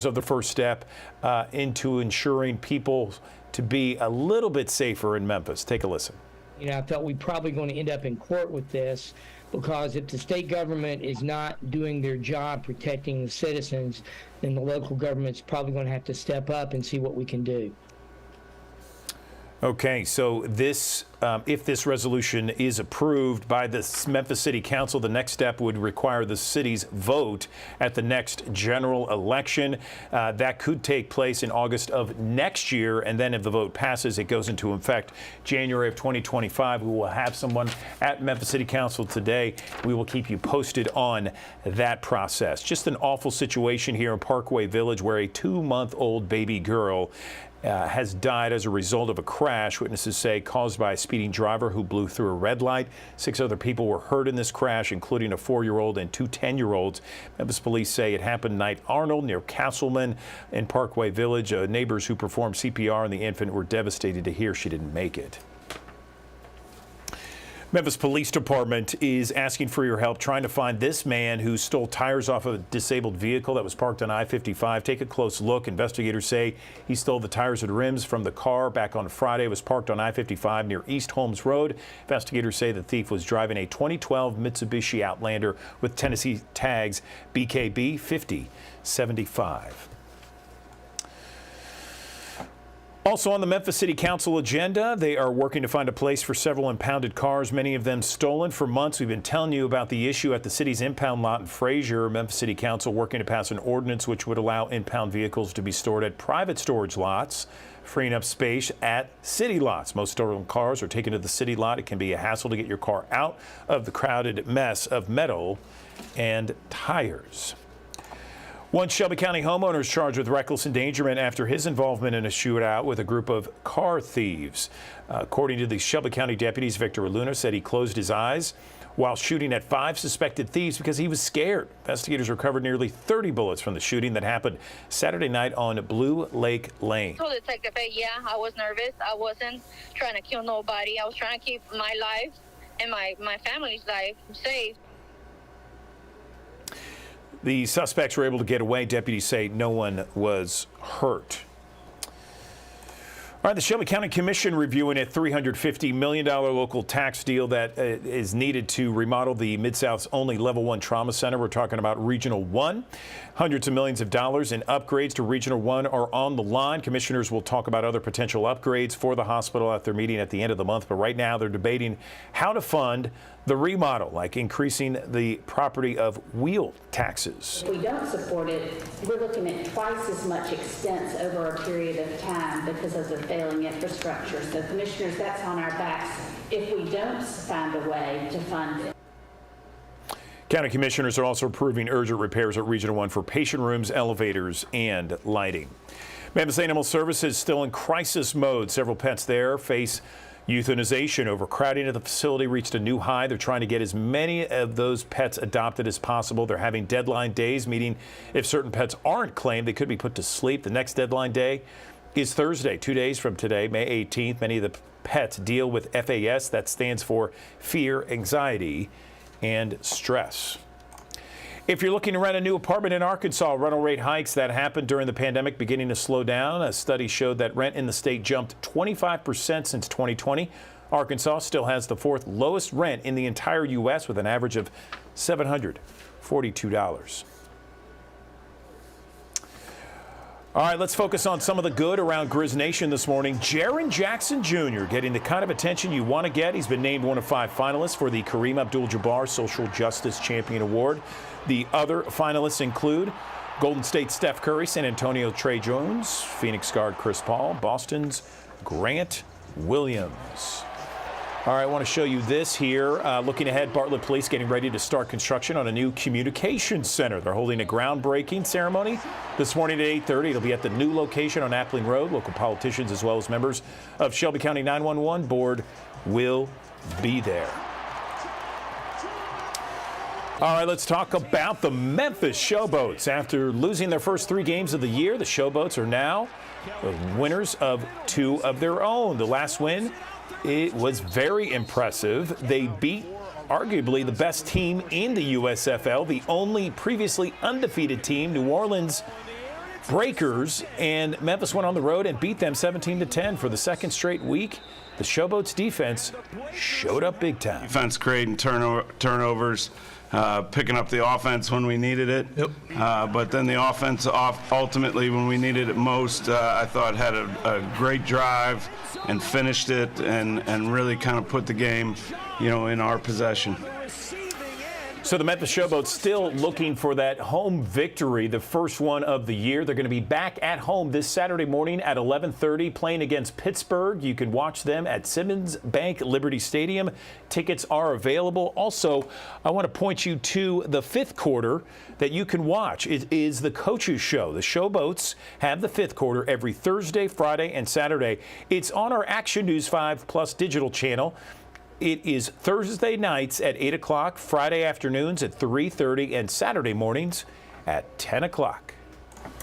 of the first step into ensuring people to be a little bit safer in Memphis. Take a listen. You know, I felt we're probably going to end up in court with this, because if the state government is not doing their job protecting the citizens, then the local government's probably going to have to step up and see what we can do. Okay, so this, if this resolution is approved by the Memphis City Council, the next step would require the city's vote at the next general election. That could take place in August of next year, and then if the vote passes, it goes into effect January of 2025. We will have someone at Memphis City Council today. We will keep you posted on that process. Just an awful situation here in Parkway Village, where a 2-month-old baby girl has died as a result of a crash, witnesses say, caused by a speeding driver who blew through a red light. 6 other people were hurt in this crash, including a 4-year-old and 2 10-year-olds. Memphis police say it happened Knight Arnold near Castleman in Parkway Village. Neighbors who performed CPR on the infant were devastated to hear she didn't make it. Memphis Police Department is asking for your help trying to find this man who stole tires off a disabled vehicle that was parked on I-55. Take a close look. Investigators say he stole the tires and rims from the car back on Friday. It was parked on I-55 near East Holmes Road. Investigators say the thief was driving a 2012 Mitsubishi Outlander with Tennessee tags BKB 5075. Also on the Memphis City Council agenda, they are working to find a place for several impounded cars, many of them stolen. For months, we've been telling you about the issue at the city's impound lot in Frazier. Memphis City Council working to pass an ordinance which would allow impound vehicles to be stored at private storage lots, freeing up space at city lots. Most stolen cars are taken to the city lot. It can be a hassle to get your car out of the crowded mess of metal and tires. One Shelby County homeowner is charged with reckless endangerment after his involvement in a shootout with a group of car thieves. According to the Shelby County deputies, Victor Luna said he closed his eyes while shooting at 5 suspected thieves because he was scared. Investigators recovered nearly 30 bullets from the shooting that happened Saturday night on Blue Lake Lane. I told the detective, yeah, I was nervous. I wasn't trying to kill nobody. I was trying to keep my life and my family's life safe. The suspects were able to get away. Deputies say no one was hurt. All right, the Shelby County Commission reviewing a $350 million local tax deal that is needed to remodel the Mid-South's only Level 1 trauma center. We're talking about Regional 1. Hundreds of millions of dollars in upgrades to Regional 1 are on the line. Commissioners will talk about other potential upgrades for the hospital at their meeting at the end of the month. But right now they're debating how to fund the remodel, like increasing the property of wheel taxes. If we don't support it, we're looking at twice as much expense over a period of time because of the failing infrastructure. So commissioners, that's on our backs if we don't find a way to fund it. County commissioners are also approving urgent repairs at Regional 1 for patient rooms, elevators, and lighting. Memphis Animal Services still in crisis mode. Several pets there face euthanization. Overcrowding at the facility reached a new high. They're trying to get as many of those pets adopted as possible. They're having deadline days, meaning if certain pets aren't claimed, they could be put to sleep. The next deadline day is Thursday, 2 days from today, May 18th. Many of the pets deal with FAS. That stands for fear, anxiety, and stress. If you're looking to rent a new apartment in Arkansas, rental rate hikes that happened during the pandemic beginning to slow down. A study showed that rent in the state jumped 25% since 2020. Arkansas still has the 4th lowest rent in the entire U.S. with an average of $742. All right, let's focus on some of the good around Grizz Nation this morning. Jaren Jackson Jr. getting the kind of attention you want to get. He's been named one of 5 finalists for the Kareem Abdul-Jabbar Social Justice Champion Award. The other finalists include Golden State Steph Curry, San Antonio Trey Jones, Phoenix guard Chris Paul, Boston's Grant Williams. All right, I want to show you this here. Looking ahead, Bartlett Police getting ready to start construction on a new communications center. They're holding a groundbreaking ceremony this morning at 8:30. It'll be at the new location on Appling Road. Local politicians as well as members of Shelby County 911 Board will be there. All right, let's talk about the Memphis Showboats. After losing their first 3 games of the year, the Showboats are now the winners of 2 of their own. The last win, it was very impressive. They beat arguably the best team in the USFL, the only previously undefeated team, New Orleans, Breakers, and Memphis went on the road and beat them 17-10 for the second straight week. The Showboats defense showed up big time. Defense creating turnovers, picking up the offense when we needed it. Yep. But then the offense ultimately when we needed it most, I thought had a great drive and finished it and really kind of put the game, in our possession. So the Memphis Showboats still looking for that home victory, the first one of the year. They're going to be back at home this Saturday morning at 11:30 playing against Pittsburgh. You can watch them at Simmons Bank Liberty Stadium. Tickets are available. Also, I want to point you to the fifth quarter that you can watch. It is the Coaches Show. The Showboats have the fifth quarter every Thursday, Friday, and Saturday. It's on our Action News 5 Plus digital channel. It is Thursday nights at 8 o'clock, Friday afternoons at 3:30, and Saturday mornings at 10 o'clock.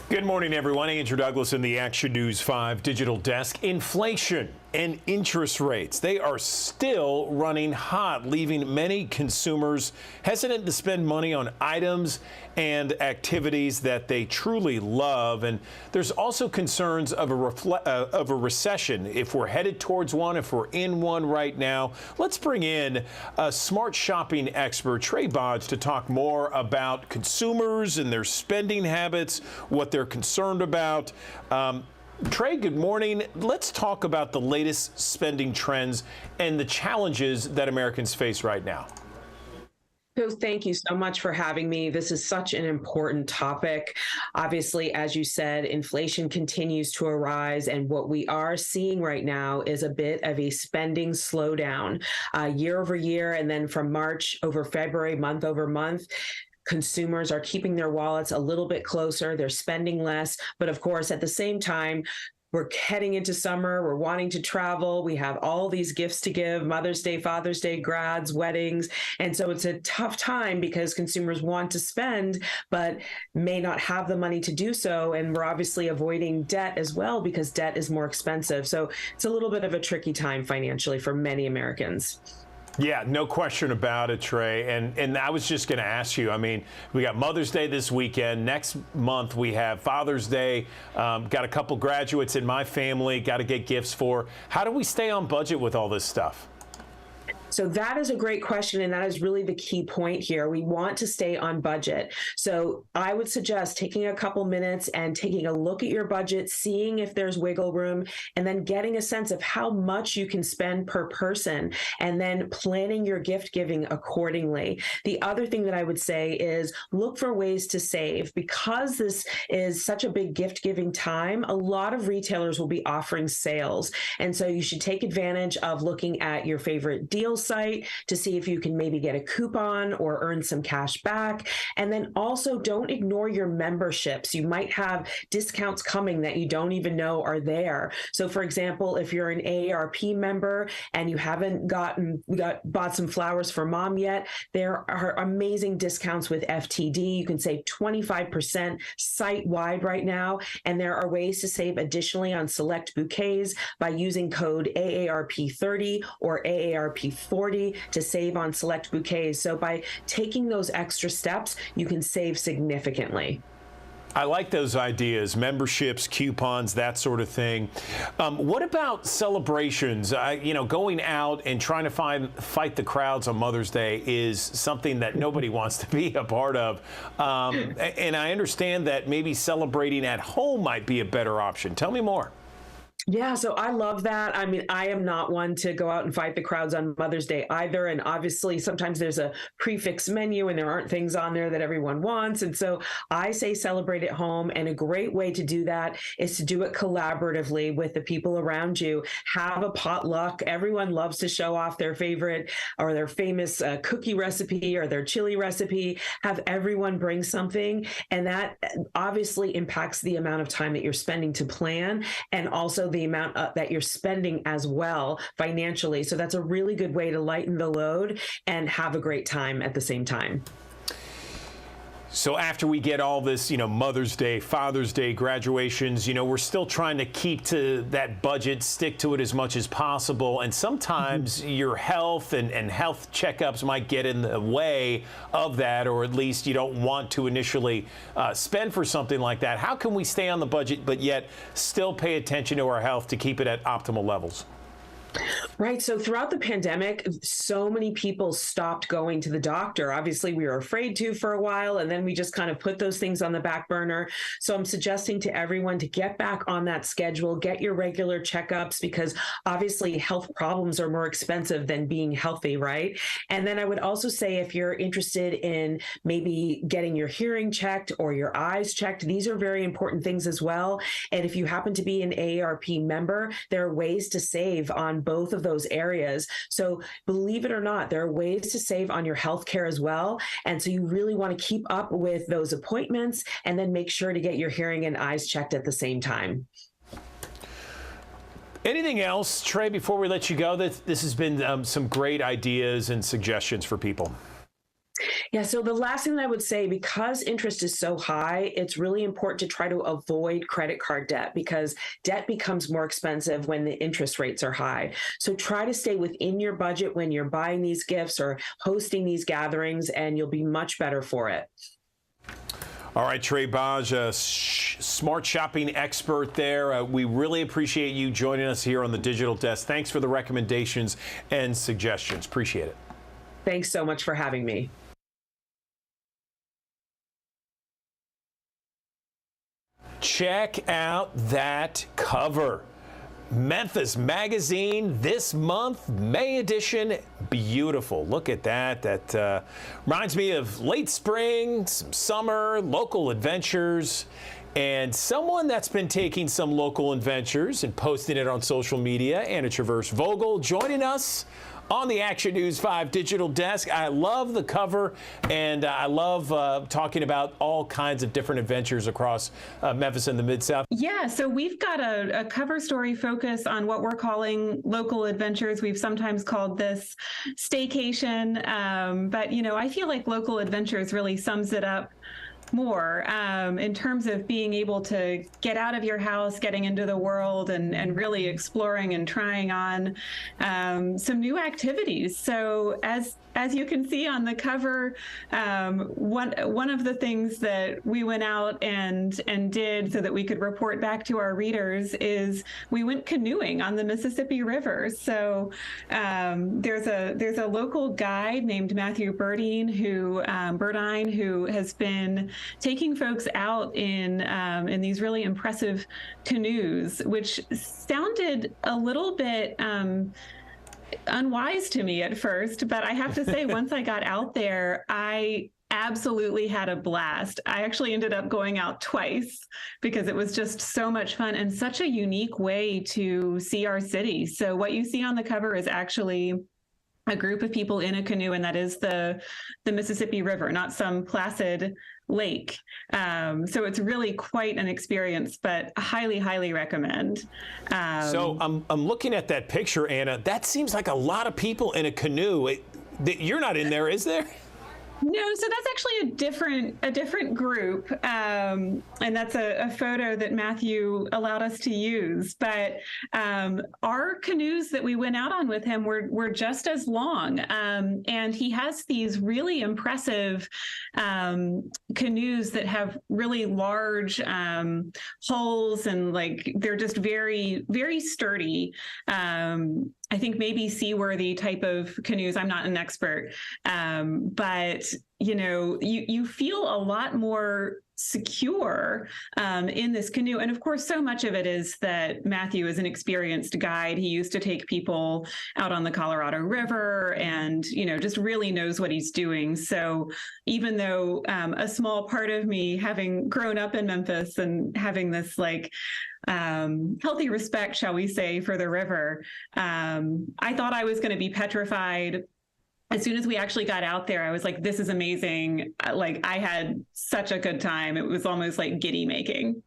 Good morning, everyone. Andrew Douglas in the Action News 5 digital desk. Inflation and interest rates, they are still running hot, leaving many consumers hesitant to spend money on items and activities that they truly love. And there's also concerns of a recession, if we're headed towards one, if we're in one right now. Let's bring in a smart shopping expert, Trey Bodge, to talk more about consumers and their spending habits, what they're concerned about. Trey, good morning. Let's talk about the latest spending trends and the challenges that Americans face right now. So thank you so much for having me. This is such an important topic. Obviously, as you said, inflation continues to arise, and what we are seeing right now is a bit of a spending slowdown year over year, and then from March over February, month over month. Consumers are keeping their wallets a little bit closer. They're spending less. But of course, at the same time, we're heading into summer. We're wanting to travel. We have all these gifts to give: Mother's Day, Father's Day, grads, weddings. And so it's a tough time because consumers want to spend, but may not have the money to do so. And we're obviously avoiding debt as well because debt is more expensive. So it's a little bit of a tricky time financially for many Americans. Yeah, no question about it, Trey. And I was just going to ask you, I mean, we got Mother's Day this weekend. Next month, we have Father's Day. Got a couple graduates in my family, got to get gifts for. How do we stay on budget with all this stuff? So that is a great question, and that is really the key point here. We want to stay on budget. So I would suggest taking a couple minutes and taking a look at your budget, seeing if there's wiggle room, and then getting a sense of how much you can spend per person, and then planning your gift giving accordingly. The other thing that I would say is look for ways to save. Because this is such a big gift giving time, a lot of retailers will be offering sales. And so you should take advantage of looking at your favorite deals site to see if you can maybe get a coupon or earn some cash back. And then also don't ignore your memberships. You might have discounts coming that you don't even know are there. So for example, if you're an AARP member and you haven't bought some flowers for mom yet, there are amazing discounts with FTD. You can save 25% site-wide right now. And there are ways to save additionally on select bouquets by using code AARP30 or AARP40 to save on select bouquets. So by taking those extra steps, you can save significantly. I like those ideas, memberships, coupons, that sort of thing. What about celebrations? Going out and trying to fight the crowds on Mother's Day is something that nobody wants to be a part of. And I understand that maybe celebrating at home might be a better option. Tell me more. Yeah, so I love that. I mean, I am not one to go out and fight the crowds on Mother's Day either. And obviously, sometimes there's a prefix menu and there aren't things on there that everyone wants. And so I say celebrate at home. And a great way to do that is to do it collaboratively with the people around you. Have a potluck. Everyone loves to show off their favorite or their famous cookie recipe or their chili recipe. Have everyone bring something. And that obviously impacts the amount of time that you're spending to plan, and also the amount that you're spending as well financially. So that's a really good way to lighten the load and have a great time at the same time. So after we get all this, Mother's Day, Father's Day, graduations, we're still trying to keep to that budget, stick to it as much as possible. And sometimes your health and health checkups might get in the way of that, or at least you don't want to initially spend for something like that. How can we stay on the budget but yet still pay attention to our health to keep it at optimal levels? Right. So throughout the pandemic, so many people stopped going to the doctor. Obviously, we were afraid to for a while, and then we just kind of put those things on the back burner. So I'm suggesting to everyone to get back on that schedule, get your regular checkups, because obviously health problems are more expensive than being healthy, right? And then I would also say, if you're interested in maybe getting your hearing checked or your eyes checked, these are very important things as well. And if you happen to be an AARP member, there are ways to save on both of those areas. So believe it or not, there are ways to save on your health care as well. And so you really want to keep up with those appointments and then make sure to get your hearing and eyes checked at the same time. Anything else, Trey, before we let you go? This has been some great ideas and suggestions for people. Yeah, so the last thing that I would say, because interest is so high, it's really important to try to avoid credit card debt, because debt becomes more expensive when the interest rates are high. So try to stay within your budget when you're buying these gifts or hosting these gatherings, and you'll be much better for it. All right, Trey Baj, a smart shopping expert there. We really appreciate you joining us here on the Digital Desk. Thanks for the recommendations and suggestions. Appreciate it. Thanks so much for having me. Check out that cover. Memphis Magazine this month, May edition. Beautiful. Look at that. That reminds me of late spring, some summer, local adventures, and someone that's been taking some local adventures and posting it on social media, Anna Traverse Vogel, joining us on the Action News 5 Digital Desk. I love the cover, and I love talking about all kinds of different adventures across Memphis and the Mid-South. Yeah, so we've got a cover story focus on what we're calling local adventures. We've sometimes called this staycation, but I feel like local adventures really sums it up more in terms of being able to get out of your house, getting into the world, and really exploring and trying on some new activities. So as you can see on the cover, one of the things that we went out and did so that we could report back to our readers is we went canoeing on the Mississippi River. So there's a local guide named Matthew Burdine who has been taking folks out in these really impressive canoes, which sounded a little bit unwise to me at first, but I have to say, once I got out there, I absolutely had a blast. I actually ended up going out twice because it was just so much fun and such a unique way to see our city. So what you see on the cover is actually a group of people in a canoe, and that is the Mississippi River, not some placid lake. So it's really quite an experience, but highly, highly recommend. So I'm looking at that picture, Anna. That seems like a lot of people in a canoe. You're not in there, is there? No, so that's actually a different group, and that's a photo that Matthew allowed us to use. But our canoes that we went out on with him were just as long, and he has these really impressive canoes that have really large hulls, and they're just very, very sturdy. I think maybe seaworthy type of canoes. I'm not an expert, but you feel a lot more secure in this canoe. And of course, so much of it is that Matthew is an experienced guide. He used to take people out on the Colorado River and, just really knows what he's doing. So even though a small part of me, having grown up in Memphis and having this healthy respect, shall we say, for the river, I thought I was going to be petrified. As soon as we actually got out there, I was like, this is amazing. I had such a good time. It was almost like giddy making.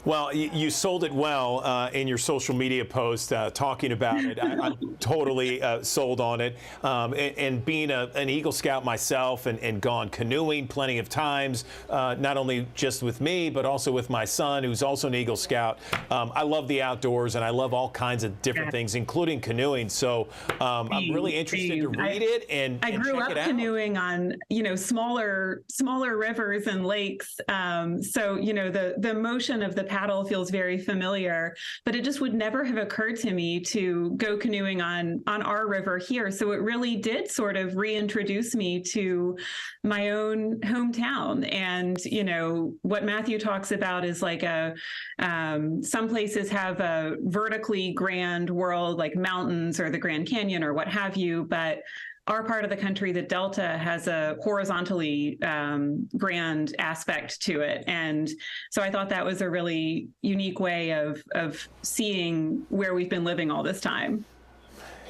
Well, you sold it well in your social media post talking about it. I'm totally sold on it. And being an Eagle Scout myself and gone canoeing plenty of times, not only just with me, but also with my son, who's also an Eagle Scout. I love the outdoors, and I love all kinds of different things, including canoeing. So I'm really interested to read it and I grew check up it out. canoeing on, smaller rivers and lakes. So, the motion of the paddle feels very familiar, but it just would never have occurred to me to go canoeing on our river here. So it really did sort of reintroduce me to my own hometown. And, what Matthew talks about is like some places have a vertically grand world, like mountains or the Grand Canyon or what have you, but our part of the country, the Delta, has a horizontally grand aspect to it. And so I thought that was a really unique way of seeing where we've been living all this time.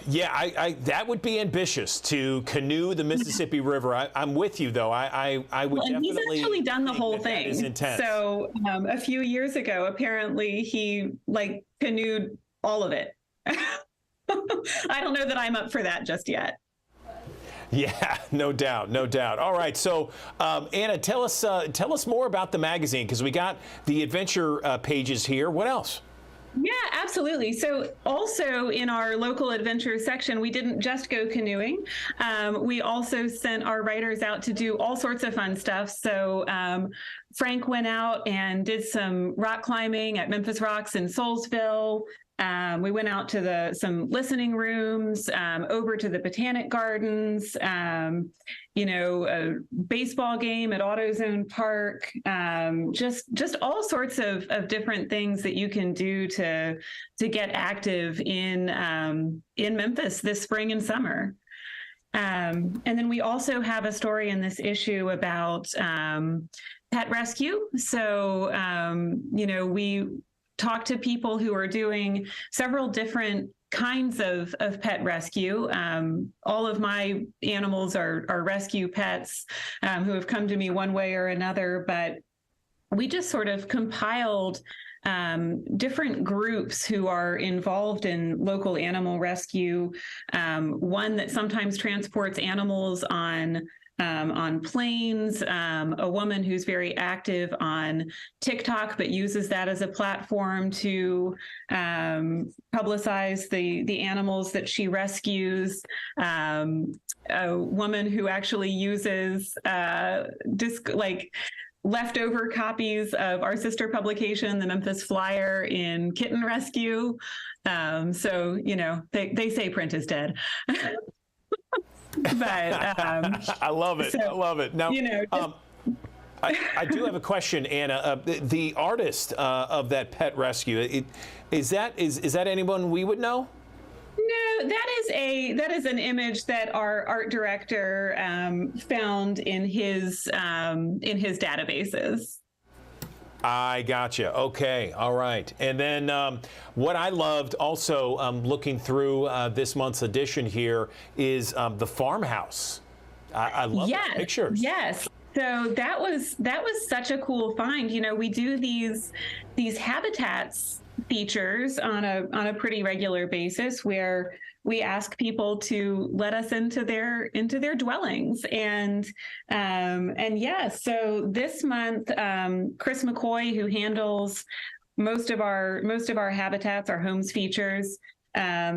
Yeah, I that would be ambitious to canoe the Mississippi River. I'm with you, though. I would definitely. And he's actually done the whole that thing. is intense. So a few years ago, apparently he canoed all of it. I don't know that I'm up for that just yet. Yeah, no doubt, no doubt. All right, so Anna, tell us more about the magazine, because we got the adventure pages here. What else? Yeah, absolutely. So also in our local adventure section, we didn't just go canoeing. We also sent our writers out to do all sorts of fun stuff. So Frank went out and did some rock climbing at Memphis Rocks in Soulsville. We went out to some listening rooms, over to the Botanic Gardens, a baseball game at AutoZone Park, just all sorts of different things that you can do to get active in Memphis this spring and summer. And then we also have a story in this issue about pet rescue. So, we talk to people who are doing several different kinds of pet rescue. All of my animals are rescue pets who have come to me one way or another, but we just sort of compiled different groups who are involved in local animal rescue. One that sometimes transports animals on planes, a woman who's very active on TikTok, but uses that as a platform to publicize the animals that she rescues. A woman who actually uses leftover copies of our sister publication, the Memphis Flyer, in kitten rescue. So, they say print is dead. But I love it. I love it. Now, I do have a question, Anna. The artist of that pet rescue, is that anyone we would know? No, that is an image that our art director found in his databases. I gotcha. Okay. All right. And then what I loved also looking through this month's edition here is the farmhouse. I love the pictures. Yes. So that was such a cool find. We do these habitats features on a pretty regular basis where we ask people to let us into their dwellings. And so this month, Chris McCoy, who handles most of our habitats, our homes features,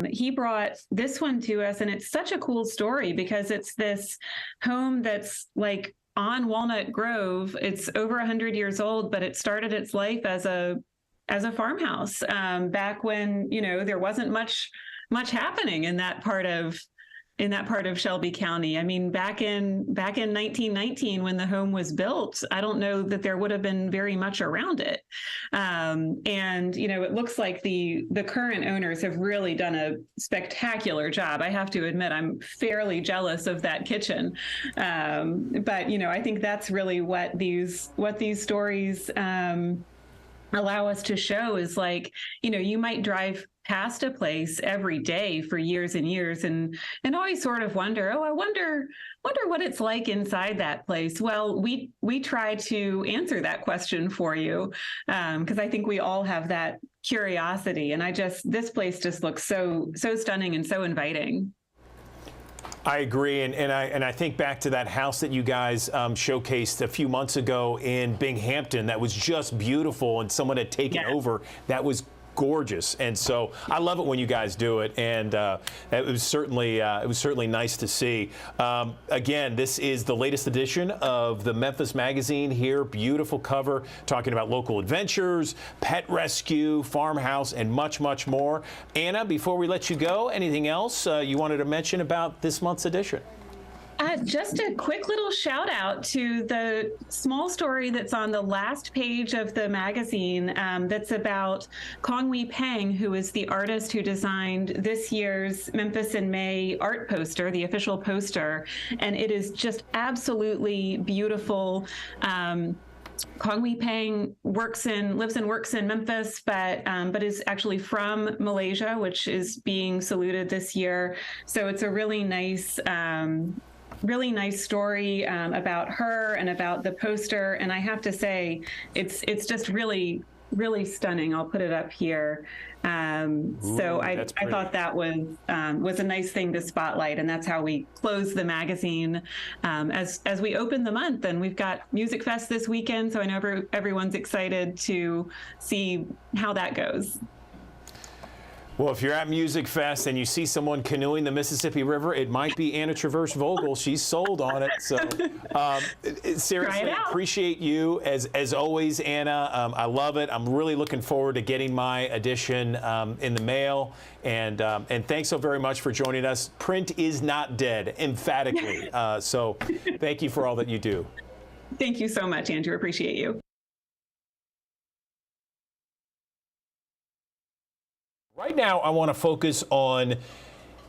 he brought this one to us, and it's such a cool story because it's this home that's like on Walnut Grove. It's over 100 years old, but it started its life as a farmhouse back when there wasn't much happening in that part of Shelby County. I mean, back in 1919 when the home was built, I don't know that there would have been very much around it. And it looks like the current owners have really done a spectacular job. I have to admit, I'm fairly jealous of that kitchen. But I think that's really what these stories allow us to show is you might drive past a place every day for years and years and always sort of wonder, I wonder what it's like inside that place. Well, we try to answer that question for you because I think we all have that curiosity. And this place just looks so stunning and so inviting. I agree, and I think back to that house that you guys showcased a few months ago in Binghamton that was just beautiful, and someone had taken over. That was gorgeous, and so I love it when you guys do it, and it was certainly nice to see. Again, this is the latest edition of the Memphis Magazine here. Beautiful cover, talking about local adventures, pet rescue, farmhouse, and much, much more. Anna, before we let you go, anything else you wanted to mention about this month's edition? Just a quick little shout out to the small story that's on the last page of the magazine that's about Kong-Wei Peng, who is the artist who designed this year's Memphis in May art poster, the official poster. And it is just absolutely beautiful. Kong-Wei Peng lives and works in Memphis, but is actually from Malaysia, which is being saluted this year. So it's a really nice story about her and about the poster. And I have to say, it's just really, really stunning. I'll put it up here. So I thought that was a nice thing to spotlight, and that's how we close the magazine as we open the month. And we've got Music Fest this weekend, so I know everyone's excited to see how that goes. Well, if you're at Music Fest and you see someone canoeing the Mississippi River, it might be Anna Traverse Vogel. She's sold on it. So seriously, appreciate you as always, Anna. I love it. I'm really looking forward to getting my edition in the mail. And thanks so very much for joining us. Print is not dead, emphatically. So thank you for all that you do. Thank you so much, Andrew. Appreciate you. Right now, I want to focus on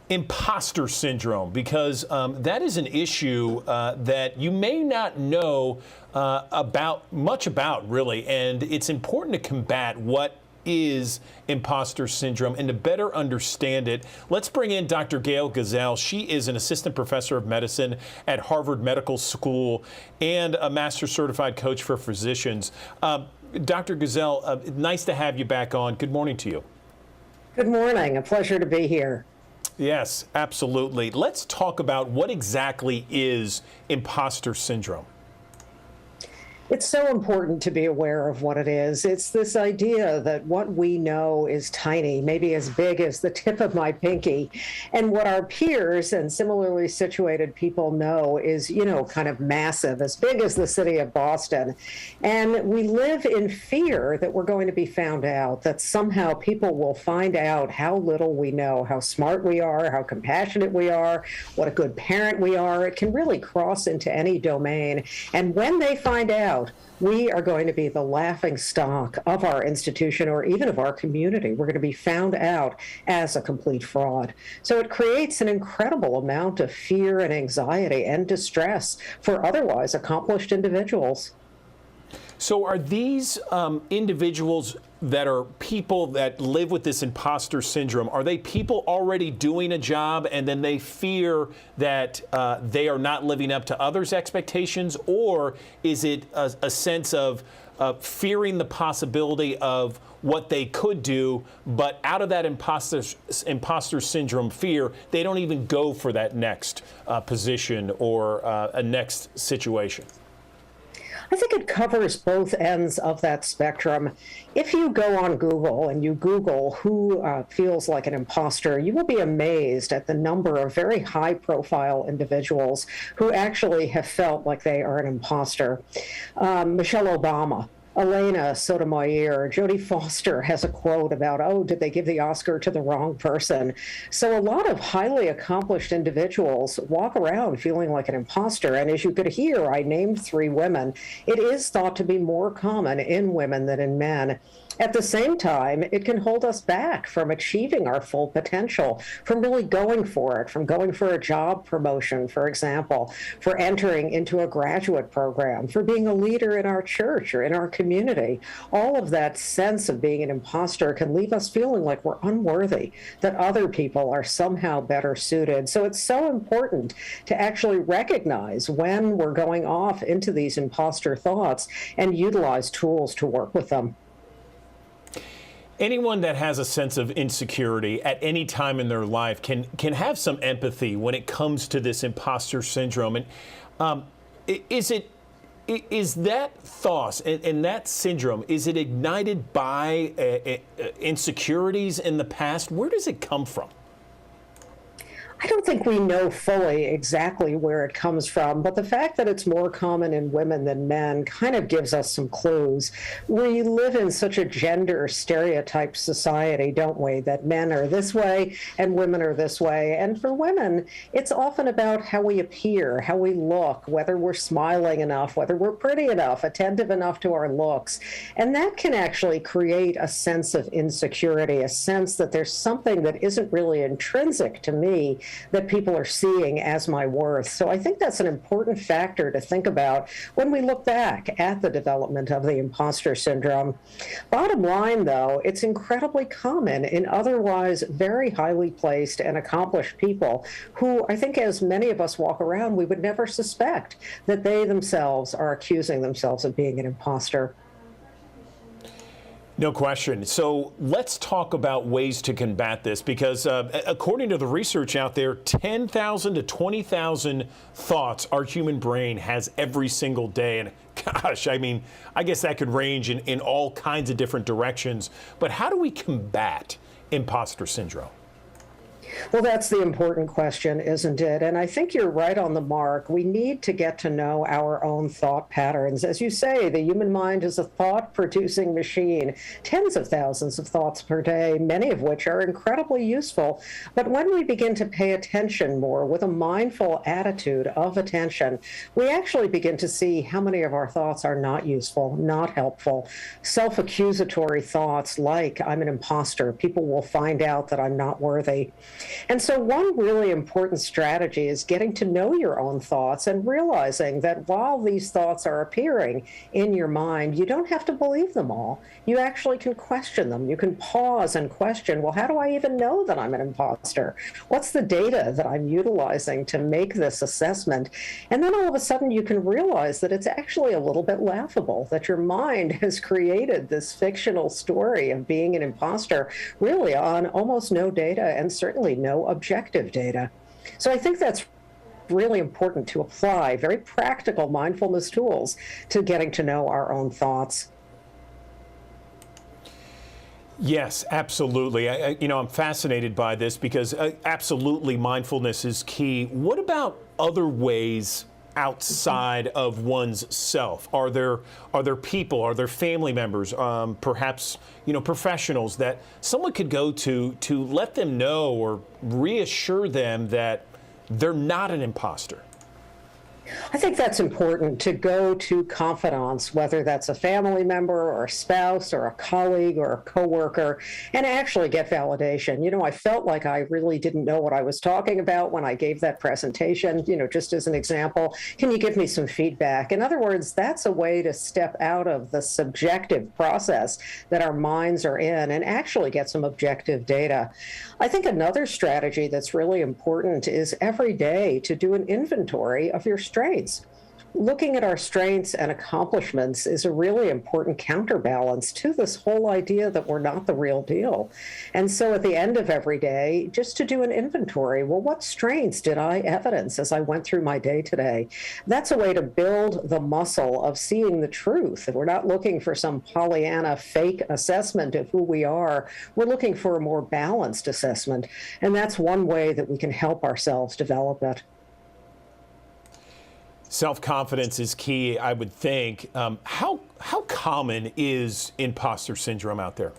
imposter syndrome because that is an issue that you may not know much about, really, and it's important to combat what is imposter syndrome and to better understand it. Let's bring in Dr. Gail Gazelle. She is an assistant professor of medicine at Harvard Medical School and a master certified coach for physicians. Dr. Gazelle, nice to have you back on. Good morning to you. Good morning. A pleasure to be here. Yes, absolutely. Let's talk about what exactly is imposter syndrome. It's so important to be aware of what it is. It's this idea that what we know is tiny, maybe as big as the tip of my pinky. And what our peers and similarly situated people know is, kind of massive, as big as the city of Boston. And we live in fear that we're going to be found out, that somehow people will find out how little we know, how smart we are, how compassionate we are, what a good parent we are. It can really cross into any domain. And when they find out, we are going to be the laughing stock of our institution or even of our community. We're going to be found out as a complete fraud. So it creates an incredible amount of fear and anxiety and distress for otherwise accomplished individuals. So are these individuals that are people that live with this imposter syndrome, are they people already doing a job and then they fear that they are not living up to others' expectations? Or is it a sense of fearing the possibility of what they could do, but out of that imposter syndrome fear, they don't even go for that next position or a next situation? I think it covers both ends of that spectrum. If you go on Google and you Google who feels like an imposter, you will be amazed at the number of very high-profile individuals who actually have felt like they are an imposter. Michelle Obama, Elena Sotomayor, Jodie Foster has a quote about, did they give the Oscar to the wrong person? So a lot of highly accomplished individuals walk around feeling like an imposter. And as you could hear, I named 3 women. It is thought to be more common in women than in men. At the same time, it can hold us back from achieving our full potential, from really going for it, from going for a job promotion, for example, for entering into a graduate program, for being a leader in our church or in our community. All of that sense of being an imposter can leave us feeling like we're unworthy, that other people are somehow better suited. So it's so important to actually recognize when we're going off into these imposter thoughts and utilize tools to work with them. Anyone that has a sense of insecurity at any time in their life can have some empathy when it comes to this imposter syndrome. And is that thought and that syndrome, is it ignited by insecurities in the past? Where does it come from? I don't think we know fully exactly where it comes from, but the fact that it's more common in women than men kind of gives us some clues. We live in such a gender stereotyped society, don't we, that men are this way and women are this way. And for women, it's often about how we appear, how we look, whether we're smiling enough, whether we're pretty enough, attentive enough to our looks. And that can actually create a sense of insecurity, a sense that there's something that isn't really intrinsic to me that people are seeing as my worth. So I think that's an important factor to think about when we look back at the development of the imposter syndrome. Bottom line, though, it's incredibly common in otherwise very highly placed and accomplished people who I think, as many of us walk around, we would never suspect that they themselves are accusing themselves of being an imposter. No question. So let's talk about ways to combat this, because according to the research out there, 10,000 to 20,000 thoughts our human brain has every single day. And gosh, I mean, I guess that could range in all kinds of different directions. But how do we combat imposter syndrome? Well, that's the important question, isn't it? And I think you're right on the mark. We need to get to know our own thought patterns. As you say, the human mind is a thought-producing machine, tens of thousands of thoughts per day, many of which are incredibly useful. But when we begin to pay attention more with a mindful attitude of attention, we actually begin to see how many of our thoughts are not useful, not helpful. Self-accusatory thoughts like, I'm an imposter, people will find out that I'm not worthy. And so one really important strategy is getting to know your own thoughts and realizing that while these thoughts are appearing in your mind, you don't have to believe them all. You actually can question them. You can pause and question, well, how do I even know that I'm an imposter? What's the data that I'm utilizing to make this assessment? And then all of a sudden you can realize that it's actually a little bit laughable, that your mind has created this fictional story of being an imposter really on almost no data and certainly no objective data. So I think that's really important to apply very practical mindfulness tools to getting to know our own thoughts. Yes, absolutely. I'm fascinated by this because absolutely mindfulness is key. What about other ways outside of one's self? Are there people, are there family members, perhaps professionals that someone could go to let them know or reassure them that they're not an imposter? I think that's important, to go to confidants, whether that's a family member or a spouse or a colleague or a coworker, and actually get validation. I felt like I really didn't know what I was talking about when I gave that presentation, just as an example. Can you give me some feedback? In other words, that's a way to step out of the subjective process that our minds are in and actually get some objective data. I think another strategy that's really important is every day to do an inventory of your strengths. Looking at our strengths and accomplishments is a really important counterbalance to this whole idea that we're not the real deal. And so at the end of every day, just to do an inventory, well, what strengths did I evidence as I went through my day today? That's a way to build the muscle of seeing the truth. We're not looking for some Pollyanna fake assessment of who we are. We're looking for a more balanced assessment. And that's one way that we can help ourselves develop it. Self-confidence is key, I would think. How common is imposter syndrome out there?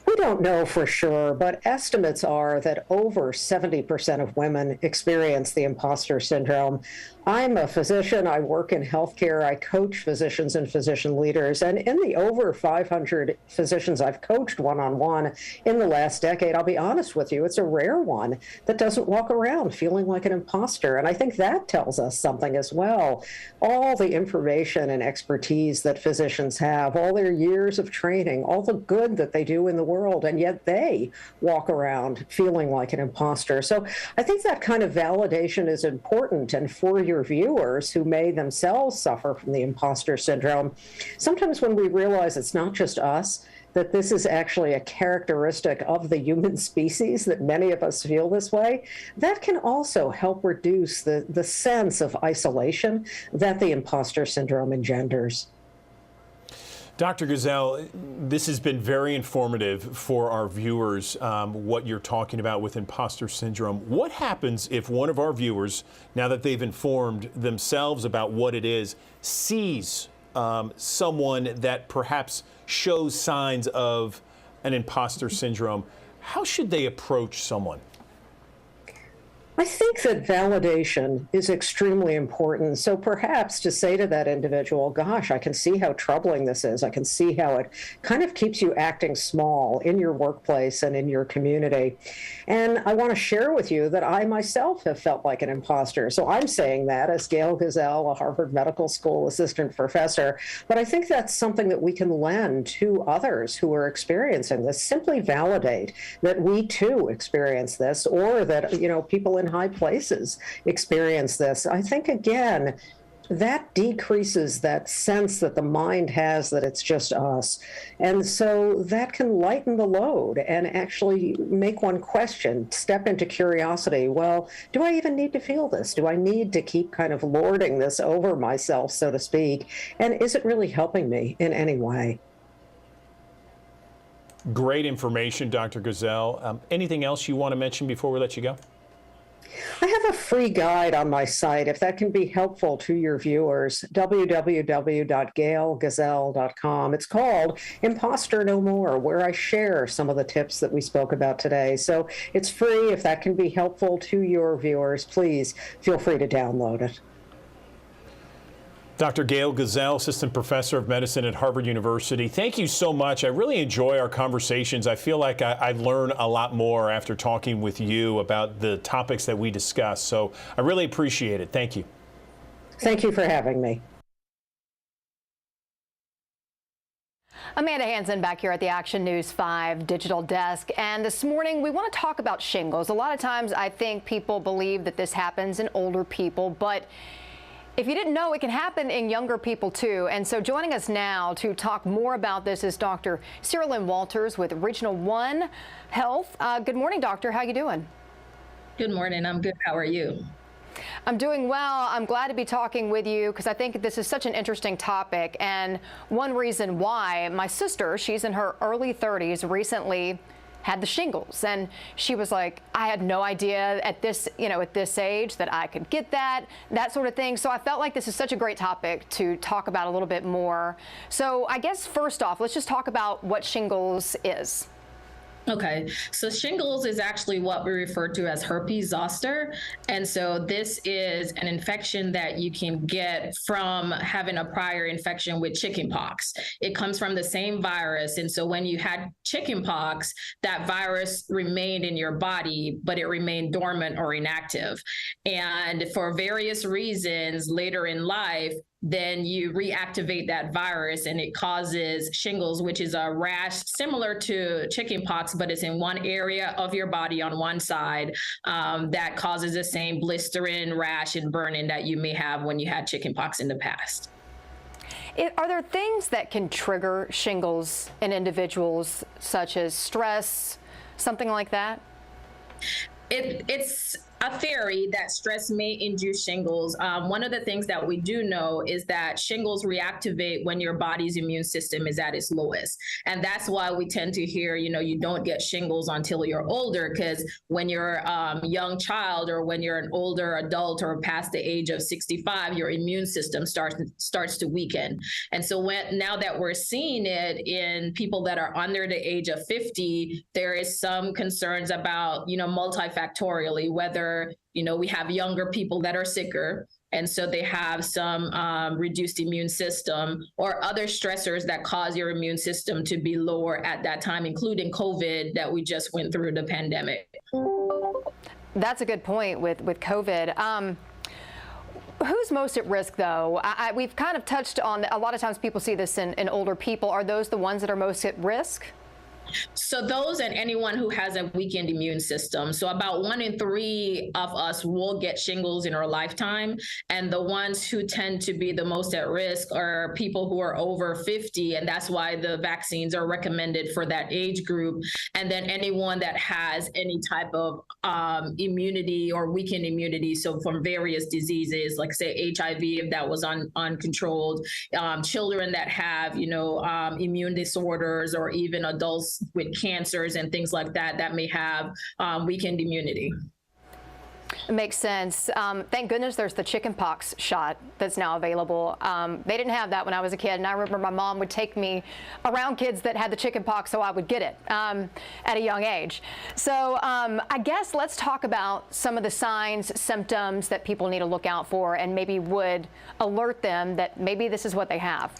We don't know for sure, but estimates are that over 70% of women experience the imposter syndrome. I'm a physician. I work in healthcare. I coach physicians and physician leaders. And in the over 500 physicians I've coached one-on-one in the last decade, I'll be honest with you, it's a rare one that doesn't walk around feeling like an imposter. And I think that tells us something as well. All the information and expertise that physicians have, all their years of training, all the good that they do in the world, and yet they walk around feeling like an imposter. So I think that kind of validation is important. And for your viewers who may themselves suffer from the imposter syndrome, sometimes when we realize it's not just us, that this is actually a characteristic of the human species, that many of us feel this way, that can also help reduce the sense of isolation that the imposter syndrome engenders. Dr. Gesell, this has been very informative for our viewers, what you're talking about with imposter syndrome. What happens if one of our viewers, now that they've informed themselves about what it is, sees someone that perhaps shows signs of an imposter syndrome? How should they approach someone? I think that validation is extremely important. So perhaps to say to that individual, gosh, I can see how troubling this is. I can see how it kind of keeps you acting small in your workplace and in your community. And I want to share with you that I myself have felt like an imposter. So I'm saying that as Gail Gesell, a Harvard Medical School assistant professor. But I think that's something that we can lend to others who are experiencing this. Simply validate that we too experience this, or that, people in high places experience this. I think, again, that decreases that sense that the mind has that it's just us. And so that can lighten the load and actually make one question, step into curiosity. Well, do I even need to feel this? Do I need to keep kind of lording this over myself, so to speak? And is it really helping me in any way? Great information, Dr. Gesell. Anything else you want to mention before we let you go? I have a free guide on my site, if that can be helpful to your viewers, www.gailgesell.com. It's called Imposter No More, where I share some of the tips that we spoke about today. So it's free. If that can be helpful to your viewers, please feel free to download it. Dr. Gail Gesell, Assistant Professor of Medicine at Harvard University. Thank you so much. I really enjoy our conversations. I feel like I learn a lot more after talking with you about the topics that we discuss. So I really appreciate it. Thank you. Thank you for having me. Amanda Hansen back here at the Action News 5 digital desk. And this morning we want to talk about shingles. A lot of times I think people believe that this happens in older people, but if you didn't know, it can happen in younger people too. And so joining us now to talk more about this is Dr. Cyrilyn Walters with Regional One Health. Good morning, doctor. How you doing? Good morning. I'm good. How are you? I'm doing well. I'm glad to be talking with you because I think this is such an interesting topic. And one reason why, my sister, she's in her early 30s, recently had the shingles, and she was like, I had no idea at this age that I could get that sort of thing. So I felt like this is such a great topic to talk about a little bit more. So I guess first off, let's just talk about what shingles is. Okay, so shingles is actually what we refer to as herpes zoster. And so this is an infection that you can get from having a prior infection with chickenpox. It comes from the same virus. And so when you had chickenpox, that virus remained in your body, but it remained dormant or inactive. And for various reasons later in life, then you reactivate that virus and it causes shingles, which is a rash similar to chickenpox, but it's in one area of your body on one side that causes the same blistering, rash, and burning that you may have when you had chickenpox in the past. Are there things that can trigger shingles in individuals, such as stress, something like that? It's a theory that stress may induce shingles. One of the things that we do know is that shingles reactivate when your body's immune system is at its lowest. And that's why we tend to hear, you don't get shingles until you're older, because when you're a young child or when you're an older adult or past the age of 65, your immune system starts to weaken. And so now that we're seeing it in people that are under the age of 50, there is some concerns about, multifactorially, whether we have younger people that are sicker, And so they have some reduced immune system or other stressors that cause your immune system to be lower at that time, including COVID that we just went through the pandemic. That's a good point with COVID. Who's most at risk, though? We've kind of touched on, a lot of times people see this in older people. Are those the ones that are most at risk? So those and anyone who has a weakened immune system. So about 1 in 3 of us will get shingles in our lifetime. And the ones who tend to be the most at risk are people who are over 50. And that's why the vaccines are recommended for that age group. And then anyone that has any type of immunity or weakened immunity. So from various diseases, like say HIV, if that was uncontrolled, children that have, immune disorders, or even adults with cancers and things like that, that may have weakened immunity. It makes sense. Thank goodness there's the chickenpox shot that's now available. They didn't have that when I was a kid, and I remember my mom would take me around kids that had the chickenpox so I would get it at a young age. So I guess let's talk about some of the signs, symptoms that people need to look out for and maybe would alert them that maybe this is what they have.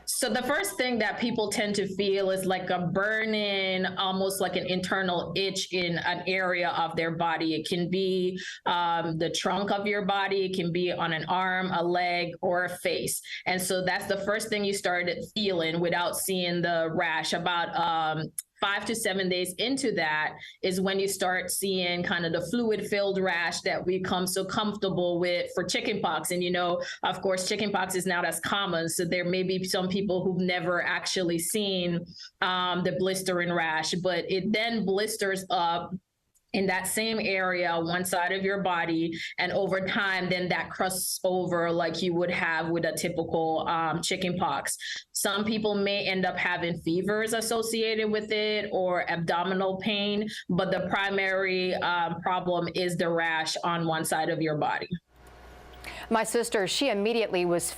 So the first thing that people tend to feel is like a burning, almost like an internal itch in an area of their body. It can be the trunk of your body. It can be on an arm, a leg, or a face. And so that's the first thing you started feeling without seeing the rash. About 5 to 7 days into that is when you start seeing kind of the fluid-filled rash that we come so comfortable with for chickenpox. And, of course, chickenpox is not as common. So there may be some people who've never actually seen the blistering rash, but it then blisters up in that same area, one side of your body, and over time, then that crusts over like you would have with a typical chickenpox. Some people may end up having fevers associated with it or abdominal pain, but the primary problem is the rash on one side of your body. My sister, she immediately was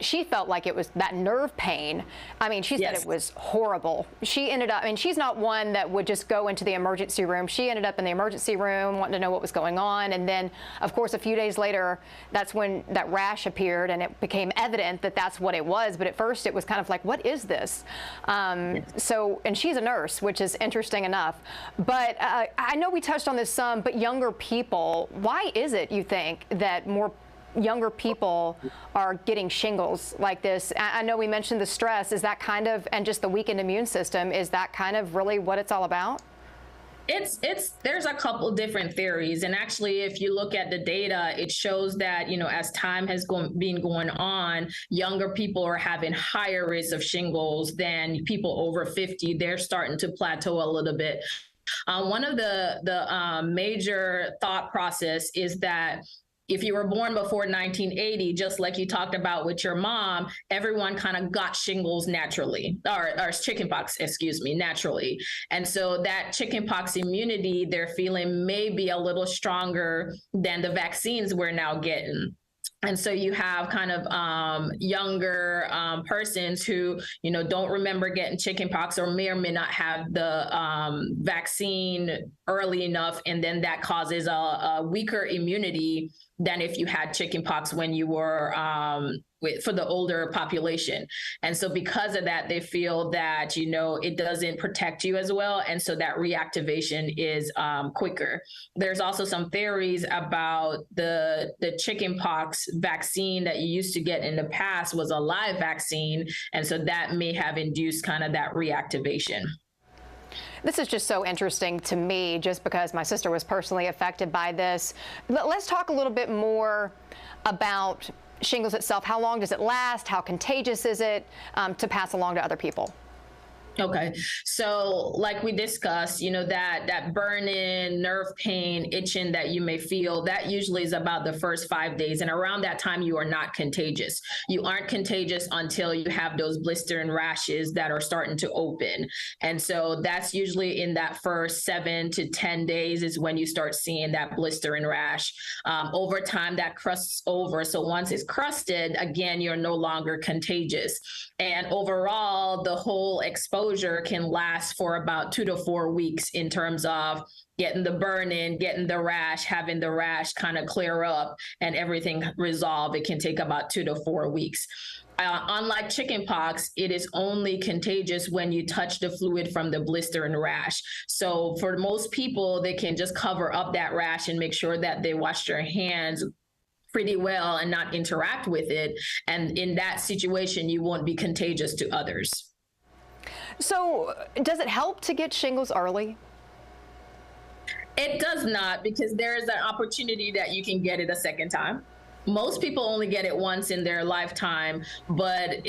she felt like it was that nerve pain. I mean, she said Yes. It was horrible. She ended up, she's not one that would just go into the emergency room. She ended up in the emergency room wanting to know what was going on. And then, of course, a few days later, that's when that rash appeared and it became evident that that's what it was. But at first it was kind of like, what is this? And she's a nurse, which is interesting enough. But I know we touched on this some, but younger people, why is it, you think, that more younger people are getting shingles like this? I know we mentioned the stress. Is that kind of, and just the weakened immune system, is that kind of really what it's all about? There's a couple different theories. And actually, if you look at the data, it shows that, as time has been going on, younger people are having higher rates of shingles than people over 50. They're starting to plateau a little bit. One of the major thought process is that if you were born before 1980, just like you talked about with your mom, everyone kind of got shingles naturally, or chickenpox, naturally. And so that chickenpox immunity they're feeling may be a little stronger than the vaccines we're now getting. And so you have kind of younger persons who, don't remember getting chickenpox or may not have the vaccine early enough. And then that causes a weaker immunity than if you had chickenpox when you were for the older population. And so because of that, they feel that, it doesn't protect you as well. And so that reactivation is quicker. There's also some theories about the chickenpox vaccine that you used to get in the past was a live vaccine. And so that may have induced kind of that reactivation. This is just so interesting to me, just because my sister was personally affected by this. Let's talk a little bit more about shingles itself. How long does it last? How contagious is it to pass along to other people? Okay. So like we discussed, that burning, nerve pain, itching that you may feel, that usually is about the first 5 days. And around that time, you are not contagious. You aren't contagious until you have those blistering rashes that are starting to open. And so that's usually in that first 7 to 10 days is when you start seeing that blistering rash. Over time, that crusts over. So once it's crusted, again, you're no longer contagious. And overall, the whole exposure exposure can last for about 2 to 4 weeks in terms of getting the burn in, getting the rash, having the rash kind of clear up and everything resolve. It can take about 2 to 4 weeks. Unlike chickenpox, it is only contagious when you touch the fluid from the blister and rash. So for most people, they can just cover up that rash and make sure that they wash their hands pretty well and not interact with it. And in that situation, you won't be contagious to others. So does it help to get shingles early? It does not, because there is an opportunity that you can get it a second time. Most people only get it once in their lifetime, but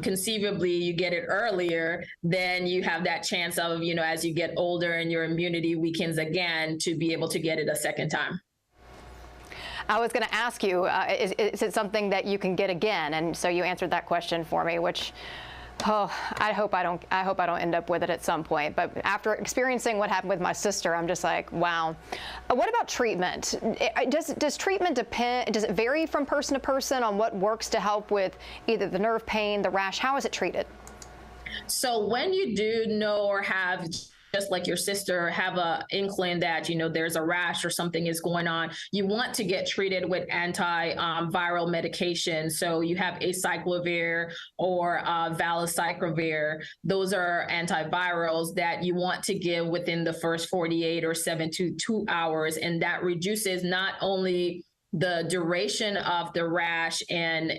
conceivably you get it earlier, then you have that chance of, as you get older and your immunity weakens again, to be able to get it a second time. I was going to ask you, is it something that you can get again? And so you answered that question for me, which, I hope I don't end up with it at some point. But after experiencing what happened with my sister, I'm just like, wow. What about treatment? Does treatment depend? Does it vary from person to person on what works to help with either the nerve pain, the rash? How is it treated? So when you do know or have, just like your sister, have a inkling that, there's a rash or something is going on, you want to get treated with antiviral medication. So you have acyclovir or valacyclovir. Those are antivirals that you want to give within the first 48 or 72 hours. And that reduces not only the duration of the rash and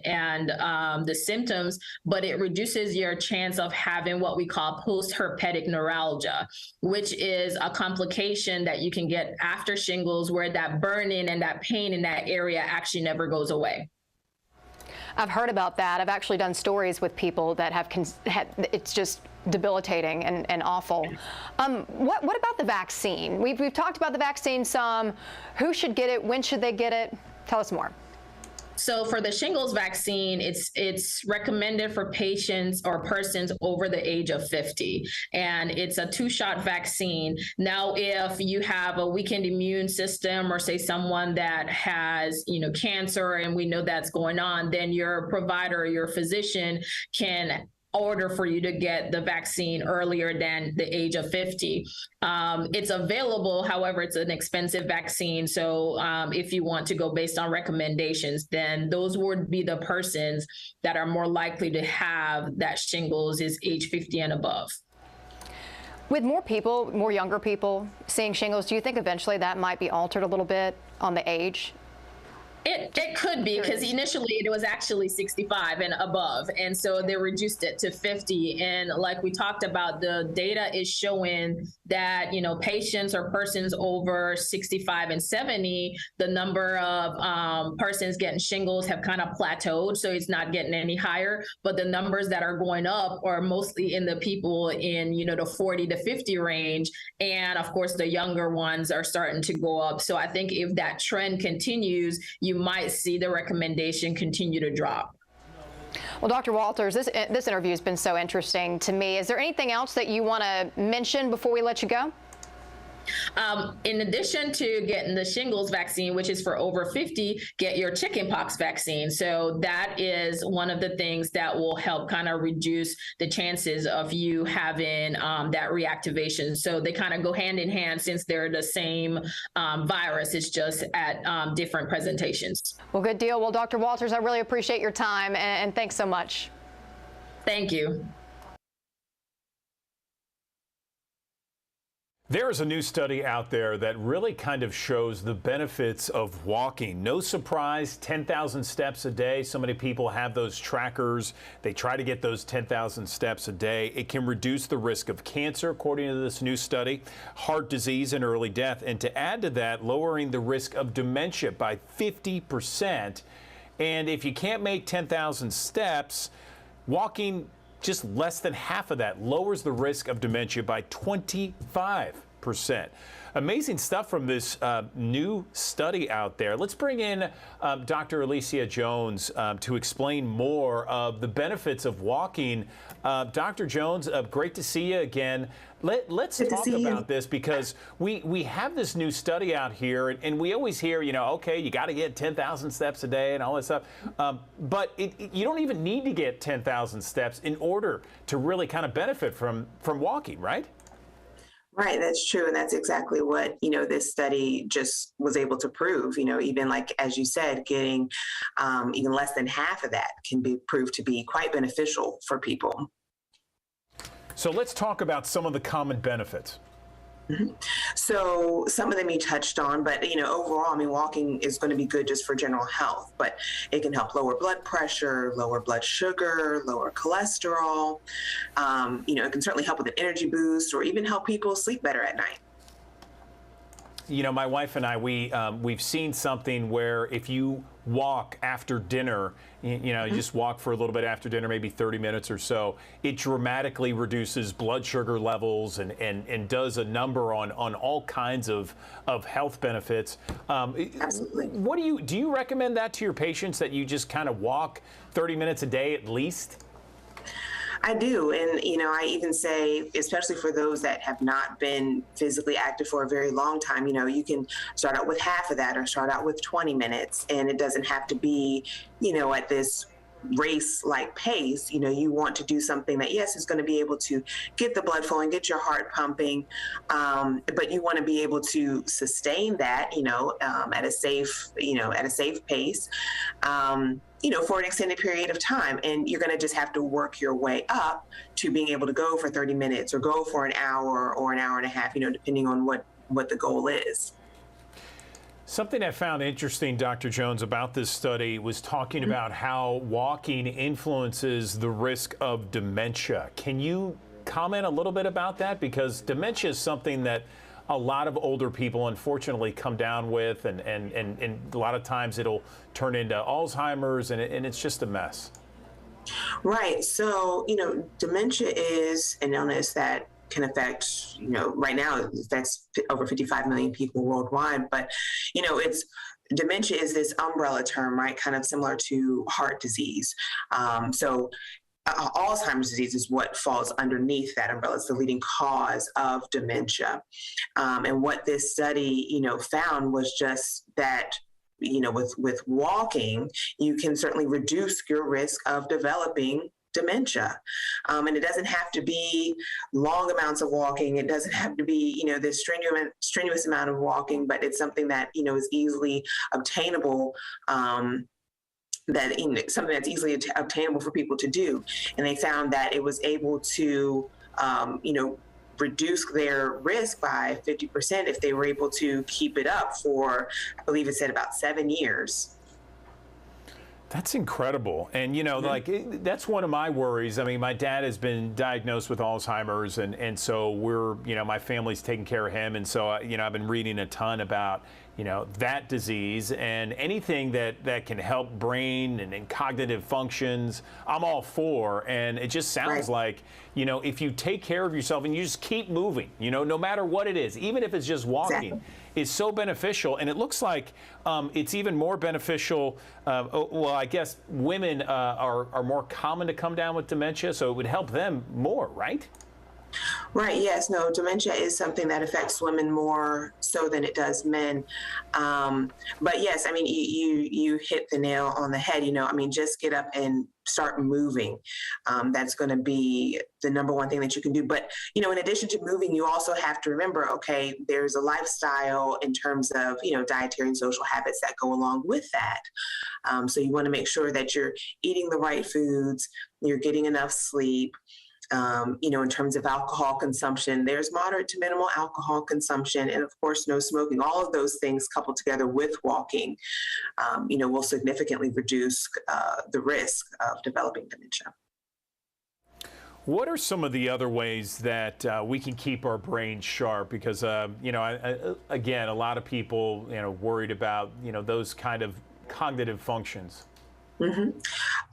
the symptoms, but it reduces your chance of having what we call post-herpetic neuralgia, which is a complication that you can get after shingles, where that burning and that pain in that area actually never goes away. I've heard about that. I've actually done stories with people that have it's just debilitating and awful. What about the vaccine? We've talked about the vaccine some. Who should get it? When should they get it? Tell us more. So for the shingles vaccine, it's recommended for patients or persons over the age of 50, and it's a 2-shot vaccine. Now, if you have a weakened immune system, or say someone that has, cancer, and we know that's going on, then your provider or your physician can order for you to get the vaccine earlier than the age of 50. It's available, however, it's an expensive vaccine. So if you want to go based on recommendations, then those would be the persons that are more likely to have that shingles is age 50 and above. With more younger people seeing shingles, do you think eventually that might be altered a little bit on the age? It could be, because initially it was actually 65 and above, and so they reduced it to 50. And like we talked about, the data is showing that patients or persons over 65 and 70, the number of persons getting shingles have kind of plateaued, so it's not getting any higher. But the numbers that are going up are mostly in the people in the 40 to 50 range, and of course the younger ones are starting to go up. So I think if that trend continues, you might see the recommendation continue to drop. Well, Dr. Walters, this interview has been so interesting to me. Is there anything else that you want to mention before we let you go? In addition to getting the shingles vaccine, which is for over 50, get your chickenpox vaccine. So that is one of the things that will help kind of reduce the chances of you having that reactivation. So they kind of go hand in hand, since they're the same virus. It's just at different presentations. Well, good deal. Well, Dr. Walters, I really appreciate your time, and thanks so much. Thank you. There is a new study out there that really kind of shows the benefits of walking. No surprise, 10,000 steps a day. So many people have those trackers. They try to get those 10,000 steps a day. It can reduce the risk of cancer, according to this new study, heart disease, and early death. And to add to that, lowering the risk of dementia by 50%. And if you can't make 10,000 steps, walking just less than half of that lowers the risk of dementia by 25%. Amazing stuff from this new study out there. Let's bring in Dr. Alicia Jones to explain more of the benefits of walking. Dr. Jones, great to see you again. Let's talk about this, because we have this new study out here, and we always hear, okay, you got to get 10,000 steps a day and all this stuff. But you don't even need to get 10,000 steps in order to really kind of benefit from walking, right? Right, that's true. And that's exactly what, this study just was able to prove. Even like, as you said, getting even less than half of that can be proved to be quite beneficial for people. So let's talk about some of the common benefits. Mm-hmm. So some of them you touched on, but overall, walking is going to be good just for general health, but it can help lower blood pressure, lower blood sugar, lower cholesterol. It can certainly help with an energy boost, or even help people sleep better at night. My wife and I, we've seen something where if you walk after dinner, you just walk for a little bit after dinner, maybe 30 minutes or so, it dramatically reduces blood sugar levels and does a number on all kinds of health benefits. Absolutely. What do you recommend that to your patients, that you just kind of walk 30 minutes a day at least? I do. And, I even say, especially for those that have not been physically active for a very long time, you can start out with half of that, or start out with 20 minutes. And it doesn't have to be, at this race-like pace. You want to do something that, yes, is going to be able to get the blood flowing, get your heart pumping, but you want to be able to sustain that, at a safe pace, for an extended period of time. And you're going to just have to work your way up to being able to go for 30 minutes or go for an hour or an hour and a half, depending on what the goal is. Something I found interesting, Dr. Jones, about this study was talking about how walking influences the risk of dementia. Can you comment a little bit about that? Because dementia is something that a lot of older people unfortunately come down with, and a lot of times it'll turn into Alzheimer's, and it's just a mess. Right. So, dementia is an illness that can affect, right now it affects over 55 million people worldwide, but, dementia is this umbrella term, right? Kind of similar to heart disease. Alzheimer's disease is what falls underneath that umbrella. It's the leading cause of dementia. And what this study, found was just that, with walking, you can certainly reduce your risk of developing dementia. And it doesn't have to be long amounts of walking. It doesn't have to be, this strenuous amount of walking, but it's something that, is easily obtainable, something that's easily obtainable for people to do. And they found that it was able to, reduce their risk by 50% if they were able to keep it up for, I believe it said, about 7 years. That's incredible. And, that's one of my worries. I mean, my dad has been diagnosed with Alzheimer's, and so we're, my family's taking care of him. And so, I've been reading a ton about, that disease, and anything that can help brain and cognitive functions, I'm all for. And it just sounds like, if you take care of yourself and you just keep moving, no matter what it is, even if it's just walking, is so beneficial. And it looks like it's even more beneficial. Well, I guess women are more common to come down with dementia, so it would help them more, right? Right. Yes. No, dementia is something that affects women more so than it does men. But yes, I mean, you hit the nail on the head. Just get up and start moving. That's going to be the number one thing that you can do. But, in addition to moving, you also have to remember, okay, there's a lifestyle in terms of, dietary and social habits that go along with that. So you want to make sure that you're eating the right foods, you're getting enough sleep. In terms of alcohol consumption, there's moderate to minimal alcohol consumption, and of course, no smoking. All of those things coupled together with walking, will significantly reduce the risk of developing dementia. What are some of the other ways that we can keep our brain sharp? Because, again, a lot of people, worried about, those kind of cognitive functions.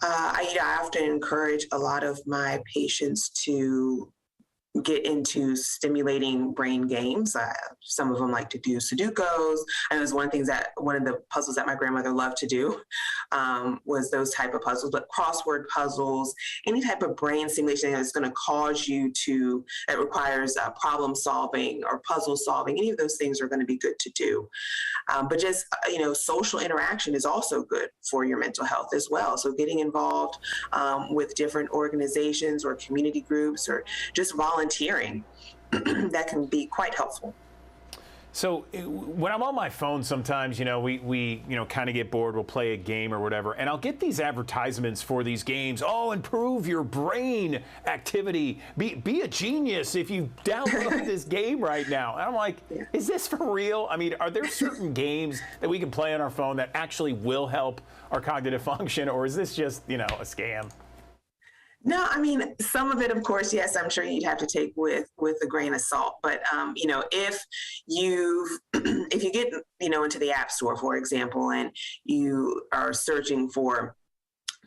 I often encourage a lot of my patients to get into stimulating brain games. Some of them like to do Sudokus. And it was one of the puzzles that my grandmother loved to do was those type of puzzles, but crossword puzzles, any type of brain stimulation that's going to cause you to, that requires problem solving or puzzle solving. Any of those things are going to be good to do. But just, social interaction is also good for your mental health as well. So getting involved with different organizations or community groups or just volunteering, that can be quite helpful. So when I'm on my phone, sometimes, we kind of get bored. We'll play a game or whatever, and I'll get these advertisements for these games. Oh, improve your brain activity. Be a genius if you download this game right now. And I'm like, is this for real? I mean, are there certain games that we can play on our phone that actually will help our cognitive function, or is this just, a scam? No, I mean, some of it, of course, yes, I'm sure you'd have to take with a grain of salt. But, if you get, into the App Store, for example, and you are searching for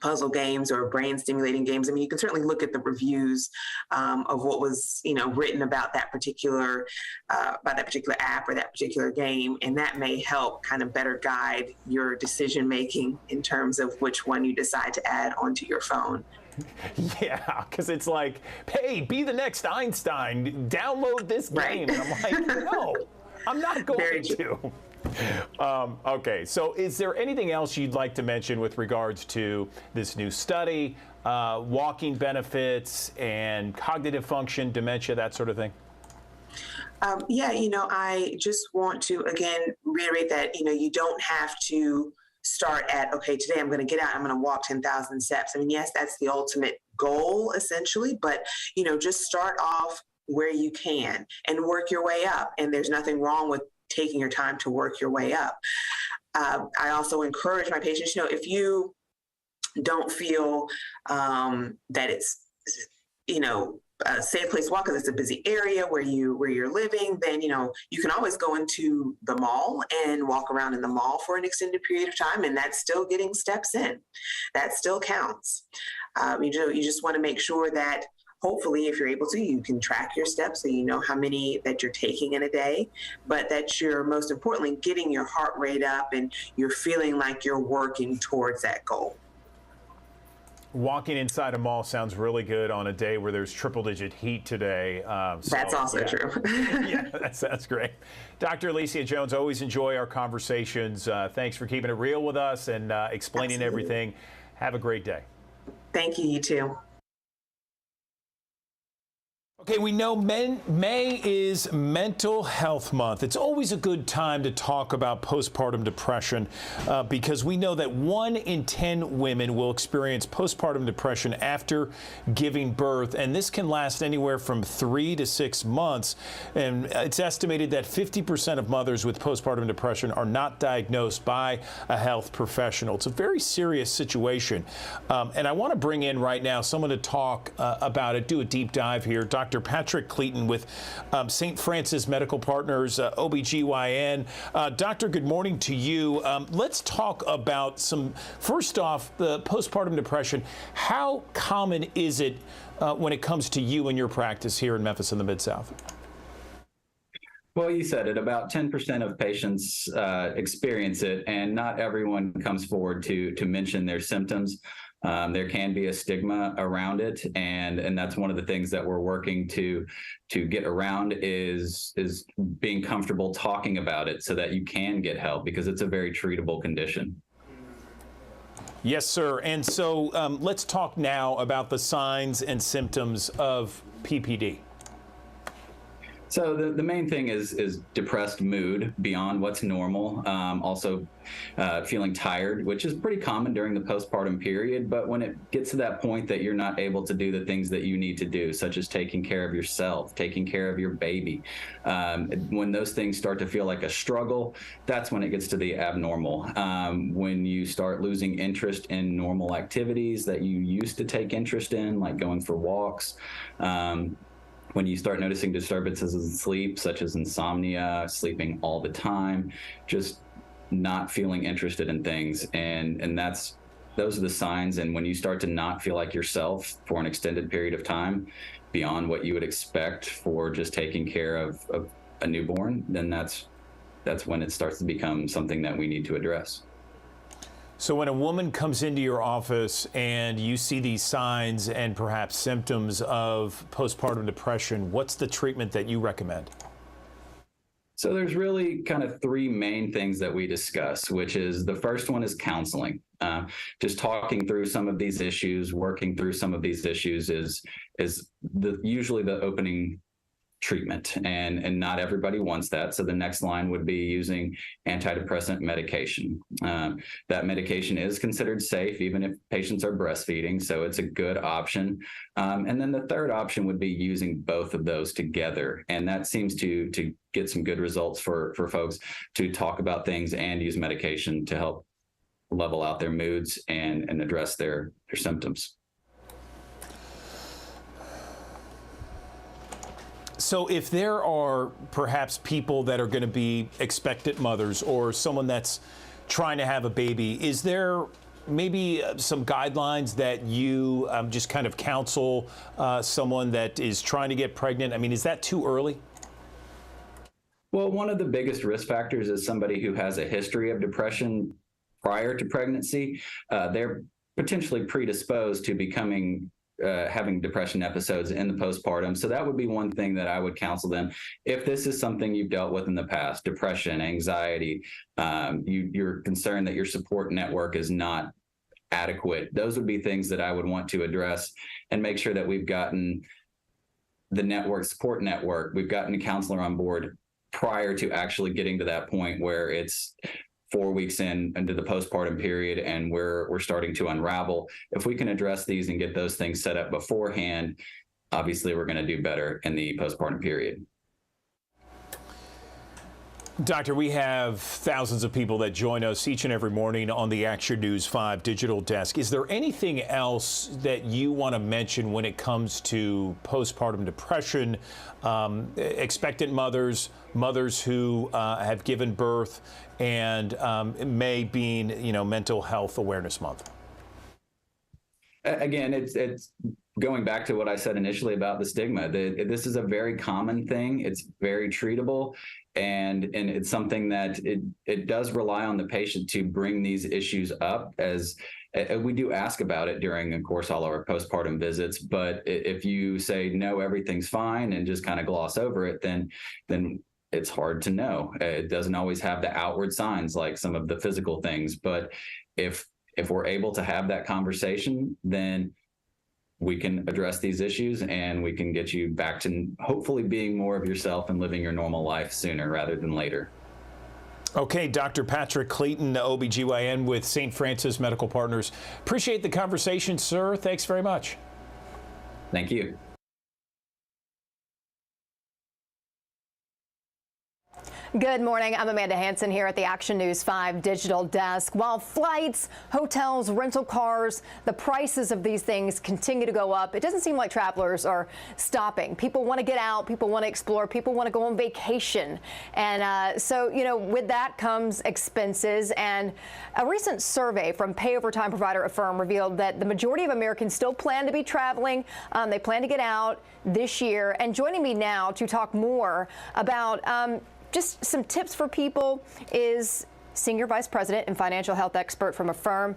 puzzle games or brain stimulating games, I mean, you can certainly look at the reviews of what was, written about that particular app or that particular game. And that may help kind of better guide your decision making in terms of which one you decide to add onto your phone. Yeah, because it's like, hey, be the next Einstein, download this game. Right. And I'm like, no, I'm not going to. Okay, so is there anything else you'd like to mention with regards to this new study, walking benefits and cognitive function, dementia, that sort of thing? I just want to, again, reiterate that, you don't have to start at, okay, today I'm going to get out, I'm going to walk 10,000 steps. I mean, yes, that's the ultimate goal essentially, but, just start off where you can and work your way up. And there's nothing wrong with taking your time to work your way up. I also encourage my patients, if you don't feel that it's, a safe place to walk because it's a busy area where you're living, then you can always go into the mall and walk around in the mall for an extended period of time, and that's still getting steps in. That still counts. You just want to make sure that hopefully, if you're able to, you can track your steps so you know how many that you're taking in a day, but that you're most importantly getting your heart rate up and you're feeling like you're working towards that goal. Walking inside a mall sounds really good on a day where there's triple-digit heat today. That's also true. Yeah, that sounds great. Dr. Alicia Jones, always enjoy our conversations. Thanks for keeping it real with us and explaining everything. Have a great day. Thank you, you too. Okay, we know May is Mental Health Month. It's always a good time to talk about postpartum depression because we know that 1 in 10 women will experience postpartum depression after giving birth, and this can last anywhere from 3 to 6 months. And it's estimated that 50% of mothers with postpartum depression are not diagnosed by a health professional. It's a very serious situation. And I want to bring in right now someone to talk about it, do a deep dive here. Dr. Patrick Cleeton with St. Francis Medical Partners, OBGYN. Doctor, good morning to you. Let's talk about first off, the postpartum depression. How common is it when it comes to you and your practice here in Memphis in the Mid-South? Well, you said it. About 10% of patients experience it, and not everyone comes forward to mention their symptoms. There can be a stigma around it, and that's one of the things that we're working to get around is being comfortable talking about it so that you can get help, because it's a very treatable condition. Yes, sir. And so let's talk now about the signs and symptoms of PPD. So the main thing is depressed mood beyond what's normal. Also feeling tired, which is pretty common during the postpartum period. But when it gets to that point that you're not able to do the things that you need to do, such as taking care of yourself, taking care of your baby, when those things start to feel like a struggle, that's when it gets to the abnormal. When you start losing interest in normal activities that you used to take interest in, like going for walks, when you start noticing disturbances in sleep, such as insomnia, sleeping all the time, just not feeling interested in things. And those are the signs. And when you start to not feel like yourself for an extended period of time, beyond what you would expect for just taking care of a newborn, then that's when it starts to become something that we need to address. So when a woman comes into your office and you see these signs and perhaps symptoms of postpartum depression, what's the treatment that you recommend? So there's really kind of three main things that we discuss, which is the first one is counseling. Just talking through some of these issues, working through some of these issues is usually the opening treatment, and not everybody wants that. So the next line would be using antidepressant medication. That medication is considered safe even if patients are breastfeeding, so it's a good option. And then the third option would be using both of those together, and that seems to get some good results for folks to talk about things and use medication to help level out their moods and address their symptoms. So if there are perhaps people that are going to be expectant mothers or someone that's trying to have a baby, is there maybe some guidelines that you just kind of counsel someone that is trying to get pregnant? I mean, is that too early? Well, one of the biggest risk factors is somebody who has a history of depression prior to pregnancy. They're potentially predisposed to becoming having depression episodes in the postpartum. So that would be one thing that I would counsel them. If this is something you've dealt with in the past, depression, anxiety, you're concerned that your support network is not adequate, those would be things that I would want to address and make sure that we've gotten the support network, we've gotten a counselor on board prior to actually getting to that point where it's 4 weeks into the postpartum period and we're starting to unravel. If we can address these and get those things set up beforehand, obviously we're going to do better in the postpartum period. Doctor, we have thousands of people that join us each and every morning on the Action News 5 digital desk. Is there anything else that you want to mention when it comes to postpartum depression, expectant mothers, mothers who have given birth, and May being, Mental Health Awareness Month? Again, it's going back to what I said initially about the stigma. This is a very common thing. It's very treatable, and it's something that it does rely on the patient to bring these issues up, as we do ask about it during, of course, all our postpartum visits. But if you say, no, everything's fine, and just kind of gloss over it, then it's hard to know. It doesn't always have the outward signs like some of the physical things. But if we're able to have that conversation, then we can address these issues and we can get you back to hopefully being more of yourself and living your normal life sooner rather than later. Okay, Dr. Patrick Clayton, OBGYN with St. Francis Medical Partners. Appreciate the conversation, sir. Thanks very much. Thank you. Good morning. I'm Amanda Hansen here at the Action News 5 digital desk. While flights, hotels, rental cars, the prices of these things continue to go up, it doesn't seem like travelers are stopping. People want to get out. People want to explore. People want to go on vacation. And so, with that comes expenses. And a recent survey from pay over time provider Affirm revealed that the majority of Americans still plan to be traveling. They plan to get out this year. And joining me now to talk more about just some tips for people is Senior Vice President and Financial Health Expert from Affirm,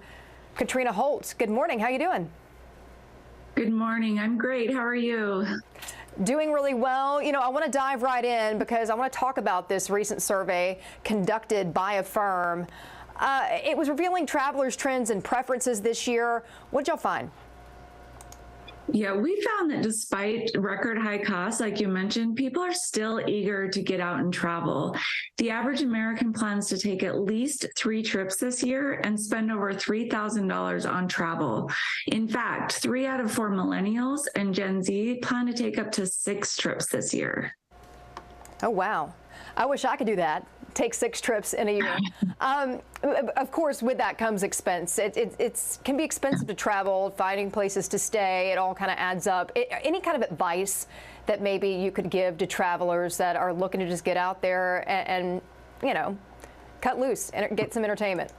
Katrina Holtz. Good morning. How you doing? Good morning. I'm great. How are you? Doing really well. I want to dive right in because I want to talk about this recent survey conducted by Affirm. It was revealing travelers' trends and preferences this year. What did y'all find? Yeah, we found that despite record high costs, like you mentioned, people are still eager to get out and travel. The average American plans to take at least 3 trips this year and spend over $3,000 on travel. In fact, 3 out of 4 millennials and Gen Z plan to take up to 6 trips this year. Oh, wow. I wish I could do that. Take 6 trips in a year. Of course, with that comes expense. It can be expensive to travel, finding places to stay. It all kind of adds up. Any kind of advice that maybe you could give to travelers that are looking to just get out there and cut loose and get some entertainment?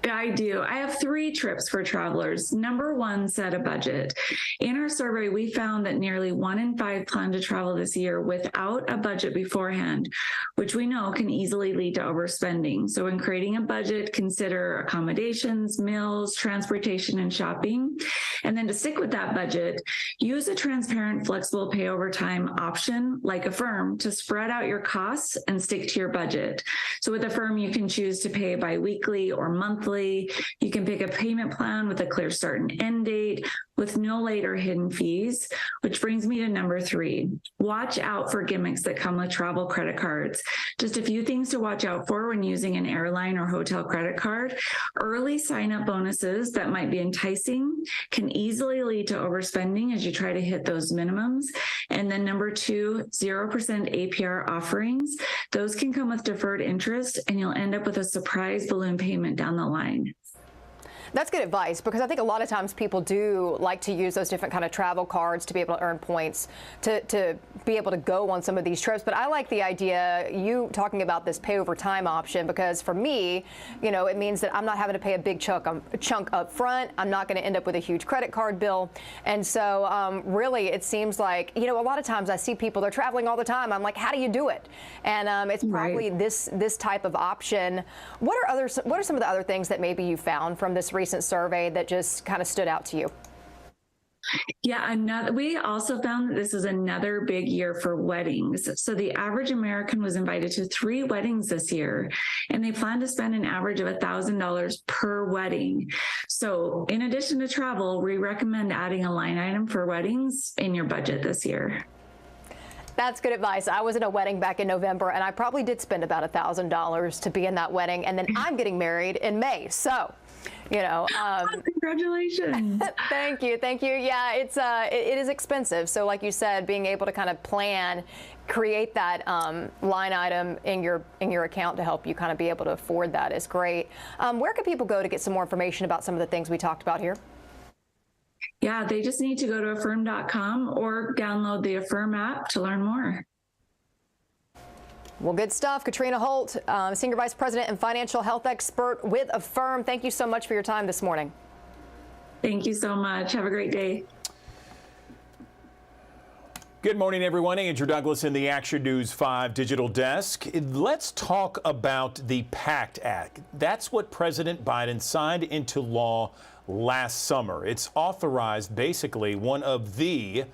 I do. I have 3 trips for travelers. Number 1, set a budget. In our survey, we found that nearly 1 in 5 plan to travel this year without a budget beforehand, which we know can easily lead to overspending. So in creating a budget, consider accommodations, meals, transportation, and shopping. And then to stick with that budget, use a transparent, flexible pay over time option like Affirm to spread out your costs and stick to your budget. So with Affirm, you can choose to pay bi-weekly or monthly. You can pick a payment plan with a clear start and end date with no late or hidden fees, which brings me to number 3. Watch out for gimmicks that come with travel credit cards. Just a few things to watch out for when using an airline or hotel credit card. Early sign-up bonuses that might be enticing can easily lead to overspending as you try to hit those minimums. And then number 2, 0% APR offerings. Those can come with deferred interest, and you'll end up with a surprise balloon payment down the line. That's good advice, because I think a lot of times people do like to use those different kind of travel cards to be able to earn points to be able to go on some of these trips. But I like the idea, you talking about this pay over time option, because for me, you know, it means that I'm not having to pay a big chunk up front. I'm not going to end up with a huge credit card bill. And so really, it seems like, you know, a lot of times I see people, they're traveling all the time. I'm like, how do you do it? And it's probably this type of option. What are some of the other things that maybe you found from this recent survey that just kind of stood out to you? Yeah, we also found that this is another big year for weddings. So the average American was invited to 3 weddings this year, and they plan to spend an average of $1,000 per wedding. So in addition to travel, we recommend adding a line item for weddings in your budget this year. That's good advice. I was in a wedding back in November, and I probably did spend about $1,000 to be in that wedding, and then I'm getting married in May. So, you know, congratulations. Thank you. Yeah, it is expensive. So like you said, being able to kind of plan, create that line item in your account to help you kind of be able to afford that is great. Where can people go to get some more information about some of the things we talked about here? Yeah, they just need to go to affirm.com or download the Affirm app to learn more. Well, good stuff. Katrina Holt, Senior Vice President and Financial Health Expert with Affirm. Thank you so much for your time this morning. Thank you so much. Have a great day. Good morning, everyone. Andrew Douglas in the Action News 5 digital desk. Let's talk about the PACT Act. That's what President Biden signed into law last summer. It's authorized basically one of the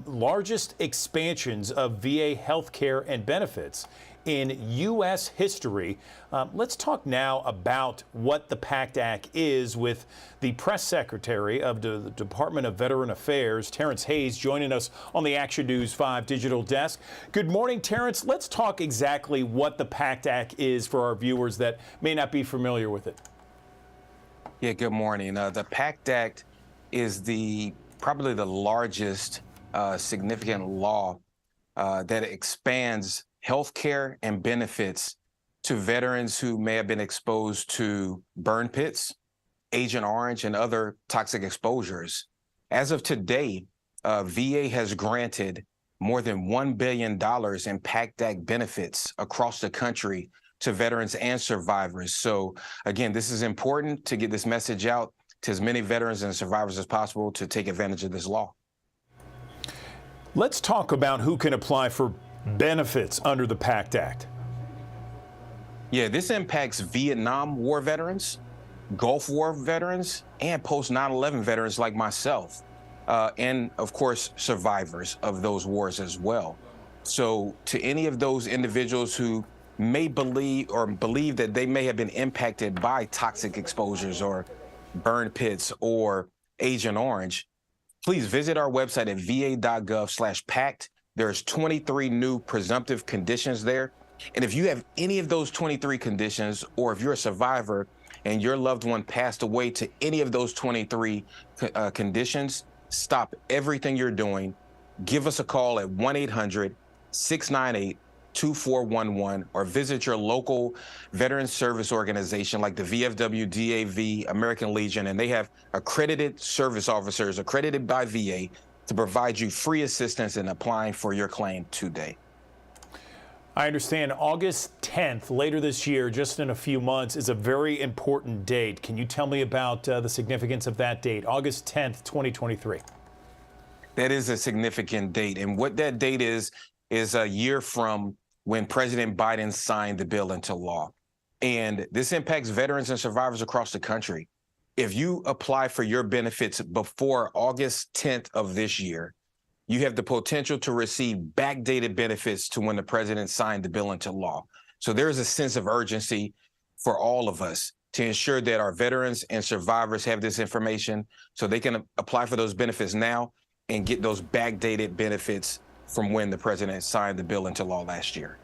largest expansions of VA health care and benefits in U.S. history. Let's talk now about what the PACT Act is with the press secretary of the Department of Veteran Affairs, Terrence Hayes, joining us on the Action News 5 digital desk. Good morning, Terrence. Let's talk exactly what the PACT Act is for our viewers that may not be familiar with it. Yeah, good morning. The PACT Act is probably the largest significant law that expands health care and benefits to veterans who may have been exposed to burn pits, Agent Orange, and other toxic exposures. As of today, VA has granted more than $1 billion in PACT Act benefits across the country to veterans and survivors. So again, this is important to get this message out to as many veterans and survivors as possible to take advantage of this law. Let's talk about who can apply for benefits under the PACT Act. Yeah, this impacts Vietnam War veterans, Gulf War veterans, and post 9/11 veterans like myself, and of course, survivors of those wars as well. So to any of those individuals who may believe that they may have been impacted by toxic exposures or burn pits or Agent Orange, please visit our website at va.gov/PACT. There's 23 new presumptive conditions there. And if you have any of those 23 conditions, or if you're a survivor and your loved one passed away to any of those 23 conditions, stop everything you're doing. Give us a call at 1-800-698-2411 or visit your local veteran service organization like the VFW, DAV, American Legion, and they have accredited service officers accredited by VA to provide you free assistance in applying for your claim today. I understand August 10th, later this year, just in a few months, is a very important date. Can you tell me about the significance of that date, August 10th, 2023? That is a significant date. And what that date is a year from when President Biden signed the bill into law. And this impacts veterans and survivors across the country. If you apply for your benefits before August 10th of this year, you have the potential to receive backdated benefits to when the president signed the bill into law. So there is a sense of urgency for all of us to ensure that our veterans and survivors have this information so they can apply for those benefits now and get those backdated benefits from when the president signed the bill into law last year.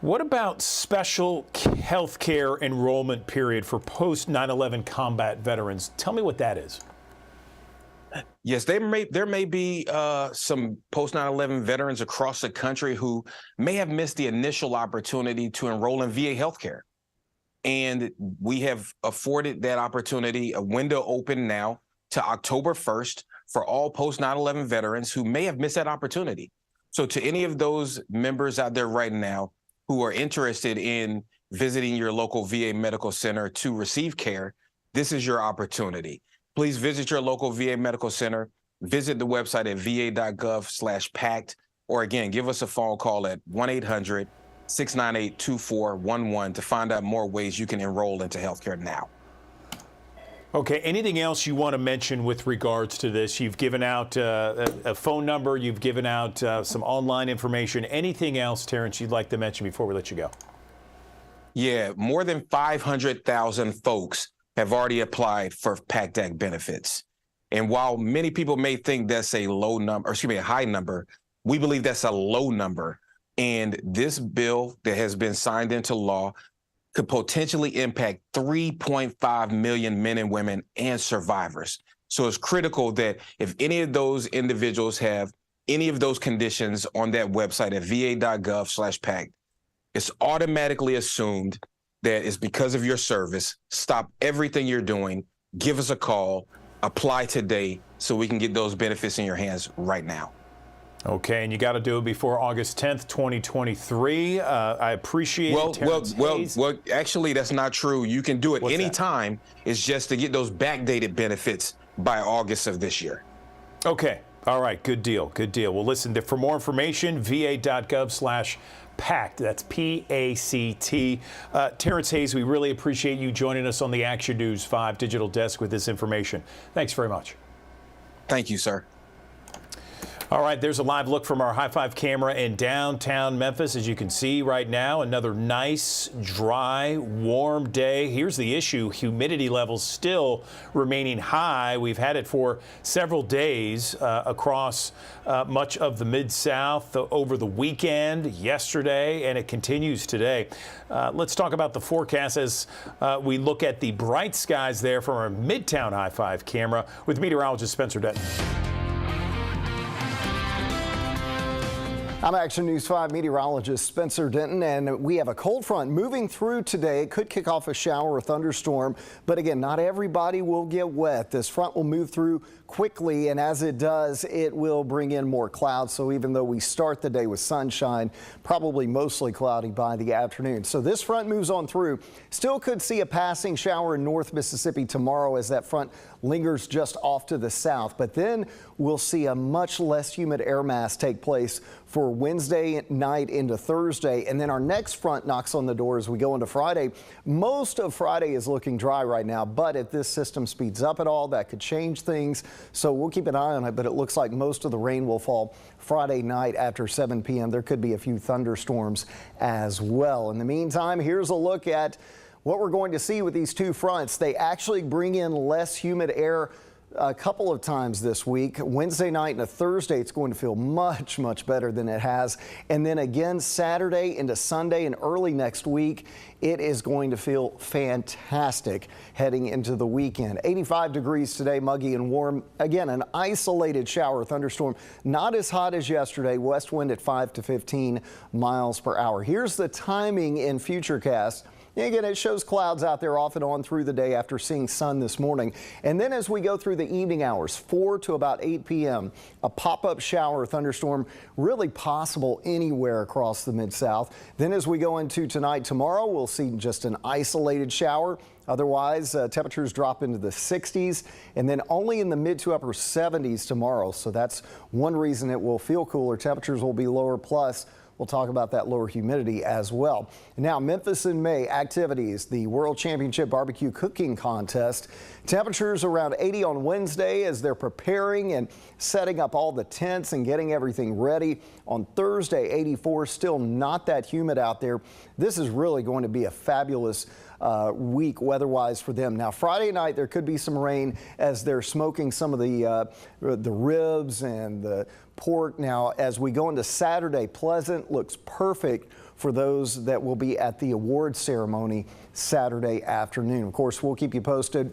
What about special health care enrollment period for post 9/11 combat veterans? Tell me what that is. Yes, there may be some post 9/11 veterans across the country who may have missed the initial opportunity to enroll in VA healthcare. And we have afforded that opportunity, a window open now to October 1st for all post 9/11 veterans who may have missed that opportunity. So to any of those members out there right now who are interested in visiting your local VA medical center to receive care, this is your opportunity. Please visit your local VA medical center, visit the website at va.gov/PACT, or again, give us a phone call at 1-800-698-2411 to find out more ways you can enroll into healthcare now. Okay, anything else you want to mention with regards to this? You've given out a phone number, you've given out some online information. Anything else, Terrence, you'd like to mention before we let you go? Yeah, more than 500,000 folks have already applied for PACT Act benefits. And while many people may think that's a low number, or excuse me, a high number, we believe that's a low number. And this bill that has been signed into law could potentially impact 3.5 million men and women and survivors. So it's critical that if any of those individuals have any of those conditions on that website at va.gov/PACT, it's automatically assumed that it's because of your service. Stop everything you're doing, give us a call, apply today so we can get those benefits in your hands right now. Okay, and you got to do it before August 10th, 2023. I appreciate it, Terrence Hayes. Well, actually, that's not true. You can do it What's anytime. It's just to get those backdated benefits by August of this year. Okay, all right, good deal, good deal. Well, listen, for more information, va.gov/PACT. That's PACT. Terrence Hayes, we really appreciate you joining us on the Action News 5 Digital Desk with this information. Thanks very much. Thank you, sir. All right, there's a live look from our High 5 camera in downtown Memphis. As you can see right now, another nice, dry, warm day. Here's the issue. Humidity levels still remaining high. We've had it for several days across much of the Mid-South over the weekend, yesterday, and it continues today. Let's talk about the forecast as we look at the bright skies there from our Midtown High 5 camera with meteorologist Spencer Denton. I'm Action News 5 meteorologist Spencer Denton, and we have a cold front moving through today. It could kick off a shower or thunderstorm, but again, not everybody will get wet. This front will move through quickly, and as it does, it will bring in more clouds. So even though we start the day with sunshine, probably mostly cloudy by the afternoon. So this front moves on through. Still could see a passing shower in North Mississippi tomorrow as that front lingers just off to the south. But then we'll see a much less humid air mass take place for Wednesday night into Thursday. And then our next front knocks on the door as we go into Friday. Most of Friday is looking dry right now, but if this system speeds up at all, that could change things. So we'll keep an eye on it, but it looks like most of the rain will fall Friday night after 7 p.m. There could be a few thunderstorms as well. In the meantime, here's a look at what we're going to see with these two fronts. They actually bring in less humid air a couple of times this week. Wednesday night and a Thursday, it's going to feel much, much better than it has. And then again, Saturday into Sunday and early next week, it is going to feel fantastic heading into the weekend. 85 degrees today, muggy and warm. Again, an isolated shower thunderstorm, not as hot as yesterday. West wind at 5 to 15 miles per hour. Here's the timing in Futurecast. Again, it shows clouds out there off and on through the day after seeing sun this morning. And then as we go through the evening hours, 4 to about 8 p.m., a pop-up shower or thunderstorm really possible anywhere across the Mid-South. Then as we go into tonight, tomorrow, we'll see just an isolated shower. Otherwise, temperatures drop into the 60s and then only in the mid to upper 70s tomorrow. So that's one reason it will feel cooler. Temperatures will be lower, plus we'll talk about that lower humidity as well. Now, Memphis in May activities, the World Championship Barbecue Cooking Contest. Temperatures around 80 on Wednesday as they're preparing and setting up all the tents and getting everything ready. On Thursday, 84, still not that humid out there. This is really going to be a fabulous week weather-wise for them. Now, Friday night, there could be some rain as they're smoking some of the ribs and the pork. Now, as we go into Saturday, Pleasant looks perfect for those that will be at the award ceremony Saturday afternoon. Of course, we'll keep you posted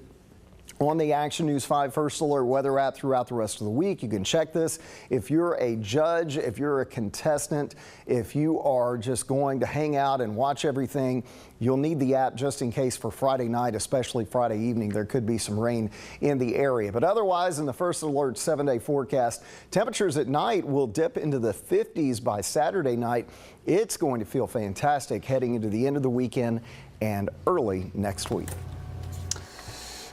on the Action News 5 First Alert weather app throughout the rest of the week. You can check this. If you're a judge, if you're a contestant, if you are just going to hang out and watch everything, you'll need the app just in case for Friday night, especially Friday evening. There could be some rain in the area. But otherwise, in the First Alert 7-day forecast, temperatures at night will dip into the 50s by Saturday night. It's going to feel fantastic heading into the end of the weekend and early next week.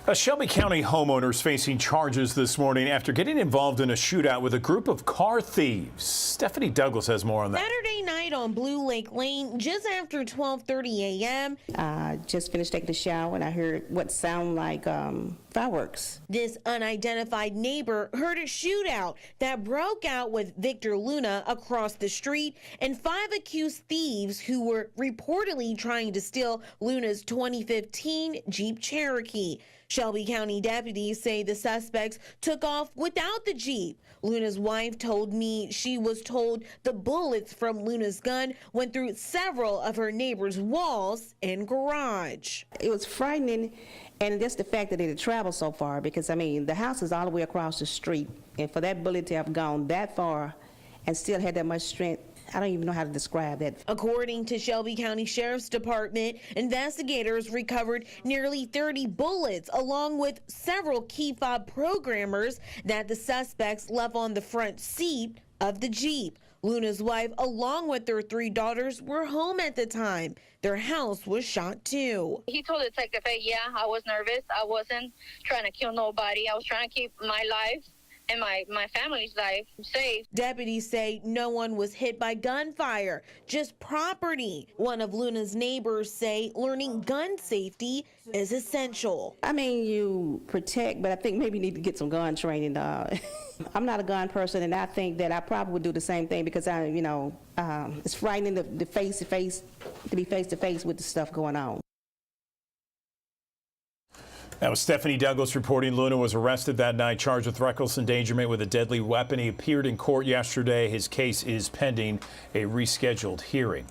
A Shelby County homeowner is facing charges this morning after getting involved in a shootout with a group of car thieves. Stephanie Douglas has more on that. Saturday night on Blue Lake Lane, just after 12:30 a.m. I just finished taking a shower and I heard what sounded like fireworks. This unidentified neighbor heard a shootout that broke out with Victor Luna across the street and 5 accused thieves who were reportedly trying to steal Luna's 2015 Jeep Cherokee. Shelby County deputies say the suspects took off without the Jeep. Luna's wife told me she was told the bullets from Luna's gun went through several of her neighbor's walls and garage. It was frightening, and just the fact that it had traveled so far, because I mean the house is all the way across the street, and for that bullet to have gone that far and still had that much strength, I don't even know how to describe that. According to Shelby County Sheriff's Department, investigators recovered nearly 30 bullets along with several key fob programmers that the suspects left on the front seat of the Jeep. Luna's wife, along with their 3 daughters, were home at the time. Their house was shot too. He told the detective, hey, yeah, I was nervous. I wasn't trying to kill nobody. I was trying to keep my life and my family's life safe. Deputies say no one was hit by gunfire, just property. One of Luna's neighbors say learning gun safety is essential. I mean, you protect, but I think maybe you need to get some gun training. I'm not a gun person, and I think that I probably would do the same thing because it's frightening to be face to face with the stuff going on. That was Stephanie Douglas reporting. Luna was arrested that night, charged with reckless endangerment with a deadly weapon. He appeared in court yesterday. His case is pending a rescheduled hearing.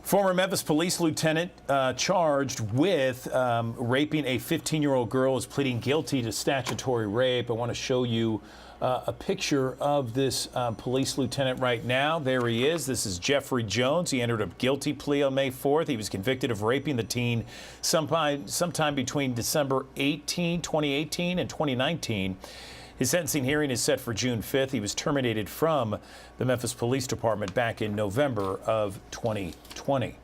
Former Memphis police lieutenant charged with raping a 15-year-old girl is pleading guilty to statutory rape. I want to show you a picture of this police lieutenant right now. There he is. This is Jeffrey Jones. He entered a guilty plea on May 4th. He was convicted of raping the teen sometime between December 2018 and 2019. His sentencing hearing is set for June 5th. He was terminated from the Memphis Police Department back in November of 2020.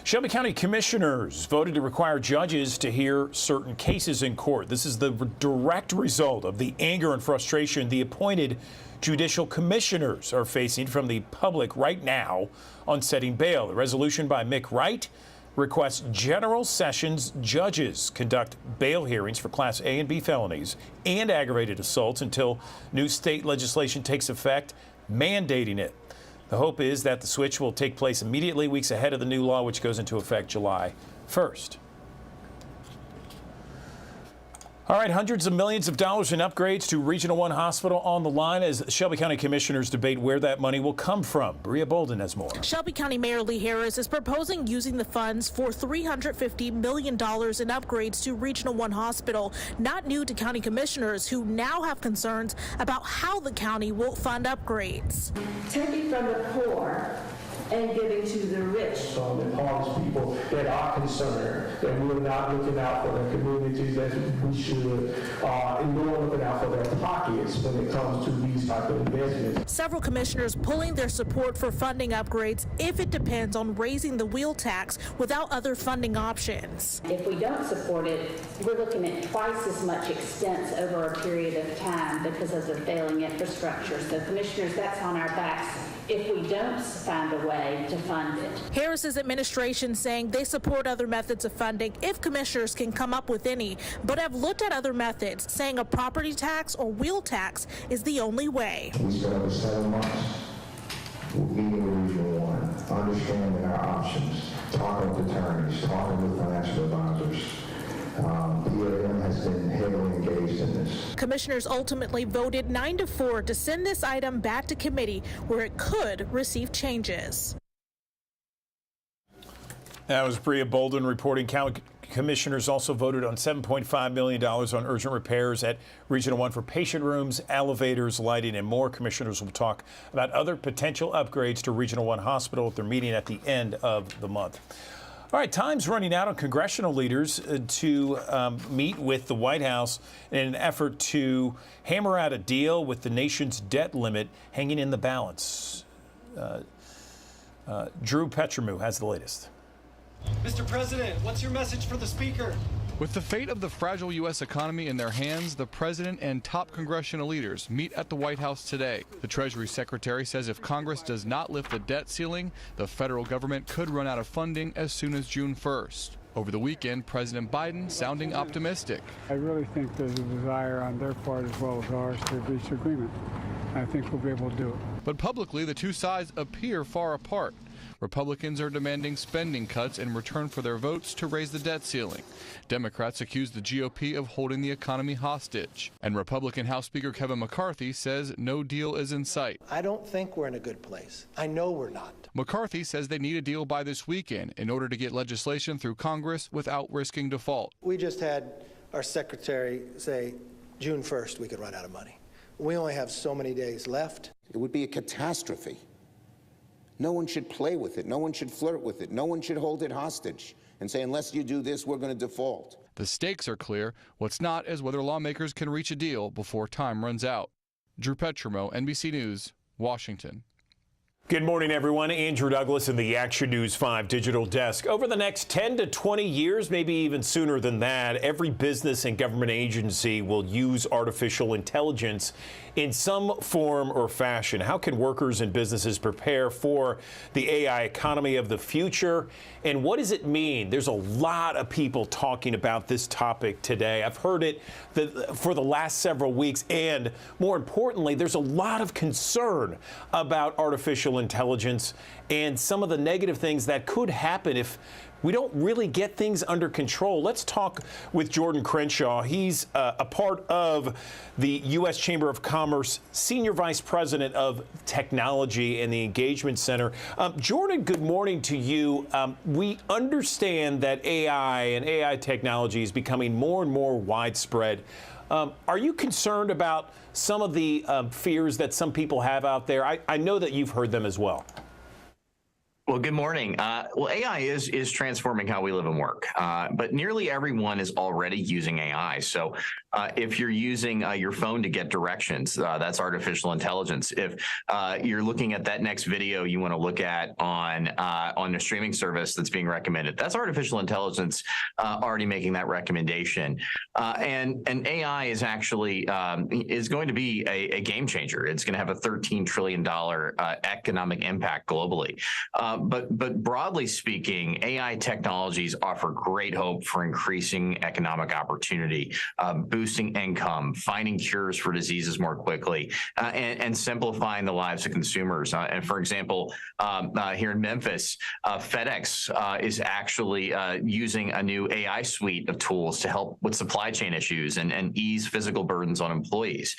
Shelby County commissioners voted to require judges to hear certain cases in court. This is the direct result of the anger and frustration the appointed judicial commissioners are facing from the public right now on setting bail. The resolution by Mick Wright requests General Sessions judges conduct bail hearings for Class A and B felonies and aggravated assaults until new state legislation takes effect, mandating it. The hope is that the switch will take place immediately, weeks ahead of the new law, which goes into effect July 1st. All right, hundreds of millions of dollars in upgrades to Regional One Hospital on the line as Shelby County commissioners debate where that money will come from. Bria Bolden has more. Shelby County Mayor Lee Harris is proposing using the funds for $350 million in upgrades to Regional One Hospital, not new to county commissioners who now have concerns about how the county will fund upgrades. Taking from the poor and giving to the rich. Empowers people that are concerned, that we're not looking out for the communities as we should, and nor looking out for their pockets when it comes to these type of investments. Several commissioners pulling their support for funding upgrades if it depends on raising the wheel tax without other funding options. If we don't support it, we're looking at twice as much expense over a period of time because of the failing infrastructure. So commissioners, that's on our backs if we don't find a way to fund it. Harris's administration saying they support other methods of funding if commissioners can come up with any, but have looked at other methods, saying a property tax or wheel tax is the only way. We spent over 7 months meeting with Regional One, understanding our options, talking with attorneys, talking with financial advisors. PAM has been heavily engaged in this. Commissioners ultimately voted 9-4 to send this item back to committee where it could receive changes. That was Bria Bolden reporting. County commissioners also voted on $7.5 million on urgent repairs at Regional 1 for patient rooms, elevators, lighting, and more. Commissioners will talk about other potential upgrades to Regional 1 Hospital at their meeting at the end of the month. All right, time's running out on congressional leaders to meet with the White House in an effort to hammer out a deal with the nation's debt limit hanging in the balance. Drew Petremu has the latest. Mr. President, what's your message for the Speaker? With the fate of the fragile U.S. economy in their hands, the president and top congressional leaders meet at the White House today. The Treasury Secretary says if Congress does not lift the debt ceiling, the federal government could run out of funding as soon as June 1st. Over the weekend, President Biden sounding optimistic. I really think there's a desire on their part as well as ours to reach agreement. I think we'll be able to do it. But publicly, the two sides appear far apart. Republicans are demanding spending cuts in return for their votes to raise the debt ceiling. Democrats accuse the GOP of holding the economy hostage. And Republican House Speaker Kevin McCarthy says no deal is in sight. I don't think we're in a good place. I know we're not. McCarthy says they need a deal by this weekend in order to get legislation through Congress without risking default. We just had our secretary say June 1st we could run out of money. We only have so many days left. It would be a catastrophe. No one should play with it. No one should flirt with it. No one should hold it hostage and say, unless you do this, we're going to default. The stakes are clear. What's not is whether lawmakers can reach a deal before time runs out. Drew Petremo, NBC News, Washington. Good morning, everyone. Andrew Douglas in the Action News 5 digital desk. Over the next 10 to 20 years, maybe even sooner than that, every business and government agency will use artificial intelligence in some form or fashion. How can workers and businesses prepare for the AI economy of the future? And what does it mean? There's a lot of people talking about this topic today. I've heard it for the last several weeks. And more importantly, there's a lot of concern about artificial intelligence and some of the negative things that could happen if we don't really get things under control. Let's talk with Jordan Crenshaw. He's a part of the U.S. Chamber of Commerce, Senior Vice President of Technology and the Engagement Center. Jordan, good morning to you. We understand that AI and AI technology is becoming more and more widespread. Are you concerned about some of the fears that some people have out there? I know that you've heard them as well. Well, good morning. Well, AI is transforming how we live and work, but nearly everyone is already using AI. So if you're using your phone to get directions, that's artificial intelligence. If you're looking at that next video you want to look at on a streaming service that's being recommended, that's artificial intelligence already making that recommendation. And AI is actually is going to be a game changer. It's going to have a $13 trillion economic impact globally. But broadly speaking, AI technologies offer great hope for increasing economic opportunity, boosting income, finding cures for diseases more quickly, and simplifying the lives of consumers. And for example, here in Memphis, FedEx is actually using a new AI suite of tools to help with supply chain issues and ease physical burdens on employees.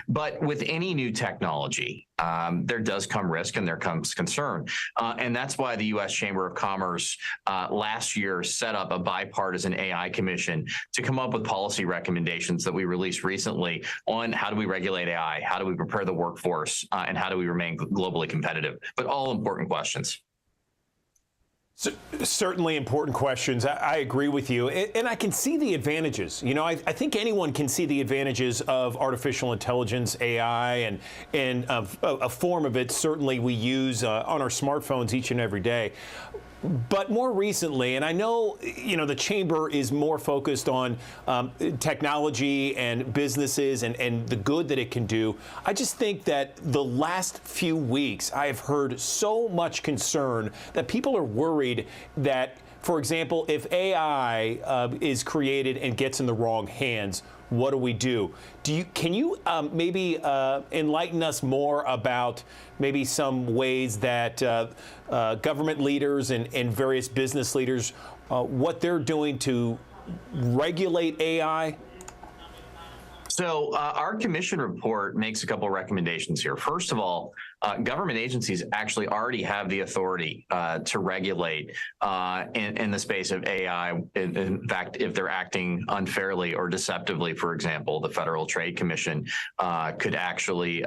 But with any new technology, there does come risk and there comes concern. And that's why the U.S. Chamber of Commerce last year set up a bipartisan AI commission to come up with policy recommendations that we released recently on how do we regulate AI, how do we prepare the workforce, and how do we remain globally competitive. But all important questions. Certainly important questions. I agree with you. And I can see the advantages. You know, I think anyone can see the advantages of artificial intelligence, AI, and a form of it certainly we use on our smartphones each and every day. But more recently, and I know, you know, the chamber is more focused on technology and businesses and the good that it can do. I just think that the last few weeks, I have heard so much concern that people are worried that, for example, if AI is created and gets in the wrong hands, what do we do? Can you maybe enlighten us more about maybe some ways that government leaders and various business leaders, what they're doing to regulate AI? So our commission report makes a couple of recommendations here. First of all, government agencies actually already have the authority to regulate in the space of AI. In fact, if they're acting unfairly or deceptively, for example, the Federal Trade Commission could actually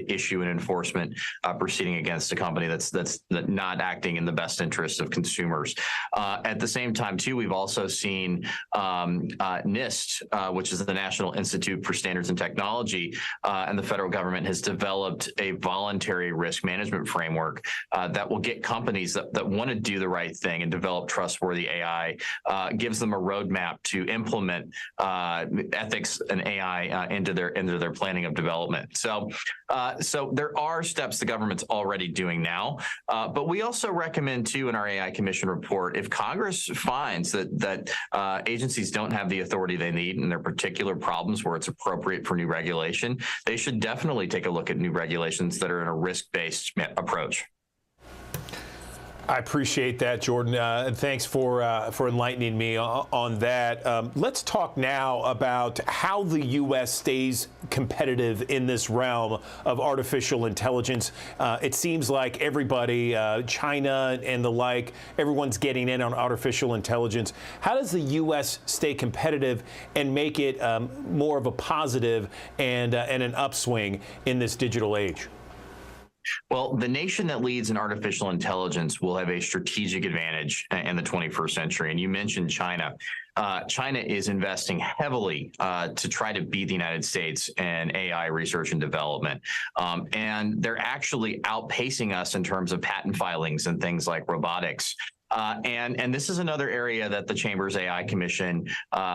issue an enforcement proceeding against a company that's not acting in the best interest of consumers. At the same time, too, we've also seen NIST, which is the National Institute for Standards and Technology, and the federal government has developed a voluntary risk management framework that will get companies that want to do the right thing and develop trustworthy AI, gives them a roadmap to implement ethics and AI into their planning of development. So there are steps the government's already doing now, but we also recommend too in our AI Commission report, if Congress finds that agencies don't have the authority they need and there are particular problems where it's appropriate for new regulation, they should definitely take a look at new regulations that are in a risk-based approach. I appreciate that, Jordan. And thanks for enlightening me on that. Let's talk now about how the U.S. stays competitive in this realm of artificial intelligence. It seems like everybody, China and the like, everyone's getting in on artificial intelligence. How does the U.S. stay competitive and make it more of a positive and an upswing in this digital age? Well, the nation that leads in artificial intelligence will have a strategic advantage in the 21st century. And you mentioned China. China is investing heavily to try to beat the United States in AI research and development. And they're actually outpacing us in terms of patent filings and things like robotics. And this is another area that the Chamber's AI Commission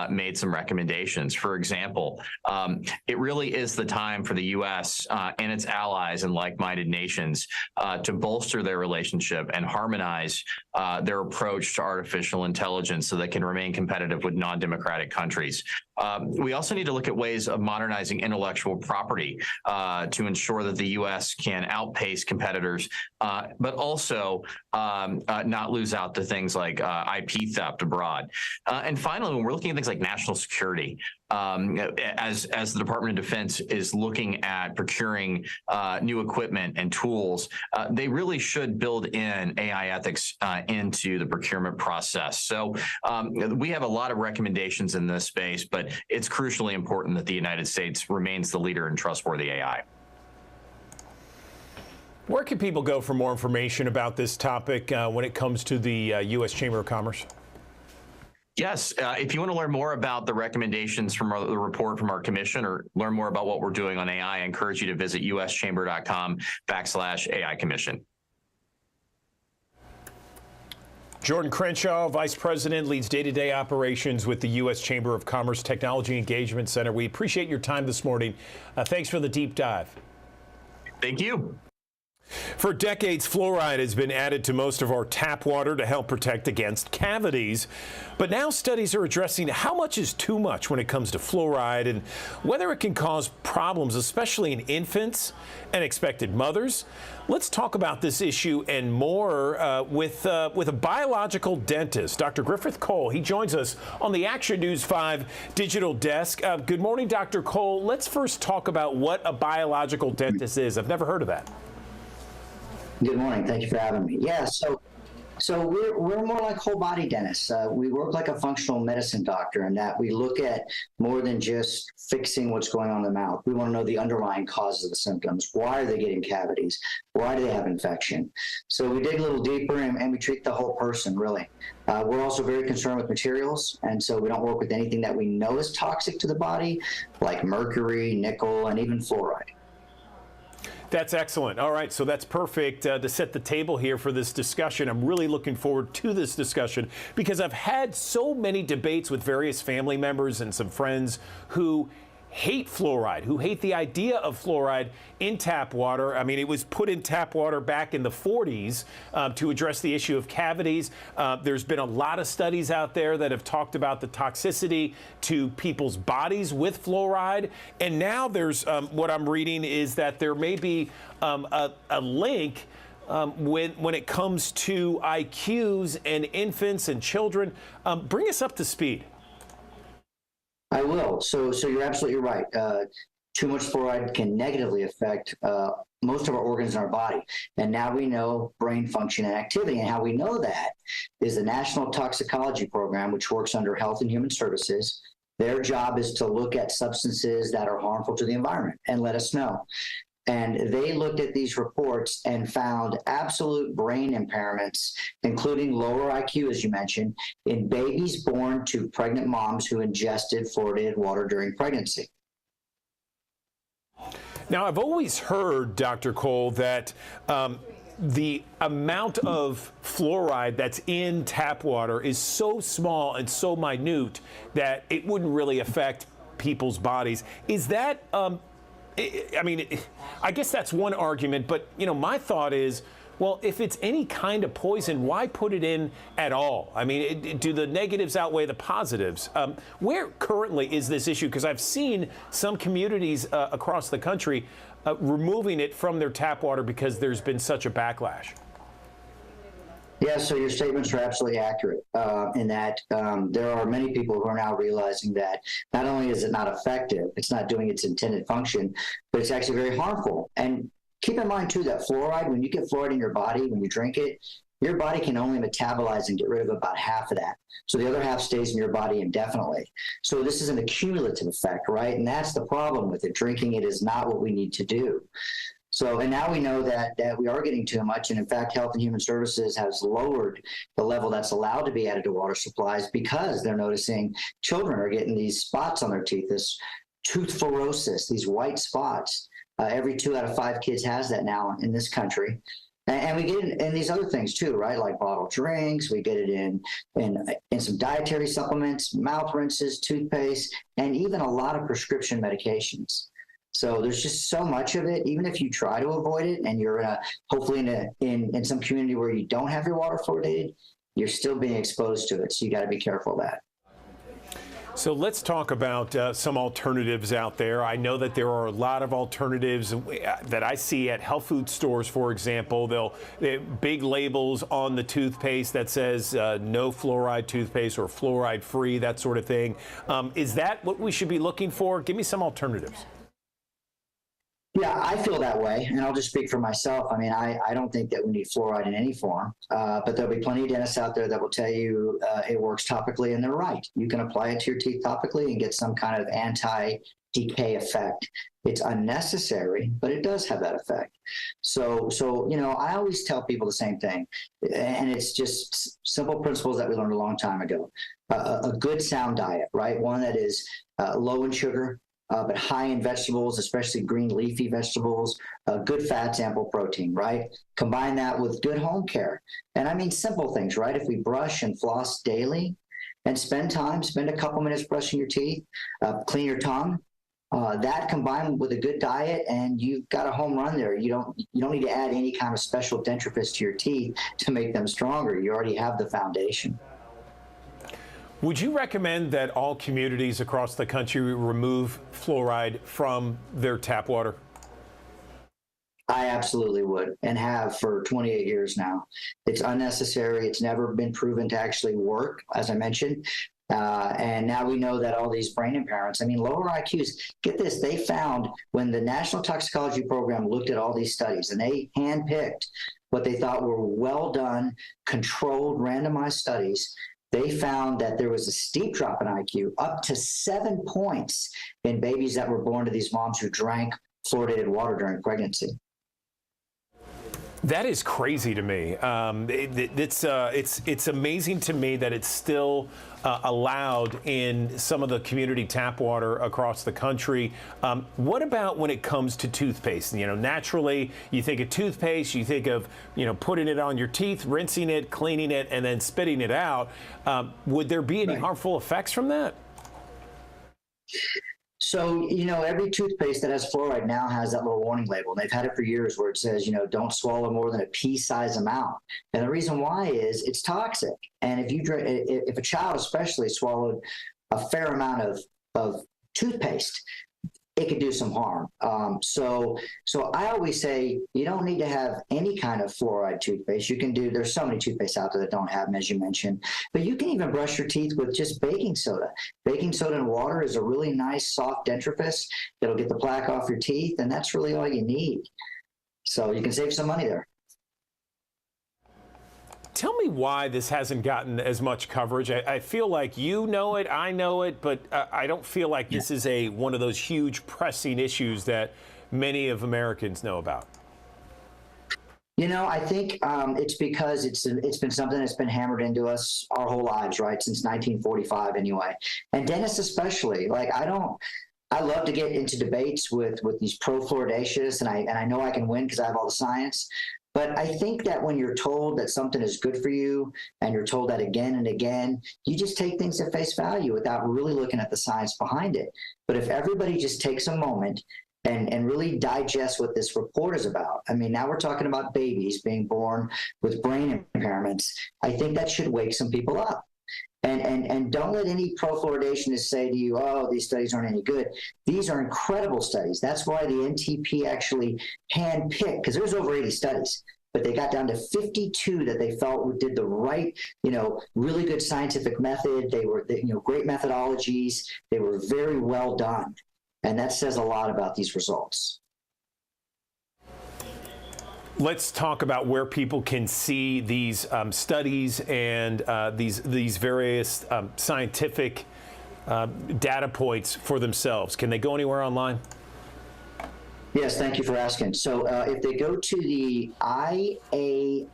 made some recommendations. For example, it really is the time for the U.S. And its allies and like-minded nations to bolster their relationship and harmonize their approach to artificial intelligence so they can remain competitive with non-democratic countries. We also need to look at ways of modernizing intellectual property to ensure that the U.S. can outpace competitors, but also not lose out to things like IP theft abroad. And finally, when we're looking at things like national security, as the Department of Defense is looking at procuring new equipment and tools, they really should build in AI ethics into the procurement process. So we have a lot of recommendations in this space, but it's crucially important that the United States remains the leader in trustworthy AI. Where can people go for more information about this topic when it comes to the U.S. Chamber of Commerce? Yes, if you want to learn more about the recommendations from the report from our commission or learn more about what we're doing on AI, I encourage you to visit uschamber.com/AI Commission. Jordan Crenshaw, Vice President, leads day-to-day operations with the U.S. Chamber of Commerce Technology Engagement Center. We appreciate your time this morning. Thanks for the deep dive. Thank you. For decades, fluoride has been added to most of our tap water to help protect against cavities. But now studies are addressing how much is too much when it comes to fluoride and whether it can cause problems, especially in infants and expected mothers. Let's talk about this issue and more with a biological dentist, Dr. Griffith Cole. He joins us on the Action News 5 digital desk. Good morning, Dr. Cole. Let's first talk about what a biological dentist is. I've never heard of that. Good morning. Thank you for having me. Yeah, so we're more like whole body dentists. We work like a functional medicine doctor in that we look at more than just fixing what's going on in the mouth. We want to know the underlying causes of the symptoms. Why are they getting cavities? Why do they have infection? So we dig a little deeper and we treat the whole person, really. We're also very concerned with materials, and so we don't work with anything that we know is toxic to the body, like mercury, nickel, and even fluoride. That's excellent. All right, so that's perfect to set the table here for this discussion. I'm really looking forward to this discussion because I've had so many debates with various family members and some friends who hate fluoride, who hate the idea of fluoride in tap water. I mean, it was put in tap water back in the 40s to address the issue of cavities. There's been a lot of studies out there that have talked about the toxicity to people's bodies with fluoride. And now there's what I'm reading is that there may be a link when it comes to IQs and infants and children. Bring us up to speed. I will. So you're absolutely right. Too much fluoride can negatively affect most of our organs in our body. And now we know brain function and activity. And how we know that is the National Toxicology Program, which works under Health and Human Services. Their job is to look at substances that are harmful to the environment and let us know. And they looked at these reports and found absolute brain impairments, including lower IQ, as you mentioned, in babies born to pregnant moms who ingested fluoridated water during pregnancy. Now, I've always heard, Dr. Cole, that the amount of fluoride that's in tap water is so small and so minute that it wouldn't really affect people's bodies. Is that I mean, I guess that's one argument, but, you know, my thought is, well, if it's any kind of poison, why put it in at all? I mean, do the negatives outweigh the positives? Where currently is this issue? Because I've seen some communities across the country removing it from their tap water because there's been such a backlash. Yeah, so your statements are absolutely accurate in that there are many people who are now realizing that not only is it not effective, it's not doing its intended function, but it's actually very harmful. And keep in mind, too, that fluoride, when you get fluoride in your body, when you drink it, your body can only metabolize and get rid of about half of that. So the other half stays in your body indefinitely. So this is an accumulative effect, right? And that's the problem with it. Drinking it is not what we need to do. So, and now we know that we are getting too much. And in fact, Health and Human Services has lowered the level that's allowed to be added to water supplies because they're noticing children are getting these spots on their teeth, this tooth fluorosis, these white spots. Every 2 out of 5 kids has that now in this country. And we get it in these other things too, right? Like bottled drinks, we get it in some dietary supplements, mouth rinses, toothpaste, and even a lot of prescription medications. So there's just so much of it. Even if you try to avoid it, and you're hopefully in some community where you don't have your water fluoridated, you're still being exposed to it. So you got to be careful of that. So let's talk about some alternatives out there. I know that there are a lot of alternatives that I see at health food stores, for example. They have big labels on the toothpaste that says no fluoride toothpaste or fluoride free, that sort of thing. Is that what we should be looking for? Give me some alternatives. Yeah, I feel that way, and I'll just speak for myself. I mean, I don't think that we need fluoride in any form, but there'll be plenty of dentists out there that will tell you it works topically, and they're right. You can apply it to your teeth topically and get some kind of anti-decay effect. It's unnecessary, but it does have that effect. So you know, I always tell people the same thing, and it's just simple principles that we learned a long time ago. A good, sound diet, right? One that is low in sugar, but high in vegetables, especially green leafy vegetables, good fats, ample protein, right? Combine that with good home care. And I mean simple things, right? If we brush and floss daily and spend a couple minutes brushing your teeth, clean your tongue, that combined with a good diet, and you've got a home run there. You don't need to add any kind of special dentifrice to your teeth to make them stronger. You already have the foundation. Would you recommend that all communities across the country remove fluoride from their tap water? I absolutely would, and have for 28 years now. It's unnecessary. It's never been proven to actually work, as I mentioned. And now we know that all these brain impairments, I mean, lower IQs, get this, they found when the National Toxicology Program looked at all these studies, and they handpicked what they thought were well done, controlled, randomized studies, they found that there was a steep drop in IQ, up to 7 points in babies that were born to these moms who drank fluoridated water during pregnancy. That is crazy to me. It's amazing to me that it's still allowed in some of the community tap water across the country. What about when it comes to toothpaste? You know, naturally, you think of toothpaste, you think of, you know, putting it on your teeth, rinsing it, cleaning it, and then spitting it out. Would there be any harmful effects from that? So, you know, every toothpaste that has fluoride now has that little warning label. And they've had it for years where it says, you know, don't swallow more than a pea-sized amount. And the reason why is it's toxic. And if a child especially swallowed a fair amount of toothpaste, it could do some harm. So I always say you don't need to have any kind of fluoride toothpaste. You can there's so many toothpastes out there that don't have them, as you mentioned, but you can even brush your teeth with just baking soda. Baking soda and water is a really nice soft dentifrice that'll get the plaque off your teeth, and that's really all you need. So you can save some money there. Tell me why this hasn't gotten as much coverage. I feel like you know it, I know it, but I don't feel like this is one of those huge pressing issues that many of Americans know about. You know, I think it's because it's been something that's been hammered into us our whole lives, right? Since 1945 anyway. And dentists especially. Like, I love to get into debates with these pro-fluoridationists, and I know I can win because I have all the science. But I think that when you're told that something is good for you and you're told that again and again, you just take things at face value without really looking at the science behind it. But if everybody just takes a moment and really digest what this report is about. I mean, now we're talking about babies being born with brain impairments. I think that should wake some people up. And don't let any pro-fluoridationist say to you, oh, these studies aren't any good. These are incredible studies. That's why the NTP actually handpicked, because there's over 80 studies, but they got down to 52 that they felt did the right, really good scientific method. They were, great methodologies. They were very well done. And that says a lot about these results. Let's talk about where people can see these studies and these various scientific data points for themselves. Can they go anywhere online? Yes, thank you for asking. So if they go to the IAOMT.org,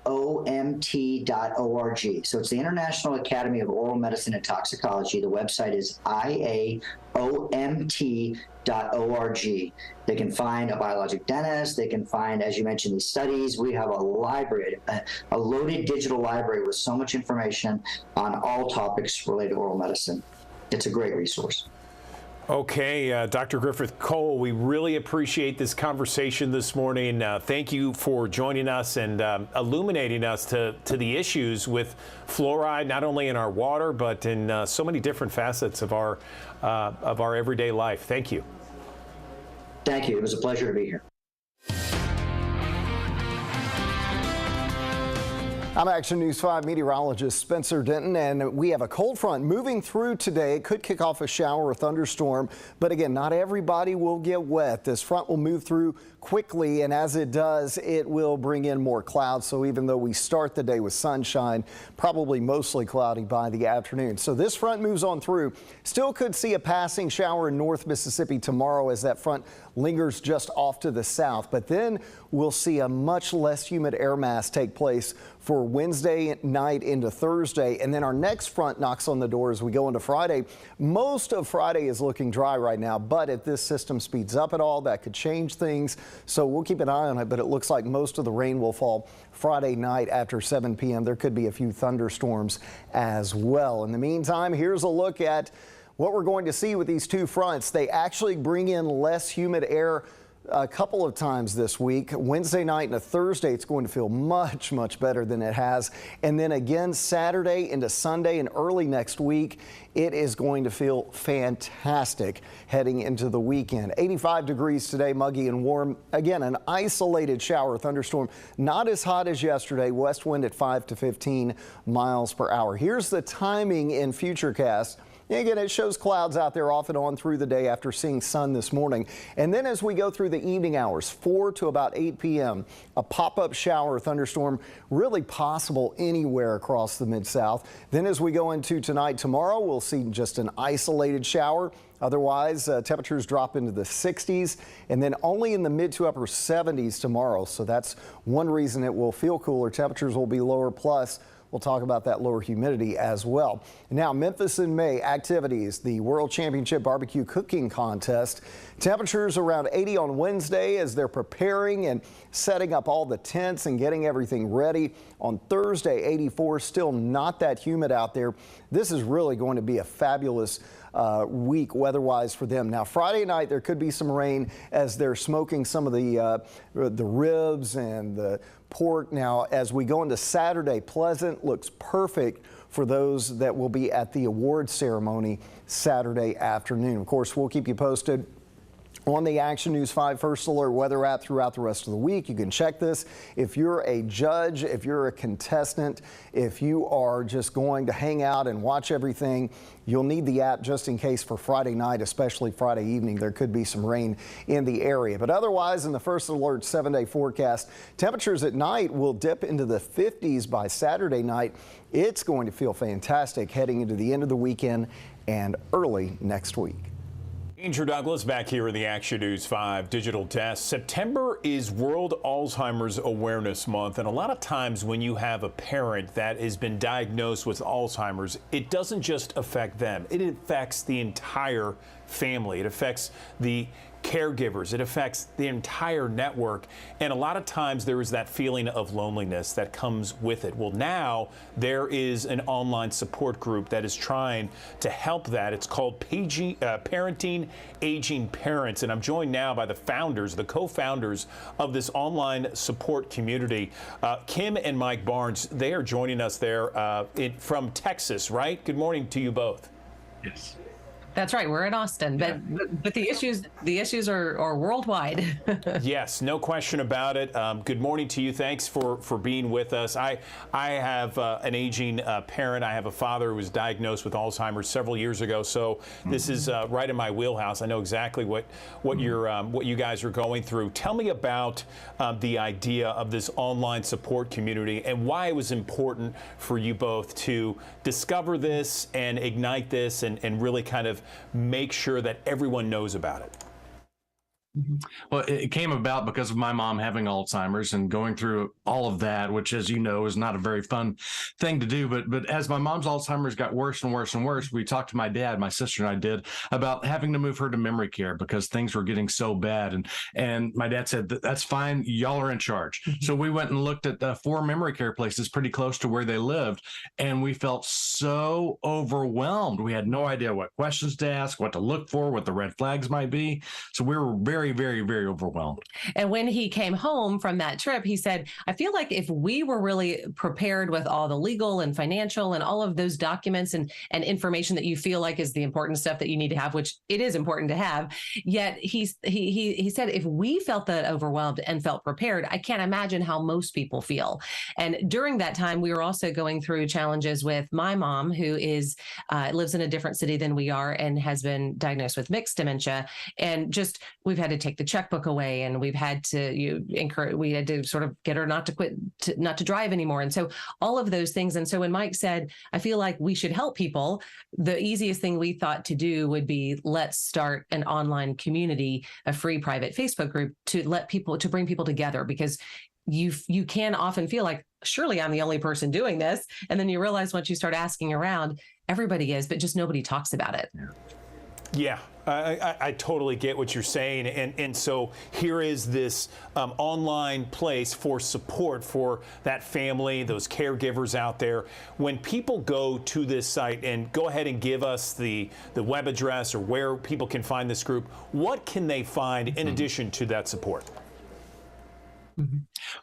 so it's the International Academy of Oral Medicine and Toxicology. The website is IAOMT.org. They can find a biologic dentist. They can find, as you mentioned, these studies. We have a library, a loaded digital library with so much information on all topics related to oral medicine. It's a great resource. Okay, Dr. Griffith Cole, we really appreciate this conversation this morning. Thank you for joining us and illuminating us to the issues with fluoride, not only in our water, but in so many different facets of our everyday life. Thank you. Thank you. It was a pleasure to be here. I'm Action News 5 meteorologist Spencer Denton, and we have a cold front moving through today. It could kick off a shower or thunderstorm, but again, not everybody will get wet. This front will move through quickly, and as it does, it will bring in more clouds. So even though we start the day with sunshine, probably mostly cloudy by the afternoon. So this front moves on through. Still could see a passing shower in North Mississippi tomorrow as that front lingers just off to the south, but then we'll see a much less humid air mass take place for Wednesday night into Thursday, and then our next front knocks on the door as we go into Friday. Most of Friday is looking dry right now, but if this system speeds up at all, that could change things. So we'll keep an eye on it, but it looks like most of the rain will fall Friday night after 7 p.m. There could be a few thunderstorms as well. In the meantime, here's a look at what we're going to see with these two fronts. They actually bring in less humid air a couple of times this week. Wednesday night and a Thursday, it's going to feel much, much better than it has. And then again, Saturday into Sunday and early next week, it is going to feel fantastic heading into the weekend. 85 degrees today, muggy and warm. Again, an isolated shower thunderstorm, not as hot as yesterday. West wind at 5 to 15 miles per hour. Here's the timing in Futurecast. Again, it shows clouds out there off and on through the day after seeing sun this morning. And then as we go through the evening hours, 4 to about 8 p.m., a pop-up shower or thunderstorm really possible anywhere across the Mid-South. Then as we go into tonight, tomorrow, we'll see just an isolated shower. Otherwise, temperatures drop into the 60s and then only in the mid to upper 70s tomorrow. So that's one reason it will feel cooler. Temperatures will be lower, plus we'll talk about that lower humidity as well. Now, Memphis in May activities, the World Championship Barbecue Cooking Contest. Temperatures around 80 on Wednesday as they're preparing and setting up all the tents and getting everything ready. On Thursday, 84, still not that humid out there. This is really going to be a fabulous week weather-wise for them. Now, Friday night, there could be some rain as they're smoking some of the ribs and the pork. Now, as we go into Saturday, Pleasant looks perfect for those that will be at the award ceremony Saturday afternoon. Of course, we'll keep you posted on the Action News 5 First Alert weather app throughout the rest of the week. You can check this. If you're a judge, if you're a contestant, if you are just going to hang out and watch everything, you'll need the app just in case for Friday night, especially Friday evening. There could be some rain in the area. But otherwise, in the First Alert 7-day forecast, temperatures at night will dip into the 50s by Saturday night. It's going to feel fantastic heading into the end of the weekend and early next week. Andrew Douglas back here in the Action News 5 Digital Desk. September is World Alzheimer's Awareness Month, and a lot of times when you have a parent that has been diagnosed with Alzheimer's, it doesn't just affect them. It affects the entire family. It affects the caregivers. It affects the entire network. And a lot of times there is that feeling of loneliness that comes with it. Well, now there is an online support group that is trying to help that. It's called Parenting Aging Parents. And I'm joined now by the founders, the co-founders of this online support community, Kim and Mike Barnes. They are joining us there from Texas, right? Good morning to you both. Yes. That's right. We're in Austin, but the issues are worldwide. Yes, no question about it. Good morning to you. Thanks for being with us. I have an aging parent. I have a father who was diagnosed with Alzheimer's several years ago. So this is right in my wheelhouse. I know exactly what you guys are going through. Tell me about the idea of this online support community and why it was important for you both to discover this and ignite this and really kind of make sure that everyone knows about it. Well, it came about because of my mom having Alzheimer's and going through all of that, which, as you know, is not a very fun thing to do. But as my mom's Alzheimer's got worse and worse and worse, we talked to my dad, my sister and I did, about having to move her to memory care because things were getting so bad. And my dad said, that's fine. Y'all are in charge. So we went and looked at 4 memory care places pretty close to where they lived. And we felt so overwhelmed. We had no idea what questions to ask, what to look for, what the red flags might be. So we were very, very overwhelmed. And when he came home from that trip, he said, I feel like if we were really prepared with all the legal and financial and all of those documents and information that you feel like is the important stuff that you need to have, which it is important to have, yet he said, if we felt that overwhelmed and felt prepared, I can't imagine how most people feel. And during that time, we were also going through challenges with my mom, who is lives in a different city than we are and has been diagnosed with mixed dementia. And just we've had to take the checkbook away, and we've had to sort of get her not to drive anymore. And so all of those things. And so when Mike said, I feel like we should help people, the easiest thing we thought to do would be, let's start an online community, a free private Facebook group to bring people together, because you can often feel like, surely I'm the only person doing this. And then you realize once you start asking around, everybody is, but just nobody talks about it. Yeah, I totally get what you're saying. And so here is this online place for support for that family, those caregivers out there. When people go to this site, and go ahead and give us the web address or where people can find this group, what can they find in addition to that support?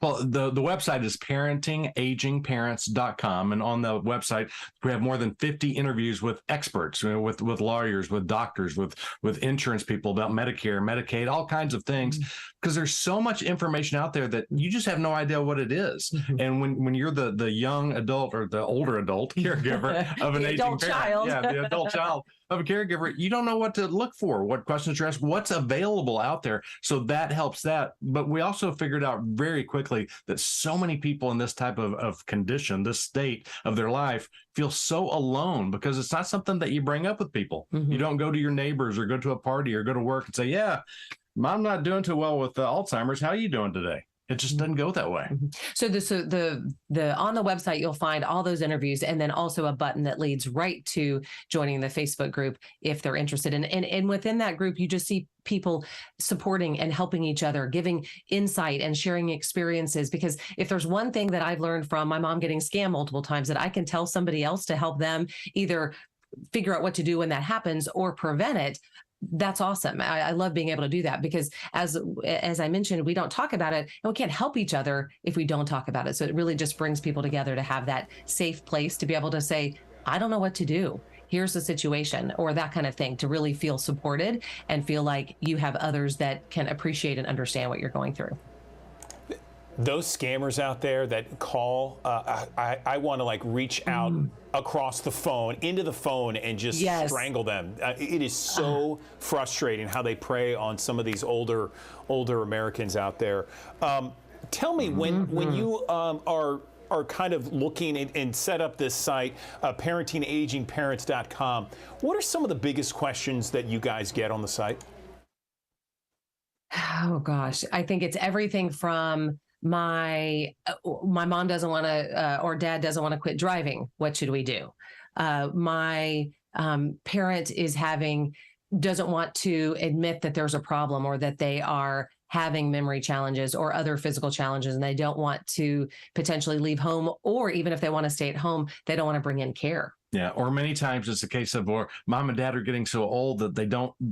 Well, the website is parentingagingparents.com. And on the website, we have more than 50 interviews with experts, with lawyers, with doctors, with insurance people about Medicare, Medicaid, all kinds of things, because there's so much information out there that you just have no idea what it is. And when you're the young adult or the older adult caregiver of an aging parent, the adult child of a caregiver, you don't know what to look for, what questions to ask, what's available out there. So that helps that. But we also figured out very quickly that so many people in this type of condition, this state of their life, feel so alone because it's not something that you bring up with people. You don't go to your neighbors or go to a party or go to work and say, yeah, I'm not doing too well with Alzheimer's. How are you doing today? It just doesn't go that way. So the on the website, you'll find all those interviews and then also a button that leads right to joining the Facebook group if they're interested. And within that group, you just see people supporting and helping each other, giving insight and sharing experiences. Because if there's one thing that I've learned from my mom getting scammed multiple times, that I can tell somebody else to help them either figure out what to do when that happens or prevent it. That's awesome. I love being able to do that because as I mentioned, we don't talk about it and we can't help each other if we don't talk about it. So it really just brings people together to have that safe place to be able to say, I don't know what to do. Here's the situation, or that kind of thing, to really feel supported and feel like you have others that can appreciate and understand what you're going through. Those scammers out there that call, I want to like reach out across the phone, into the phone, and just strangle them. It is so frustrating how they prey on some of these older Americans out there. Tell me, when you are kind of looking and set up this site, parentingagingparents.com, what are some of the biggest questions that you guys get on the site? Oh gosh, I think it's everything from my mom doesn't want to or dad doesn't want to quit driving. What should we do? My parent doesn't want to admit that there's a problem or that they are having memory challenges or other physical challenges, and they don't want to potentially leave home, or even if they want to stay at home, they don't want to bring in care. Yeah, or many times it's a case of where mom and dad are getting so old that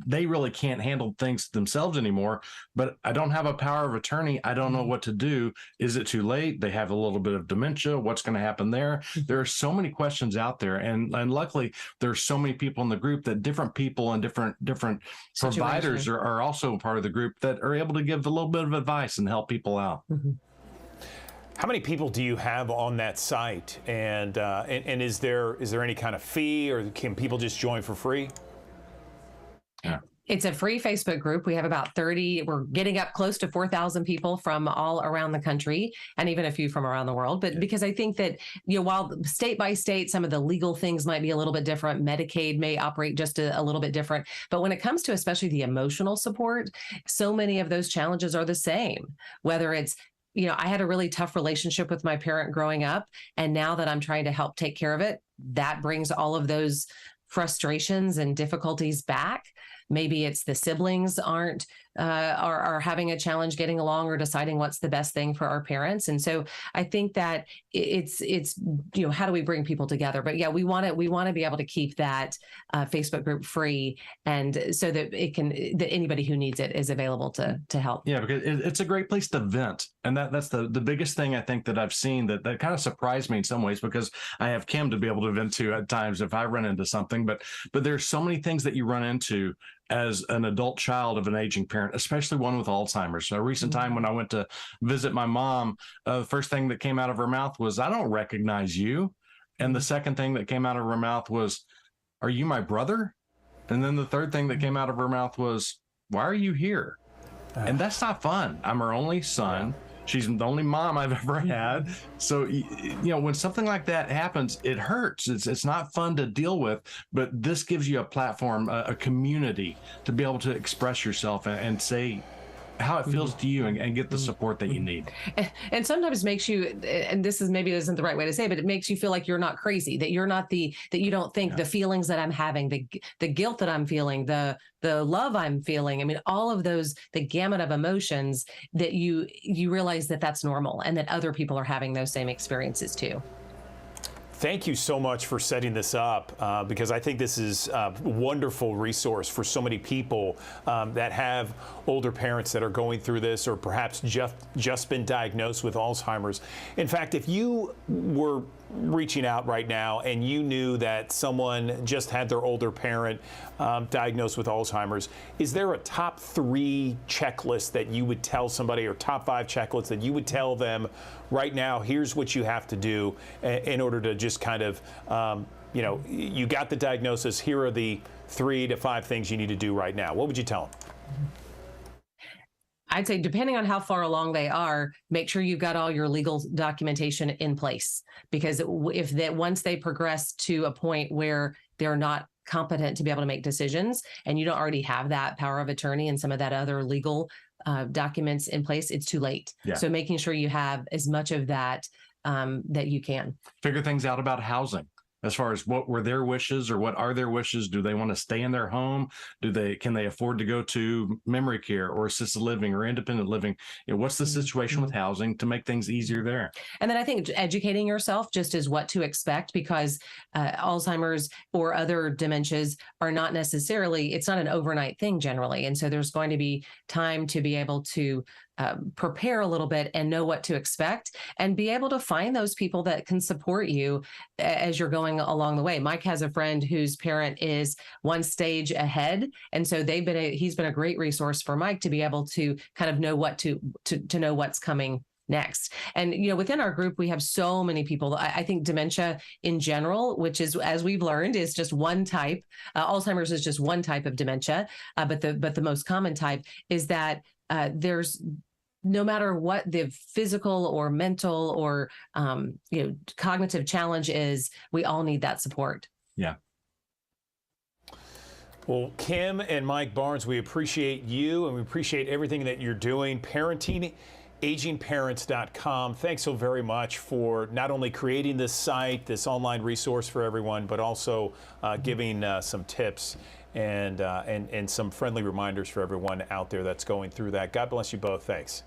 they really can't handle things themselves anymore. But I don't have a power of attorney. I don't know what to do. Is it too late? They have a little bit of dementia. What's going to happen there? There are so many questions out there, and luckily there's so many people in the group that different people and different providers are also part of the group that are able to give a little bit of advice and help people out. How many people do you have on that site, and is there any kind of fee, or can people just join for free? Yeah. It's a free Facebook group. We have about 30. We're getting up close to 4,000 people from all around the country, and even a few from around the world. But because I think that, while state by state, some of the legal things might be a little bit different. Medicaid may operate just a little bit different. But when it comes to especially the emotional support, so many of those challenges are the same, whether it's I had a really tough relationship with my parent growing up, and now that I'm trying to help take care of it, that brings all of those frustrations and difficulties back. Maybe it's the siblings are having a challenge getting along or deciding what's the best thing for our parents. And so I think that it's how do we bring people together? But yeah, we want to be able to keep that Facebook group free, and so that that anybody who needs it is available to help. Yeah, because it's a great place to vent. And that's the biggest thing I think that I've seen that kind of surprised me in some ways, because I have Kim to be able to vent to at times if I run into something. But there's so many things that you run into as an adult child of an aging parent, especially one with Alzheimer's. So a recent time when I went to visit my mom, the first thing that came out of her mouth was, "I don't recognize you." And the second thing that came out of her mouth was, "Are you my brother?" And then the third thing that came out of her mouth was, "Why are you here?" And that's not fun. I'm her only son. She's the only mom I've ever had. So, when something like that happens, it hurts. It's not fun to deal with, but this gives you a platform, a community to be able to express yourself and say how it feels to you and get the support that you need. And sometimes makes you, and this isn't the right way to say, but it makes you feel like you're not crazy, that you're not that you don't think the feelings that I'm having, the guilt that I'm feeling, the love I'm feeling. I mean, all of those, the gamut of emotions, that you realize that that's normal and that other people are having those same experiences too. Thank you so much for setting this up, because I think this is a wonderful resource for so many people that have older parents that are going through this, or perhaps just been diagnosed with Alzheimer's. In fact, if you were reaching out right now and you knew that someone just had their older parent diagnosed with Alzheimer's, is there a top 3 checklist that you would tell somebody, or top 5 checklists that you would tell them right now, here's what you have to do in order to just kind of, you know, you got the diagnosis, here are the 3 to 5 things you need to do right now? What would you tell them? I'd say, depending on how far along they are, make sure you've got all your legal documentation in place, because if that once they progress to a point where they're not competent to be able to make decisions, and you don't already have that power of attorney and some of that other legal documents in place, it's too late. Yeah. So making sure you have as much of that that you can. Figure things out about housing. As far as what were their wishes, or what are their wishes? Do they want to stay in their home? Can they afford to go to memory care or assisted living or independent living? You know, what's the situation with housing to make things easier there? And then I think educating yourself just as what to expect, because Alzheimer's or other dementias are not necessarily, it's not an overnight thing generally. And so there's going to be time to be able to prepare a little bit and know what to expect, and be able to find those people that can support you as you're going along the way. Mike has a friend whose parent is one stage ahead, and so he's been a great resource for Mike to be able to kind of know what to know what's coming next. And, you know, within our group, we have so many people. I think dementia in general, which is, as we've learned, is just one type. Alzheimer's is just one type of dementia, but the most common type is that there's, no matter what the physical or mental or cognitive challenge is, we all need that support. Yeah. Well, Kim and Mike Barnes, we appreciate you, and we appreciate everything that you're doing. ParentingAgingParents.com. Thanks so very much for not only creating this site, this online resource for everyone, but also giving some tips and some friendly reminders for everyone out there that's going through that. God bless you both. Thanks.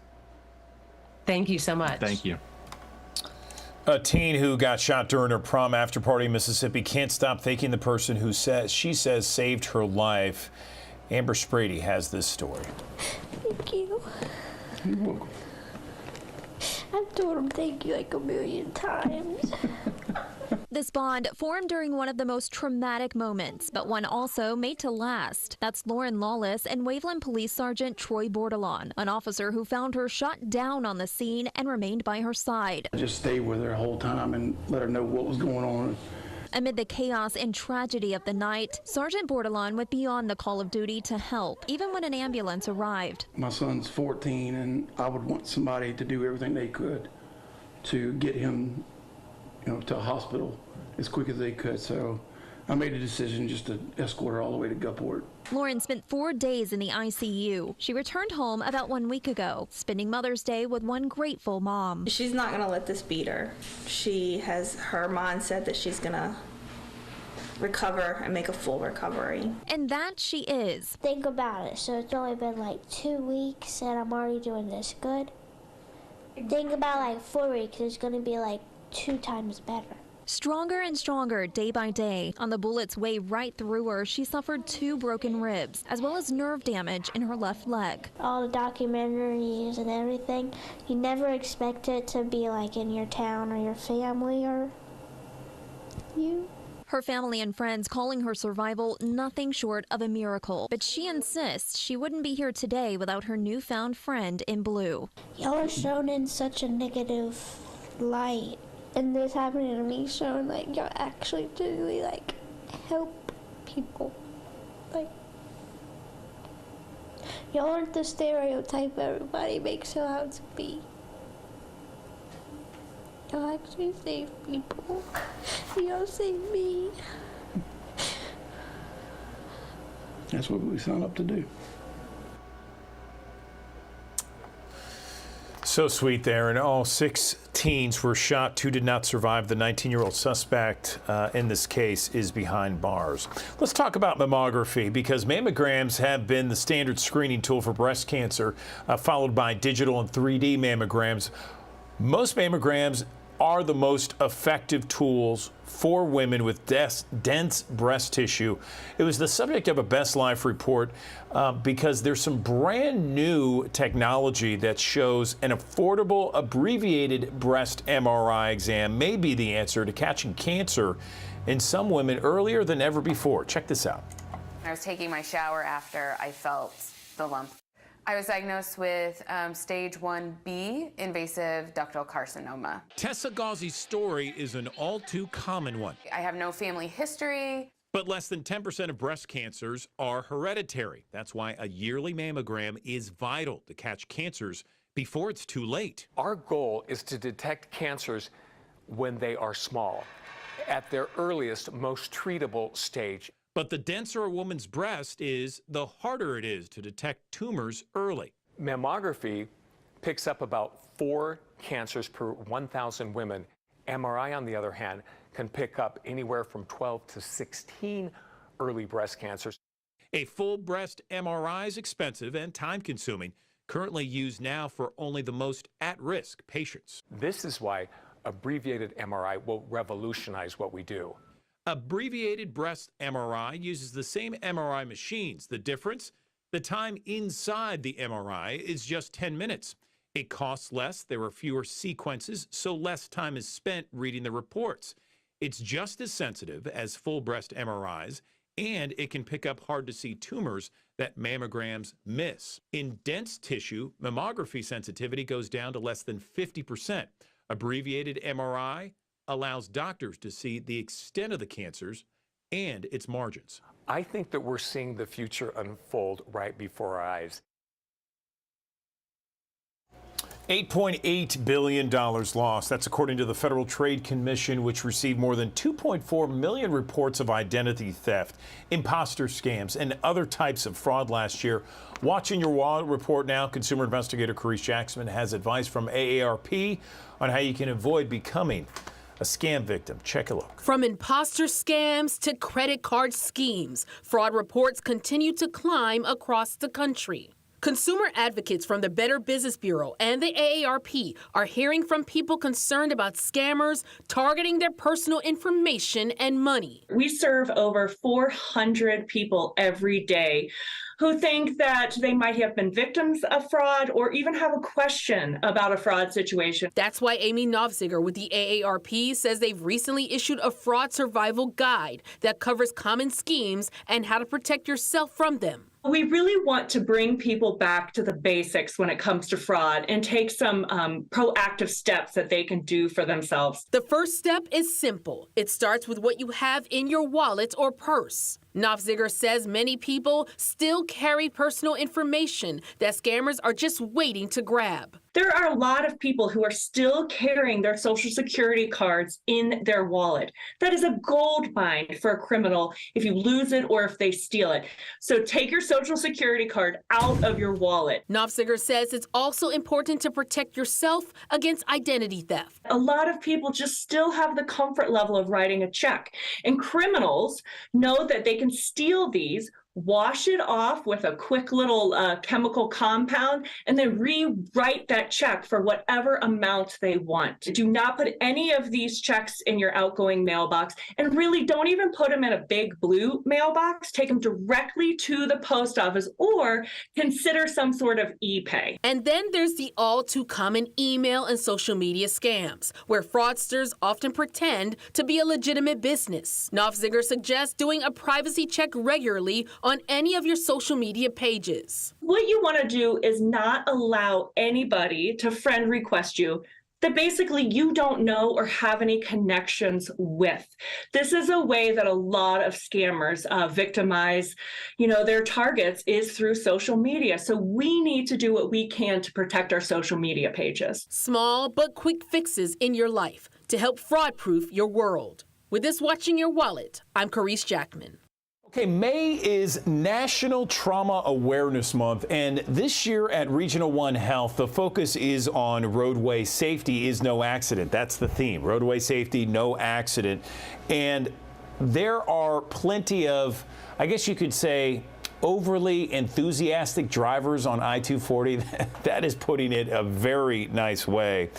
Thank you so much. Thank you. A teen who got shot during her prom after party in Mississippi can't stop thanking the person who she says saved her life. Amber Sprady has this story. Thank you. You're welcome. I've told him thank you like a million times. This bond formed during one of the most traumatic moments, but one also made to last. That's Lauren Lawless and Waveland Police Sergeant Troy Bordelon, an officer who found her shot down on the scene and remained by her side. I just stayed with her the whole time and let her know what was going on. Amid the chaos and tragedy of the night, Sergeant Bordelon went beyond the call of duty to help, even when an ambulance arrived. My son's 14, and I would want somebody to do everything they could to get him, to a hospital as quick as they could. So I made a decision just to escort her all the way to Gulfport. Lauren spent 4 days in the ICU. She returned home about 1 week ago, spending Mother's Day with one grateful mom. She's not going to let this beat her. She has her mindset that she's going to recover and make a full recovery. And that she is. Think about it. So it's only been like 2 weeks and I'm already doing this good. Think about like 4 weeks. It's going to be like 2 times better. Stronger and stronger day by day. On the bullet's way right through her, she suffered 2 broken ribs, as well as nerve damage in her left leg. All the documentaries and everything, you never expect it to be like in your town or your family or you. Her family and friends calling her survival nothing short of a miracle. But she insists she wouldn't be here today without her newfound friend in blue. Y'all are shown in such a negative light. And this happening to me showing like y'all actually really like help people. Like y'all aren't the stereotype everybody makes y'all out to be. Y'all actually save people. Y'all save me. That's what we signed up to do. So sweet there. And all 6 teens were shot. 2 did not survive. The 19-year-old suspect in this case is behind bars. Let's talk about mammography, because mammograms have been the standard screening tool for breast cancer, followed by digital and 3D mammograms. Most mammograms are the most effective tools for women with dense breast tissue? It was the subject of a Best Life report because there's some brand new technology that shows an affordable abbreviated breast MRI exam may be the answer to catching cancer in some women earlier than ever before. Check this out. I was taking my shower after I felt the lump. I was diagnosed with stage 1B invasive ductal carcinoma. Tessa Gauzy's story is an all too common one. I have no family history. But less than 10% of breast cancers are hereditary. That's why a yearly mammogram is vital to catch cancers before it's too late. Our goal is to detect cancers when they are small, at their earliest, most treatable stage. But the denser a woman's breast is, the harder it is to detect tumors early. Mammography picks up about 4 cancers per 1,000 women. MRI, on the other hand, can pick up anywhere from 12 to 16 early breast cancers. A full breast MRI is expensive and time-consuming, currently used now for only the most at-risk patients. This is why abbreviated MRI will revolutionize what we do. Abbreviated breast MRI uses the same MRI machines. The difference? The time inside the MRI is just 10 minutes. It costs less, there are fewer sequences, so less time is spent reading the reports. It's just as sensitive as full breast MRIs, and it can pick up hard-to-see tumors that mammograms miss. In dense tissue, mammography sensitivity goes down to less than 50%. Abbreviated MRI allows doctors to see the extent of the cancers and its margins. I think that we're seeing the future unfold right before our eyes. $8.8 billion lost. That's according to the Federal Trade Commission, which received more than 2.4 million reports of identity theft, imposter scams, and other types of fraud last year. Watching Your Wallet report now, consumer investigator Carice Jackson has advice from AARP on how you can avoid becoming a scam victim. Check a look. From imposter scams to credit card schemes, fraud reports continue to climb across the country. Consumer advocates from the Better Business Bureau and the AARP are hearing from people concerned about scammers targeting their personal information and money. We serve over 400 people every day who think that they might have been victims of fraud or even have a question about a fraud situation. That's why Amy Novziger with the AARP says they've recently issued a fraud survival guide that covers common schemes and how to protect yourself from them. We really want to bring people back to the basics when it comes to fraud and take some proactive steps that they can do for themselves. The first step is simple. It starts with what you have in your wallet or purse. Novziger says many people still carry personal information that scammers are just waiting to grab. There are a lot of people who are still carrying their Social Security cards in their wallet. That is a gold mine for a criminal if you lose it or if they steal it. So take your Social Security card out of your wallet. Novziger says it's also important to protect yourself against identity theft. A lot of people just still have the comfort level of writing a check, and criminals know that they can steal these, wash it off with a quick little chemical compound, and then rewrite that check for whatever amount they want. Do not put any of these checks in your outgoing mailbox, and really don't even put them in a big blue mailbox. Take them directly to the post office or consider some sort of e-pay. And then there's the all too common email and social media scams, where fraudsters often pretend to be a legitimate business. Novziger suggests doing a privacy check regularly on any of your social media pages. What you want to do is not allow anybody to friend request you that basically you don't know or have any connections with. This is a way that a lot of scammers victimize, their targets is through social media. So we need to do what we can to protect our social media pages. Small but quick fixes in your life to help fraud-proof your world. With this Watching Your Wallet, I'm Carice Jackman. Okay, May is National Trauma Awareness Month, and this year at Regional One Health, the focus is on roadway safety is no accident. That's the theme, roadway safety, no accident. And there are plenty of, I guess you could say, overly enthusiastic drivers on I-240. That is putting it a very nice way.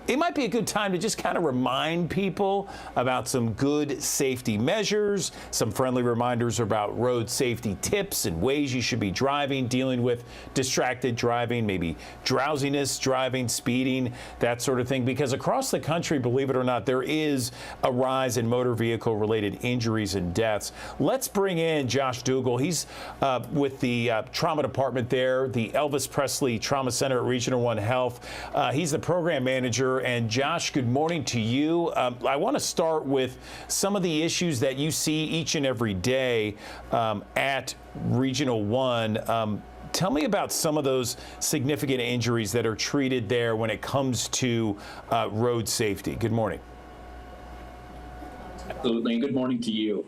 it might be a good time to just kind of remind people about some good safety measures, some friendly reminders about road safety tips and ways you should be driving, dealing with distracted driving, maybe drowsiness driving, speeding, that sort of thing. Because across the country, believe it or not, there is a rise in motor vehicle related injuries and deaths. Let's bring in Josh Dougal. He's with the trauma department there, the Elvis Presley Trauma Center at Regional One Health. He's the program manager. And Josh, good morning to you. I want to start with some of the issues that you see each and every day at Regional One. Tell me about some of those significant injuries that are treated there when it comes to road safety. Good morning. Absolutely. Good morning to you.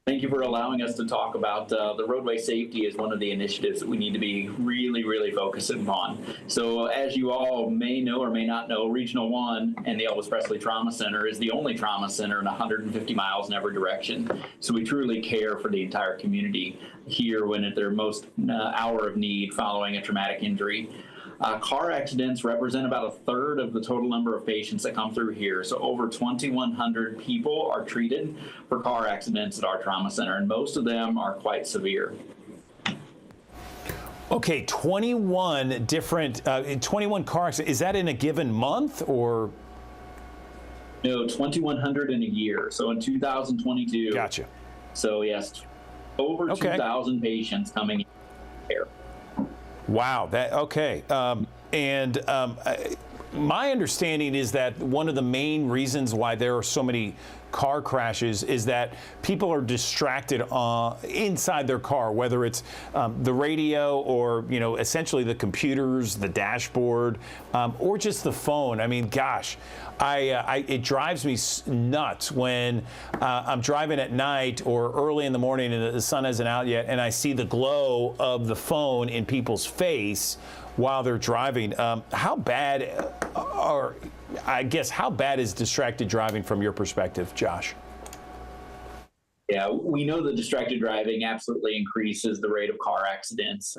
Thank you for allowing us to talk about the roadway safety is one of the initiatives that we need to be really focusing on. So as you all may know or may not know, Regional One and the Elvis Presley Trauma Center is the only trauma center in 150 miles in every direction. So we truly care for the entire community here when at their most hour of need following a traumatic injury. Car accidents represent about a third of the total number of patients that come through here. So over 2,100 people are treated for car accidents at our trauma center, and most of them are quite severe. Okay, 21 different, 21 car accidents. Is that in a given month or? No, 2,100 in a year. So in 2022. Gotcha. So yes, over 2,000 patients coming in here. Wow. That okay. My understanding is that one of the main reasons why there are so many car crashes is that people are distracted inside their car, whether it's the radio or, essentially the computers, the dashboard, or just the phone. I mean, gosh, it drives me nuts when I'm driving at night or early in the morning and the sun isn't out yet, and I see the glow of the phone in people's face while they're driving. How bad is distracted driving from your perspective, Josh? Yeah, we know that distracted driving absolutely increases the rate of car accidents.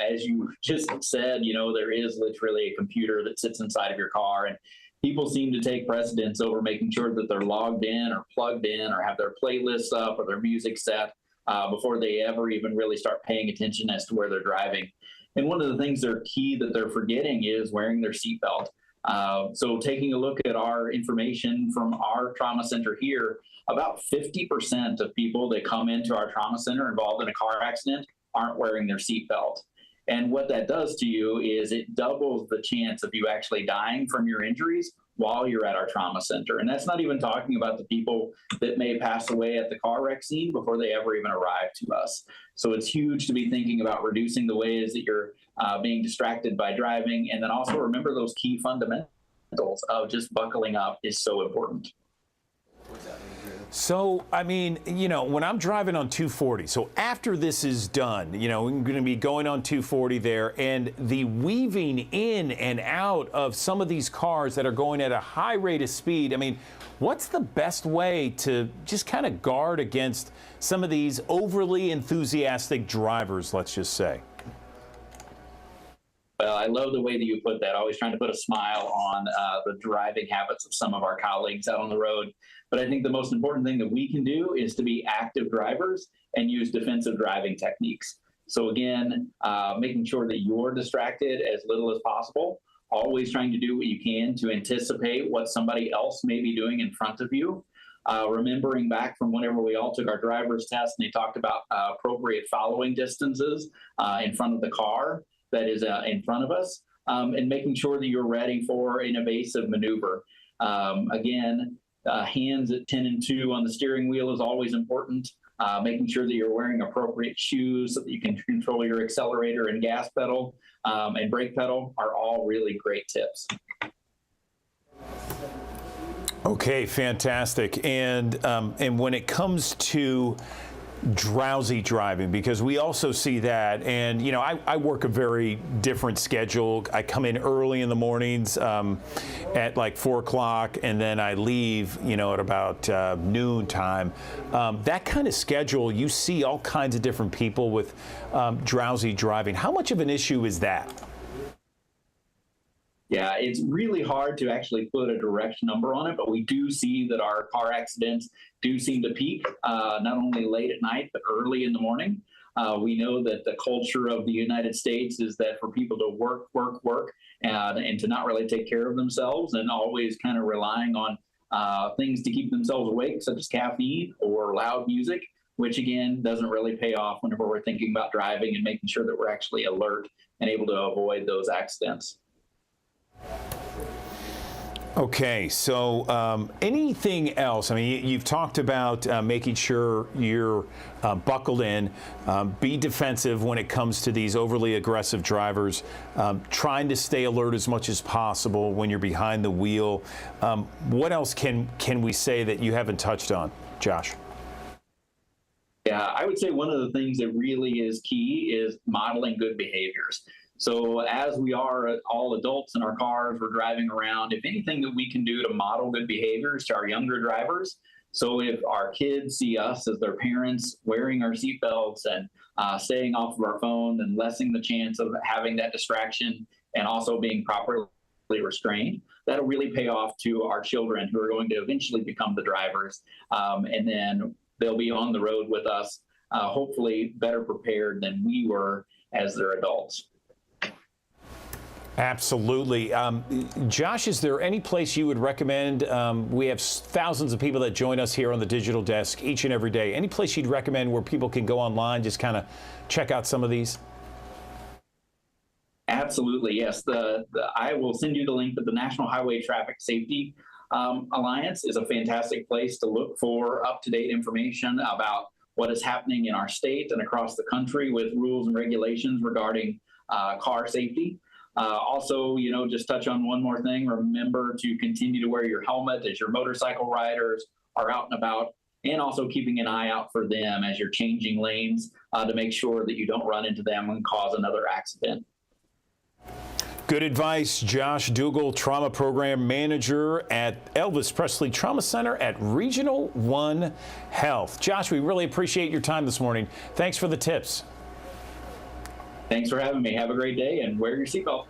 As you just said, there is literally a computer that sits inside of your car, and people seem to take precedence over making sure that they're logged in or plugged in or have their playlists up or their music set before they ever even really start paying attention as to where they're driving. And one of the things they're forgetting is wearing their seatbelt. So taking a look at our information from our trauma center here, about 50% of people that come into our trauma center involved in a car accident aren't wearing their seatbelt. And what that does to you is it doubles the chance of you actually dying from your injuries while you're at our trauma center. And that's not even talking about the people that may pass away at the car wreck scene before they ever even arrive to us. So it's huge to be thinking about reducing the ways that you're being distracted by driving. And then also remember those key fundamentals of just buckling up is so important. So, I mean, when I'm driving on 240, so after this is done, I'm going to be going on 240 there, and the weaving in and out of some of these cars that are going at a high rate of speed, I mean, what's the best way to just kind of guard against some of these overly enthusiastic drivers, let's just say? Well, I love the way that you put that. Always trying to put a smile on the driving habits of some of our colleagues out on the road. But I think the most important thing that we can do is to be active drivers and use defensive driving techniques. So again, making sure that you're distracted as little as possible, always trying to do what you can to anticipate what somebody else may be doing in front of you. Remembering back from whenever we all took our driver's test and they talked about appropriate following distances in front of the car that is in front of us, and making sure that you're ready for an evasive maneuver. Again, hands at 10 and 2 on the steering wheel is always important. Making sure that you're wearing appropriate shoes so that you can control your accelerator and gas pedal and brake pedal are all really great tips. Okay, fantastic. And when it comes to drowsy driving, because we also see that, and I work a very different schedule. I come in early in the mornings at like 4 o'clock, and then I leave at about noon time. That kind of schedule, you see all kinds of different people with drowsy driving. How much of an issue is that? Yeah, it's really hard to actually put a direct number on it, but we do see that our car accidents do seem to peak, not only late at night, but early in the morning. We know that the culture of the United States is that for people to work, and to not really take care of themselves and always kind of relying on things to keep themselves awake, such as caffeine or loud music, which again doesn't really pay off whenever we're thinking about driving and making sure that we're actually alert and able to avoid those accidents. Okay, so anything else? I mean, you've talked about making sure you're buckled in, be defensive when it comes to these overly aggressive drivers, trying to stay alert as much as possible when you're behind the wheel. What else can we say that you haven't touched on, Josh? Yeah, I would say one of the things that really is key is modeling good behaviors. So as we are all adults in our cars, we're driving around, if anything that we can do to model good behaviors to our younger drivers. So if our kids see us as their parents wearing our seatbelts and staying off of our phone and lessening the chance of having that distraction and also being properly restrained, that'll really pay off to our children who are going to eventually become the drivers. And then they'll be on the road with us, hopefully better prepared than we were as their adults. Absolutely. Josh, is there any place you would recommend? We have thousands of people that join us here on the digital desk each and every day. Any place you'd recommend where people can go online, just kind of check out some of these? Absolutely, yes. I will send you the link, but the National Highway Traffic Safety Alliance is a fantastic place to look for up-to-date information about what is happening in our state and across the country with rules and regulations regarding car safety. Also, just touch on one more thing. Remember to continue to wear your helmet as your motorcycle riders are out and about, and also keeping an eye out for them as you're changing lanes to make sure that you don't run into them and cause another accident. Good advice. Josh Dougal, Trauma Program Manager at Elvis Presley Trauma Center at Regional One Health. Josh, we really appreciate your time this morning. Thanks for the tips. Thanks for having me. Have a great day and wear your seatbelt.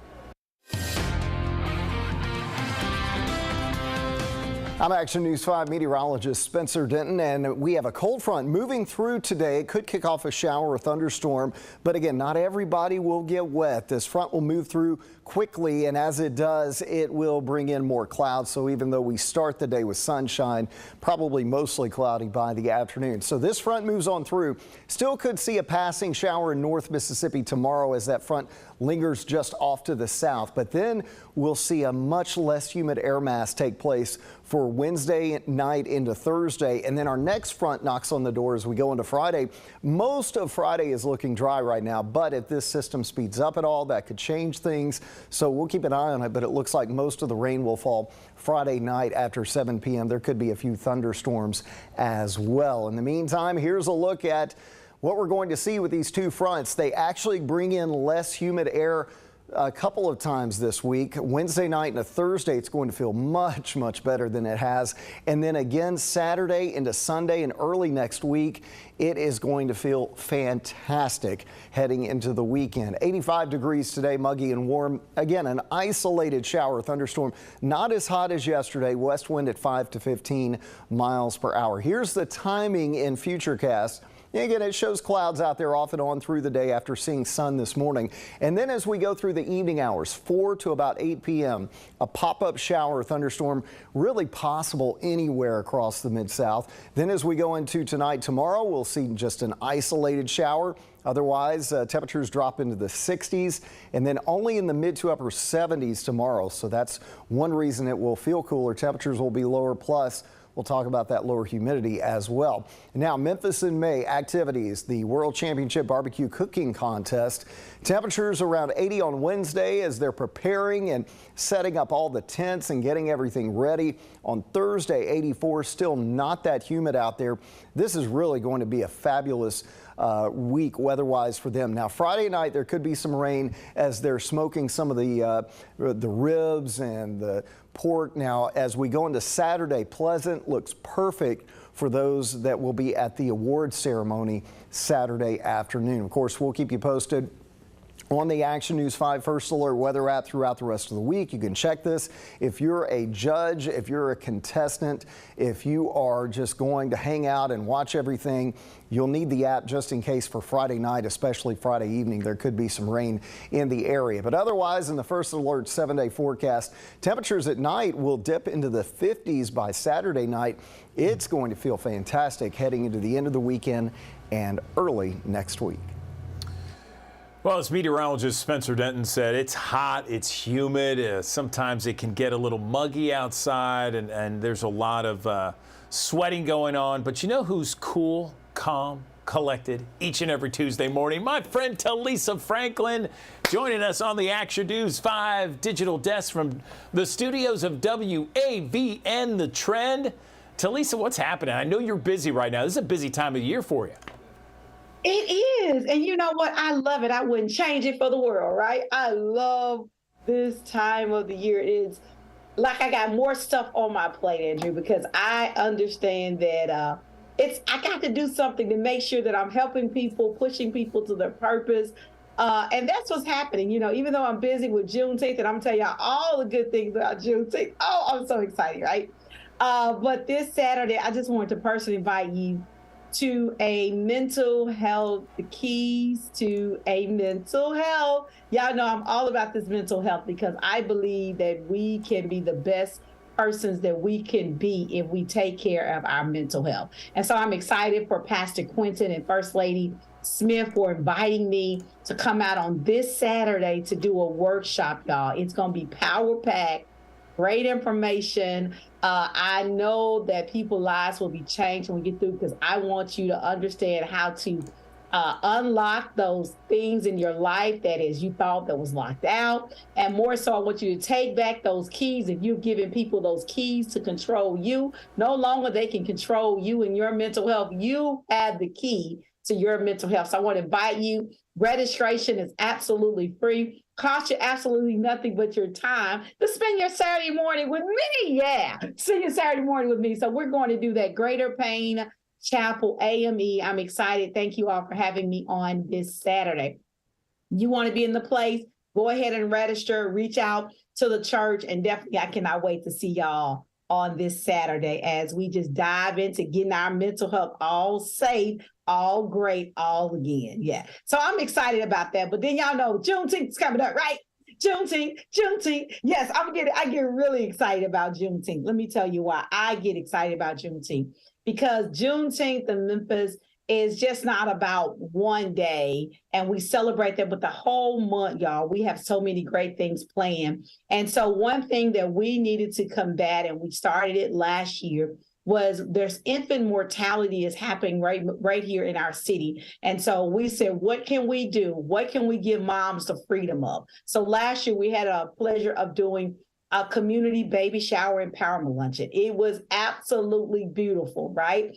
I'm Action News 5 meteorologist Spencer Denton, and we have a cold front moving through today. It could kick off a shower or thunderstorm, but again, not everybody will get wet. This front will move through quickly, and as it does, it will bring in more clouds. So even though we start the day with sunshine, probably mostly cloudy by the afternoon. So this front moves on through. Still could see a passing shower in North Mississippi tomorrow as that front lingers just off to the south, but then we'll see a much less humid air mass take place for Wednesday night into Thursday, and then our next front knocks on the door as we go into Friday. Most of Friday is looking dry right now, but if this system speeds up at all, that could change things. So we'll keep an eye on it, but it looks like most of the rain will fall Friday night after 7 p.m. There could be a few thunderstorms as well. In the meantime, here's a look at what we're going to see with these two fronts. They actually bring in less humid air a couple of times this week. Wednesday night and a Thursday, it's going to feel much, much better than it has. And then again, Saturday into Sunday and early next week, it is going to feel fantastic heading into the weekend. 85 degrees today, muggy and warm. Again, an isolated shower thunderstorm, not as hot as yesterday. West wind at 5 to 15 miles per hour. Here's the timing in Futurecast. Again, it shows clouds out there off and on through the day after seeing sun this morning. And then as we go through the evening hours, 4 to about 8 p.m., a pop-up shower thunderstorm really possible anywhere across the Mid-South. Then as we go into tonight, tomorrow, we'll see just an isolated shower. Otherwise, temperatures drop into the 60s and then only in the mid to upper 70s tomorrow. So that's one reason it will feel cooler. Temperatures will be lower, plus we'll talk about that lower humidity as well. Now, Memphis in May activities, the World Championship Barbecue Cooking Contest. Temperatures around 80 on Wednesday as they're preparing and setting up all the tents and getting everything ready. On Thursday, 84, still not that humid out there. This is really going to be a fabulous week weather-wise for them. Now, Friday night, there could be some rain as they're smoking some of the ribs and the pork. Now, as we go into Saturday, Pleasant looks perfect for those that will be at the award ceremony Saturday afternoon. Of course, we'll keep you posted on the Action News 5 First Alert weather app throughout the rest of the week. You can check this. If you're a judge, if you're a contestant, if you are just going to hang out and watch everything, you'll need the app just in case for Friday night, especially Friday evening. There could be some rain in the area. But otherwise, in the First Alert 7-day forecast, temperatures at night will dip into the 50s by Saturday night. It's going to feel fantastic heading into the end of the weekend and early next week. Well, as meteorologist Spencer Denton said, it's hot, it's humid. Sometimes it can get a little muggy outside, and there's a lot of sweating going on. But you know who's cool, calm, collected each and every Tuesday morning? My friend Talisa Franklin joining us on the Action News 5 digital desk from the studios of WAVN The Trend. Talisa, what's happening? I know you're busy right now. This is a busy time of year for you. It is. And you know what? I love it. I wouldn't change it for the world, right? I love this time of the year. It's like I got more stuff on my plate, Andrew, because I understand that I got to do something to make sure that I'm helping people, pushing people to their purpose. And that's what's happening. You know, even though I'm busy with Juneteenth, and I'm telling y'all all the good things about Juneteenth. Oh, I'm so excited, right? But this Saturday, I just wanted to personally invite you to a mental health, the keys to a mental health. Y'all know I'm all about this mental health because I believe that we can be the best persons that we can be if we take care of our mental health. And so I'm excited for Pastor Quentin and First Lady Smith for inviting me to come out on this Saturday to do a workshop, y'all. It's going to be power-packed, great information. I know that people's lives will be changed when we get through because I want you to understand how to unlock those things in your life that is you thought that was locked out. And more so, I want you to take back those keys. If you're giving people those keys to control you, no longer they can control you and your mental health. You have the key to your mental health. So I want to invite you. Registration is absolutely free. Cost you absolutely nothing but your time to spend your Saturday morning with me. Yeah, spend your Saturday morning with me. So we're going to do that. Greater Pain Chapel AME. I'm excited. Thank you all for having me on this Saturday. You want to be in the place? Go ahead and register. Reach out to the church. And definitely, I cannot wait to see y'all on this Saturday as we just dive into getting our mental health all safe, all great, all again. Yeah. So I'm excited about that. But then y'all know Juneteenth is coming up, right? Juneteenth. Yes, I get really excited about Juneteenth. Let me tell you why I get excited about Juneteenth. Because Juneteenth in Memphis is just not about one day, and we celebrate that, but the whole month, y'all. We have so many great things planned. And so one thing that we needed to combat, and we started it last year, was there's infant mortality is happening right here in our city. And so we said, what can we do? What can we give moms the freedom of? So last year we had a pleasure of doing a community baby shower empowerment luncheon. It was absolutely beautiful, right?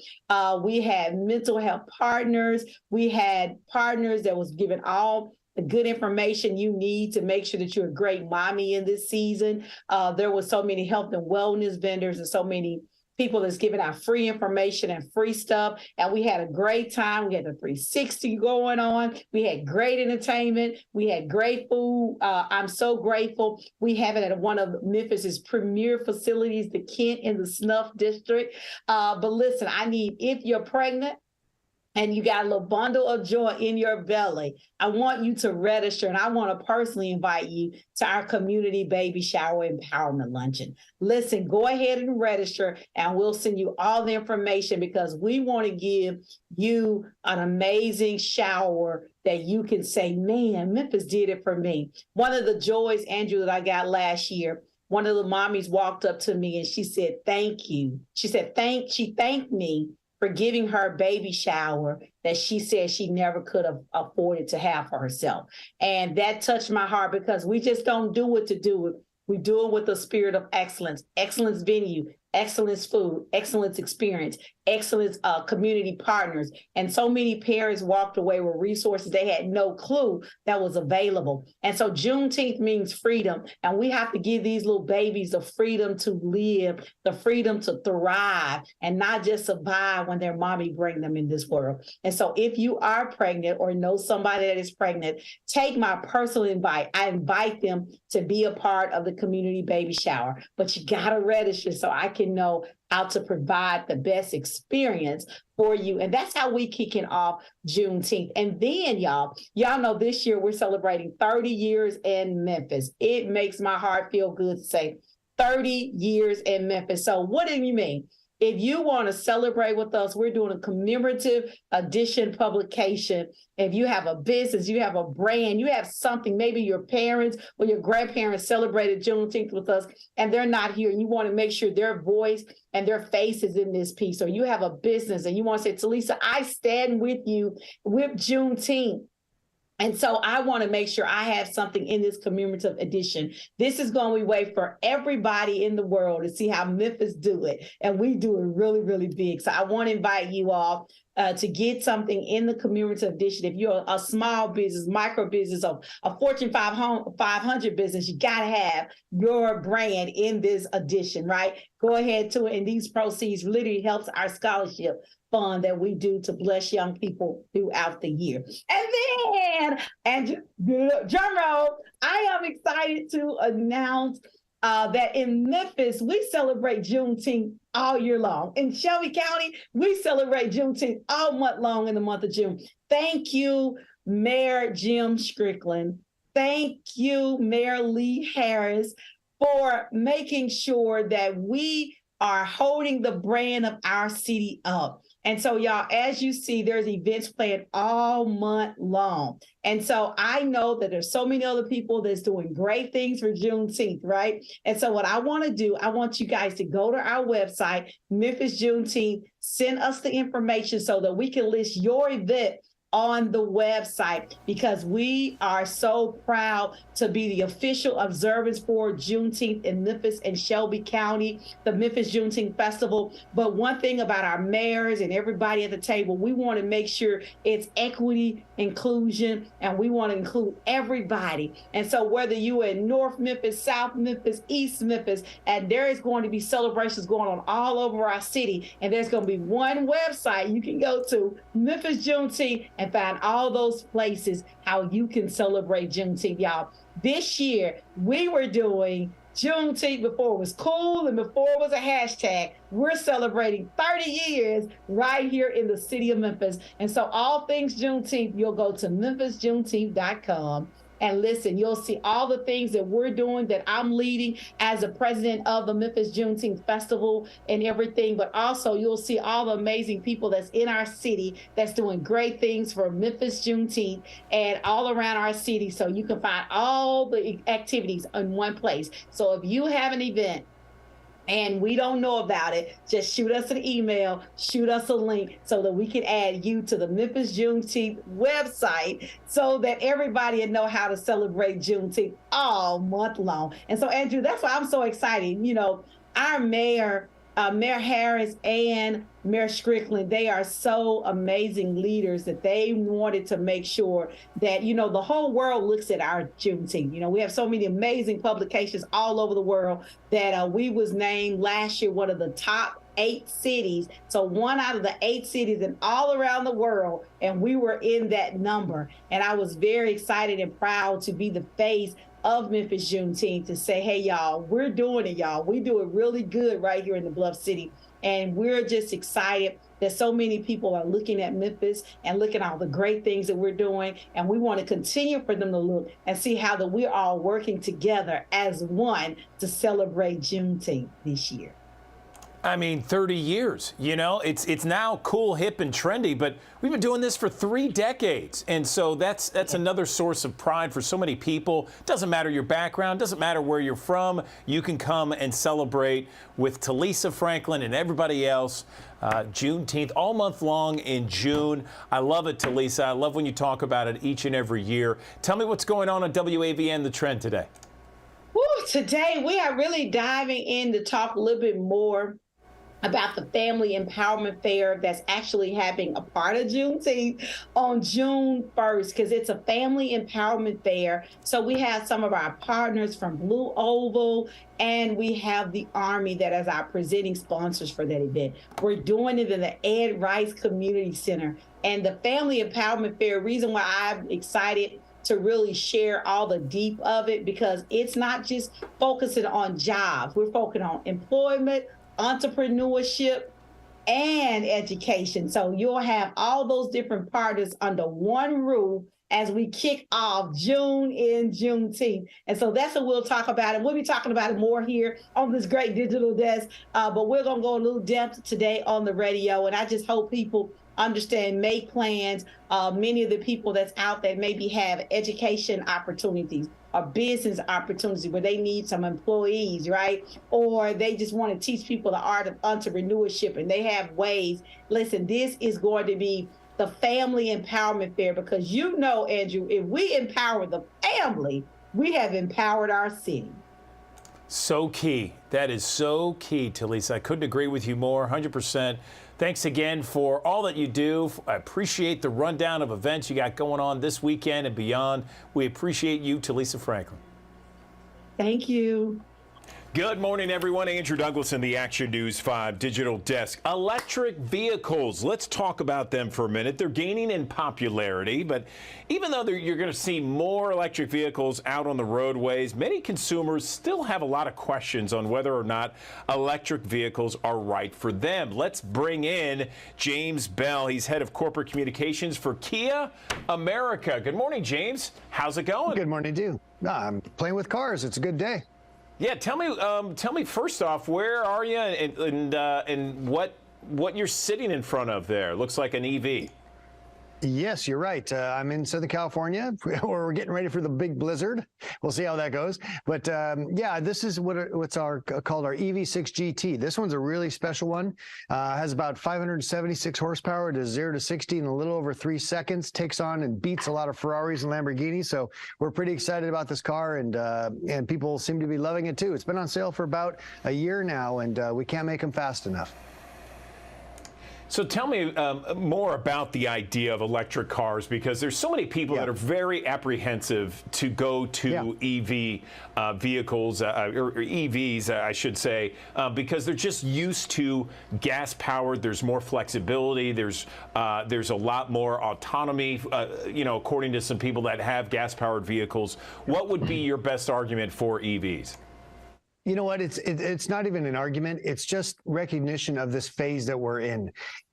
We had mental health partners. We had partners that was giving all the good information you need to make sure that you're a great mommy in this season. There was so many health and wellness vendors and so many people that's giving out free information and free stuff. And we had a great time. We had the 360 going on. We had great entertainment. We had great food. I'm so grateful. We have it at one of Memphis's premier facilities, the Kent in the Snuff District. But listen, if you're pregnant, and you got a little bundle of joy in your belly, I want you to register, and I want to personally invite you to our community baby shower empowerment luncheon. Listen, go ahead and register, and we'll send you all the information because we want to give you an amazing shower that you can say, man, Memphis did it for me. One of the joys, Andrew, that I got last year, one of the mommies walked up to me and she said, thank you. She said, she thanked me for giving her a baby shower that she said she never could have afforded to have for herself. And that touched my heart because we just don't do it to do it. We do it with the spirit of excellence venue, excellence food, excellence experience, excellence community partners. And so many parents walked away with resources they had no clue that was available. And so Juneteenth means freedom. And we have to give these little babies the freedom to live, the freedom to thrive, and not just survive when their mommy bring them in this world. And so if you are pregnant or know somebody that is pregnant, take my personal invite. I invite them to be a part of the community baby shower, but you got to register so I can know how to provide the best experience for you. And that's how we kicking off Juneteenth. And then y'all know this year we're celebrating 30 years in Memphis. It makes my heart feel good to say 30 years in Memphis. So what do you mean? If you want to celebrate with us, we're doing a commemorative edition publication. If you have a business, you have a brand, you have something, maybe your parents or your grandparents celebrated Juneteenth with us and they're not here, and you want to make sure their voice and their face is in this piece, or you have a business and you want to say, Talisa, I stand with you with Juneteenth. And so I want to make sure I have something in this commemorative edition. This is going to be a way for everybody in the world to see how Memphis do it. And we do it really, really big. So I want to invite you all to get something in the commemorative edition. If you're a small business, micro business, or a Fortune 500 business, you got to have your brand in this edition, right? Go ahead to it. And these proceeds literally helps our scholarship fund that we do to bless young people throughout the year. And drum roll, I am excited to announce that in Memphis, we celebrate Juneteenth all year long. In Shelby County, we celebrate Juneteenth all month long in the month of June. Thank you, Mayor Jim Strickland. Thank you, Mayor Lee Harris, for making sure that we are holding the brand of our city up. And so, y'all, as you see, there's events planned all month long. And so I know that there's so many other people that's doing great things for Juneteenth, right? And so what I want to do, I want you guys to go to our website, Memphis Juneteenth, send us the information so that we can list your event on the website, because we are so proud to be the official observance for Juneteenth in Memphis and Shelby County, the Memphis Juneteenth Festival. But one thing about our mayors and everybody at the table, we want to make sure it's equity, inclusion, and we want to include everybody. And so whether you are in North Memphis, South Memphis, East Memphis, and there is going to be celebrations going on all over our city, and there's going to be one website you can go to, Memphis Juneteenth, and find all those places how you can celebrate Juneteenth, y'all. This year, we were doing Juneteenth before it was cool and before it was a hashtag. We're celebrating 30 years right here in the city of Memphis. And so all things Juneteenth, you'll go to memphisjuneteenth.com. And listen, you'll see all the things that we're doing, that I'm leading as the president of the Memphis Juneteenth Festival and everything. But also you'll see all the amazing people that's in our city that's doing great things for Memphis Juneteenth and all around our city. So you can find all the activities in one place. So if you have an event and we don't know about it, just shoot us an email, shoot us a link so that we can add you to the Memphis Juneteenth website so that everybody will know how to celebrate Juneteenth all month long. And so, Andrew, that's why I'm so excited. You know, our mayor, Mayor Harris and Mayor Strickland, they are so amazing leaders that they wanted to make sure that, you know, the whole world looks at our Juneteenth. You know, we have so many amazing publications all over the world that we was named last year one of the top 8 cities. So 1 out of the 8 cities and all around the world. And we were in that number. And I was very excited and proud to be the face of Memphis Juneteenth to say, hey, y'all, we're doing it, y'all. We do it really good right here in the Bluff City. And we're just excited that so many people are looking at Memphis and looking at all the great things that we're doing. And we want to continue for them to look and see how that we're all working together as one to celebrate Juneteenth this year. I mean, 30 years, you know, it's now cool, hip, and trendy, but we've been doing this for 3 decades. And so that's another source of pride for so many people. Doesn't matter your background, doesn't matter where you're from. You can come and celebrate with Talisa Franklin and everybody else. Juneteenth, all month long in June. I love it, Talisa. I love when you talk about it each and every year. Tell me what's going on WAVN The Trend today. Today, we are really diving in to talk a little bit more about the Family Empowerment Fair that's actually having a part of Juneteenth on June 1st, because it's a family empowerment fair. So we have some of our partners from Blue Oval, and we have the Army that is our presenting sponsors for that event. We're doing it in the Ed Rice Community Center. And the Family Empowerment Fair, reason why I'm excited to really share all the deep of it, because it's not just focusing on jobs. We're focusing on employment, entrepreneurship, and education. So you'll have all those different partners under one roof as we kick off June in Juneteenth. And so that's what we'll talk about. And we'll be talking about it more here on this great digital desk. But we're going to go a little depth today on the radio. And I just hope people understand, make plans. Many of the people that's out there maybe have education opportunities or business opportunities where they need some employees, right? Or they just want to teach people the art of entrepreneurship, and they have ways. Listen, this is going to be the Family Empowerment Fair, because you know, Andrew, if we empower the family, we have empowered our city. So key. That is so key, Talisa. I couldn't agree with you more, 100%. Thanks again for all that you do. I appreciate the rundown of events you got going on this weekend and beyond. We appreciate you, Talisa Franklin. Thank you. Good morning, everyone. Andrew Douglas in the Action News 5 Digital Desk. Electric vehicles. Let's talk about them for a minute. They're gaining in popularity, but even though you're going to see more electric vehicles out on the roadways, many consumers still have a lot of questions on whether or not electric vehicles are right for them. Let's bring in James Bell. He's head of corporate communications for Kia America. Good morning, James. How's it going? Good morning, dude. I'm playing with cars. It's a good day. Yeah, tell me first off, where are you and what you're sitting in front of there? Looks like an EV. Yes, you're right. I'm in Southern California. We're getting ready for the big blizzard. We'll see how that goes. But yeah, this is what's called our EV6 GT. This one's a really special one. Has about 576 horsepower to 0 to 60 in a little over 3 seconds. Takes on and beats a lot of Ferraris and Lamborghinis. So we're pretty excited about this car, and people seem to be loving it too. It's been on sale for about a year now, and we can't make them fast enough. So tell me more about the idea of electric cars, because there's so many people that are very apprehensive to go to EV vehicles, or EVs, I should say, because they're just used to gas powered. There's more flexibility. There's a lot more autonomy, according to some people that have gas powered vehicles. What would be your best argument for EVs? You know what? It's not even an argument. It's just recognition of this phase that we're in.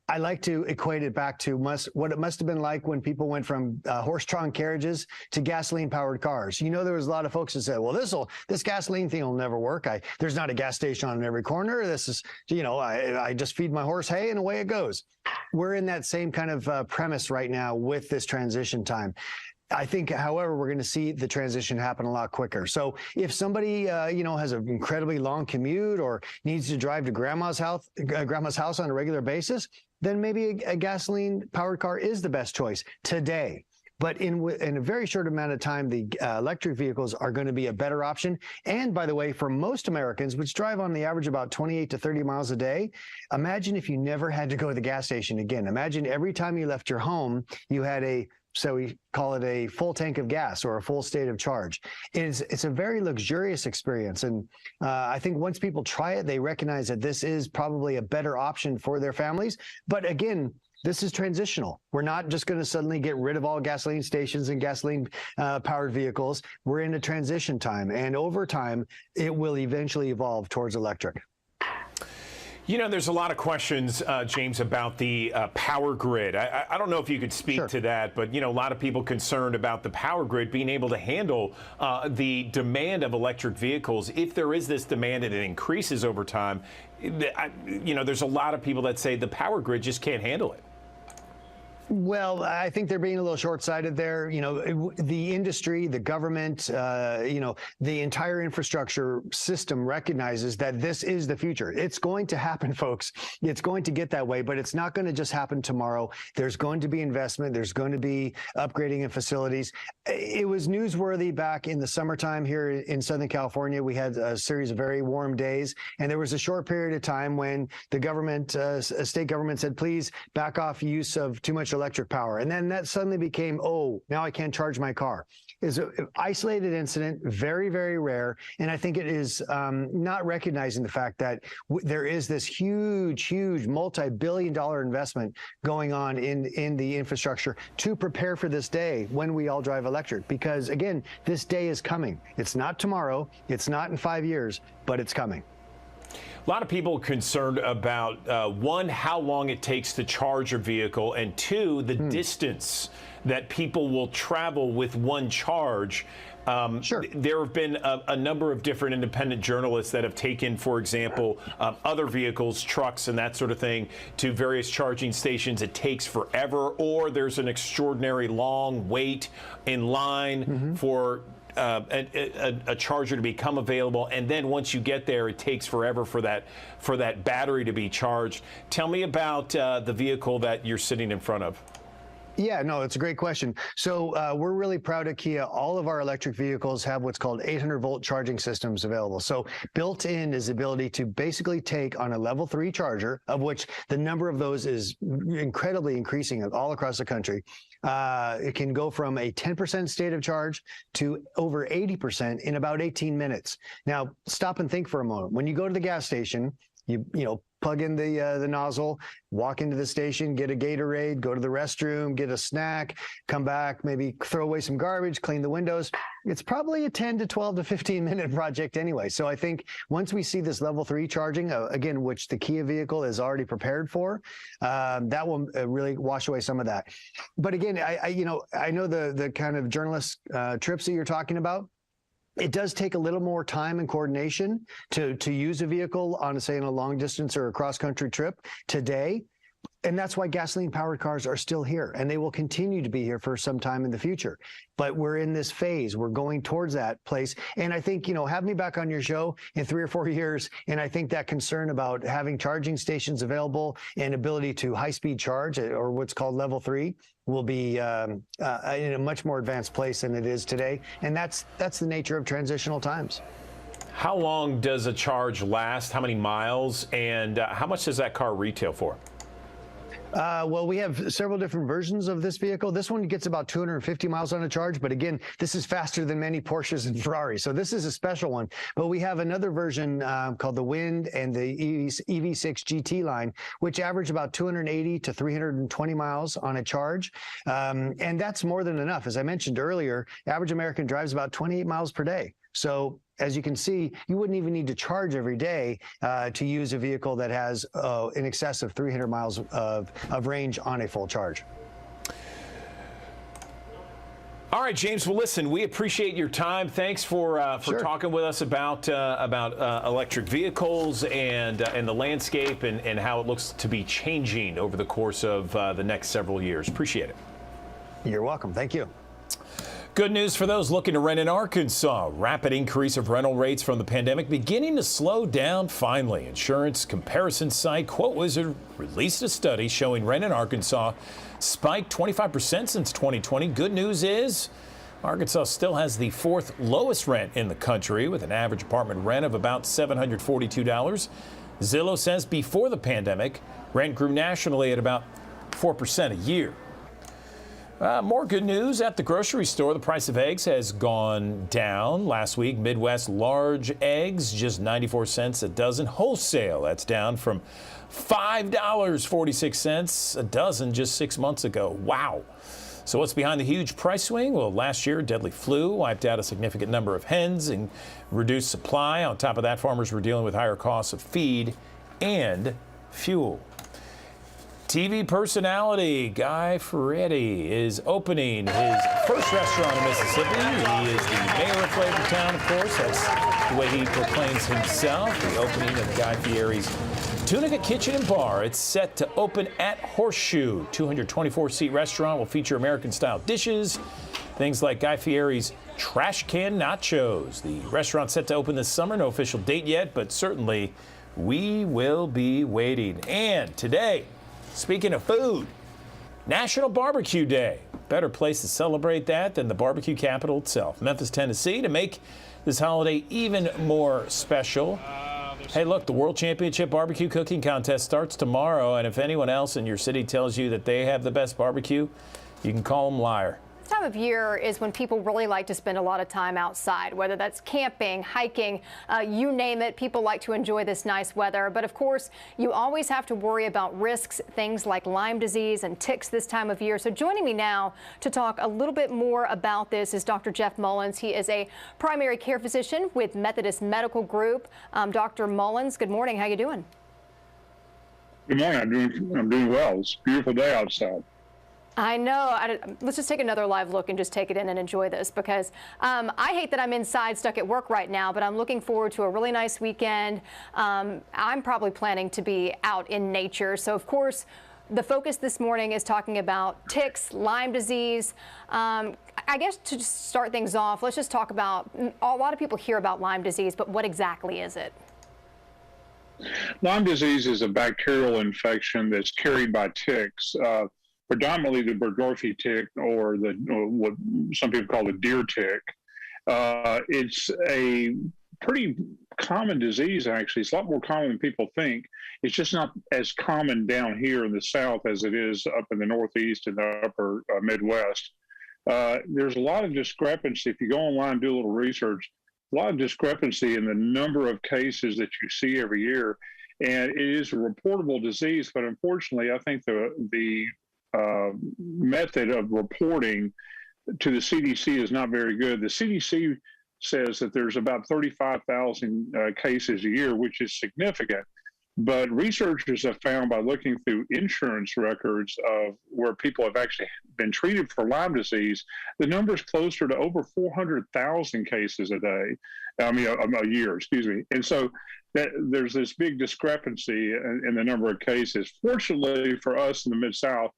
I like to equate it back to what it must have been like when people went from horse-drawn carriages to gasoline-powered cars. You know, there was a lot of folks that said, well, this gasoline thing will never work. There's not a gas station on every corner. This is, I just feed my horse hay and away it goes. We're in that same kind of premise right now with this transition time. I think, however, we're going to see the transition happen a lot quicker. So if somebody, has an incredibly long commute or needs to drive to grandma's house on a regular basis, then maybe a gasoline-powered car is the best choice today. But in a very short amount of time, the electric vehicles are going to be a better option. And by the way, for most Americans, which drive on the average about 28 to 30 miles a day, imagine if you never had to go to the gas station again. Imagine every time you left your home, you had so we call it a full tank of gas or a full state of charge. It's a very luxurious experience. And I think once people try it, they recognize that this is probably a better option for their families. But again, this is transitional. We're not just going to suddenly get rid of all gasoline stations and gasoline powered vehicles. We're in a transition time. And over time, it will eventually evolve towards electric. There's a lot of questions, James, about the power grid. I don't know if you could speak to that, but, a lot of people concerned about the power grid being able to handle the demand of electric vehicles. If there is this demand and it increases over time, there's a lot of people that say the power grid just can't handle it. Well, I think they're being a little short-sighted there. You know, the industry, the government, you know, the entire infrastructure system recognizes that this is the future. It's going to happen, folks. It's going to get that way, but it's not going to just happen tomorrow. There's going to be investment. There's going to be upgrading in facilities. It was newsworthy back in the summertime here in Southern California. We had a series of very warm days, and there was a short period of time when the government, state government said, please back off use of too much electric power. And then that suddenly became, oh, now I can't charge my car. It's an isolated incident, very, very rare. And I think it is not recognizing the fact that there is this huge multi-billion-dollar investment going on in the infrastructure to prepare for this day when we all drive electric. Because again, this day is coming. It's not tomorrow. It's not in 5 years, but it's coming. A lot of people concerned about, one, how long it takes to charge a vehicle, and two, the distance that people will travel with one charge. Sure. There have been a number of different independent journalists that have taken, for example, other vehicles, trucks and that sort of thing, to various charging stations. It takes forever, or there's an extraordinary long wait in line for a charger to become available, and then once you get there, it takes forever for that battery to be charged. Tell me about the vehicle that you're sitting in front of. Yeah, no, it's a great question. So we're really proud at Kia. All of our electric vehicles have what's called 800-volt charging systems available. So built in is the ability to basically take on a level 3 charger, of which the number of those is incredibly increasing all across the country. It can go from a 10% state of charge to over 80% in about 18 minutes. Now, stop and think for a moment. When you go to the gas station, you know, plug in the nozzle, walk into the station, get a Gatorade, go to the restroom, get a snack, come back, maybe throw away some garbage, clean the windows. It's probably a 10 to 12 to 15 minute project anyway. So I think once we see this level 3 charging, again, which the Kia vehicle is already prepared for, that will really wash away some of that. But again, I know the kind of journalist trips that you're talking about. It does take a little more time and coordination to use a vehicle on, say, in a long distance or a cross-country trip today. And that's why gasoline-powered cars are still here, and they will continue to be here for some time in the future. But we're in this phase. We're going towards that place. And I think, you know, have me back on your show in 3 or 4 years, and I think that concern about having charging stations available and ability to high-speed charge, or what's called level 3, will be in a much more advanced place than it is today. And that's the nature of transitional times. How long does a charge last? How many miles? And how much does that car retail for? Well, we have several different versions of this vehicle. This one gets about 250 miles on a charge, but again, this is faster than many Porsches and Ferraris. So this is a special one. But we have another version called the Wind and the EV6 GT line, which average about 280 to 320 miles on a charge. And that's more than enough. As I mentioned earlier, average American drives about 28 miles per day. So as you can see, you wouldn't even need to charge every day to use a vehicle that has in excess of 300 miles of range on a full charge. All right, James. Well, listen, we appreciate your time. Thanks for talking with us about electric vehicles and the landscape and how it looks to be changing over the course of the next several years. Appreciate it. You're welcome. Thank you. Good news for those looking to rent in Arkansas. Rapid increase of rental rates from the pandemic beginning to slow down finally. Insurance comparison site QuoteWizard released a study showing rent in Arkansas spiked 25% since 2020. Good news is Arkansas still has the 4th lowest rent in the country, with an average apartment rent of about $742. Zillow says before the pandemic, rent grew nationally at about 4% a year. More good news at the grocery store. The price of eggs has gone down. Last week, Midwest large eggs, just 94 cents a dozen. Wholesale, that's down from $5.46 a dozen just 6 months ago. Wow. So what's behind the huge price swing? Well, last year, deadly flu wiped out a significant number of hens and reduced supply. On top of that, farmers were dealing with higher costs of feed and fuel. TV personality Guy Fieri is opening his first restaurant in Mississippi. He is the mayor of Flavortown, of course. That's the way he proclaims himself. The opening of Guy Fieri's Tunica Kitchen and Bar. It's set to open at Horseshoe. 224-seat restaurant will feature American-style dishes, things like Guy Fieri's trash can nachos. The restaurant's set to open this summer. No official date yet, but certainly we will be waiting. And today, speaking of food, National Barbecue Day. Better place to celebrate that than the barbecue capital itself, Memphis, Tennessee, to make this holiday even more special. Hey, look, the World Championship Barbecue Cooking Contest starts tomorrow, and if anyone else in your city tells you that they have the best barbecue, you can call them liar. Time of year is when people really like to spend a lot of time outside, whether that's camping, hiking, you name it. People like to enjoy this nice weather. But of course, you always have to worry about risks, things like Lyme disease and ticks this time of year. So joining me now to talk a little bit more about this is Dr. Jeff Mullins. He is a primary care physician with Methodist Medical Group. Dr. Mullins, good morning. How you doing? Good morning. I'm doing well. It's a beautiful day outside. I know. Let's just take another live look and just take it in and enjoy this, because I hate that I'm inside stuck at work right now, but I'm looking forward to a really nice weekend. I'm probably planning to be out in nature. So, of course, the focus this morning is talking about ticks, Lyme disease. I guess to just start things off, let's just talk about, a lot of people hear about Lyme disease, but what exactly is it? Lyme disease is a bacterial infection that's carried by ticks. Predominantly the Burgdorferi tick, or what some people call the deer tick. It's a pretty common disease, actually. It's a lot more common than people think. It's just not as common down here in the South as it is up in the Northeast and the upper Midwest. There's a lot of discrepancy. If you go online and do a little research, a lot of discrepancy in the number of cases that you see every year. And it is a reportable disease, but unfortunately, I think the method of reporting to the CDC is not very good. The CDC says that there's about 35,000 cases a year, which is significant. But researchers have found, by looking through insurance records of where people have actually been treated for Lyme disease, the number is closer to over 400,000 cases a year, excuse me. And so there's this big discrepancy in the number of cases. Fortunately for us in the Mid-South,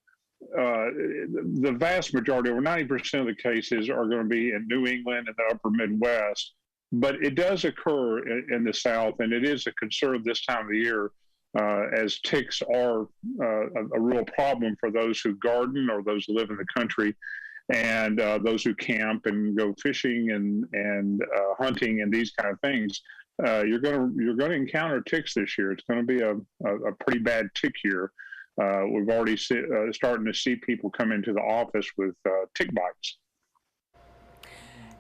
the vast majority, over 90% of the cases, are going to be in New England and the upper Midwest. But it does occur in the South, and it is a concern this time of the year, as ticks are a real problem for those who garden or those who live in the country, and those who camp and go fishing and hunting and these kind of things. You're going to encounter ticks this year. It's going to be a pretty bad tick year. We've already starting to see people come into the office with tick bites.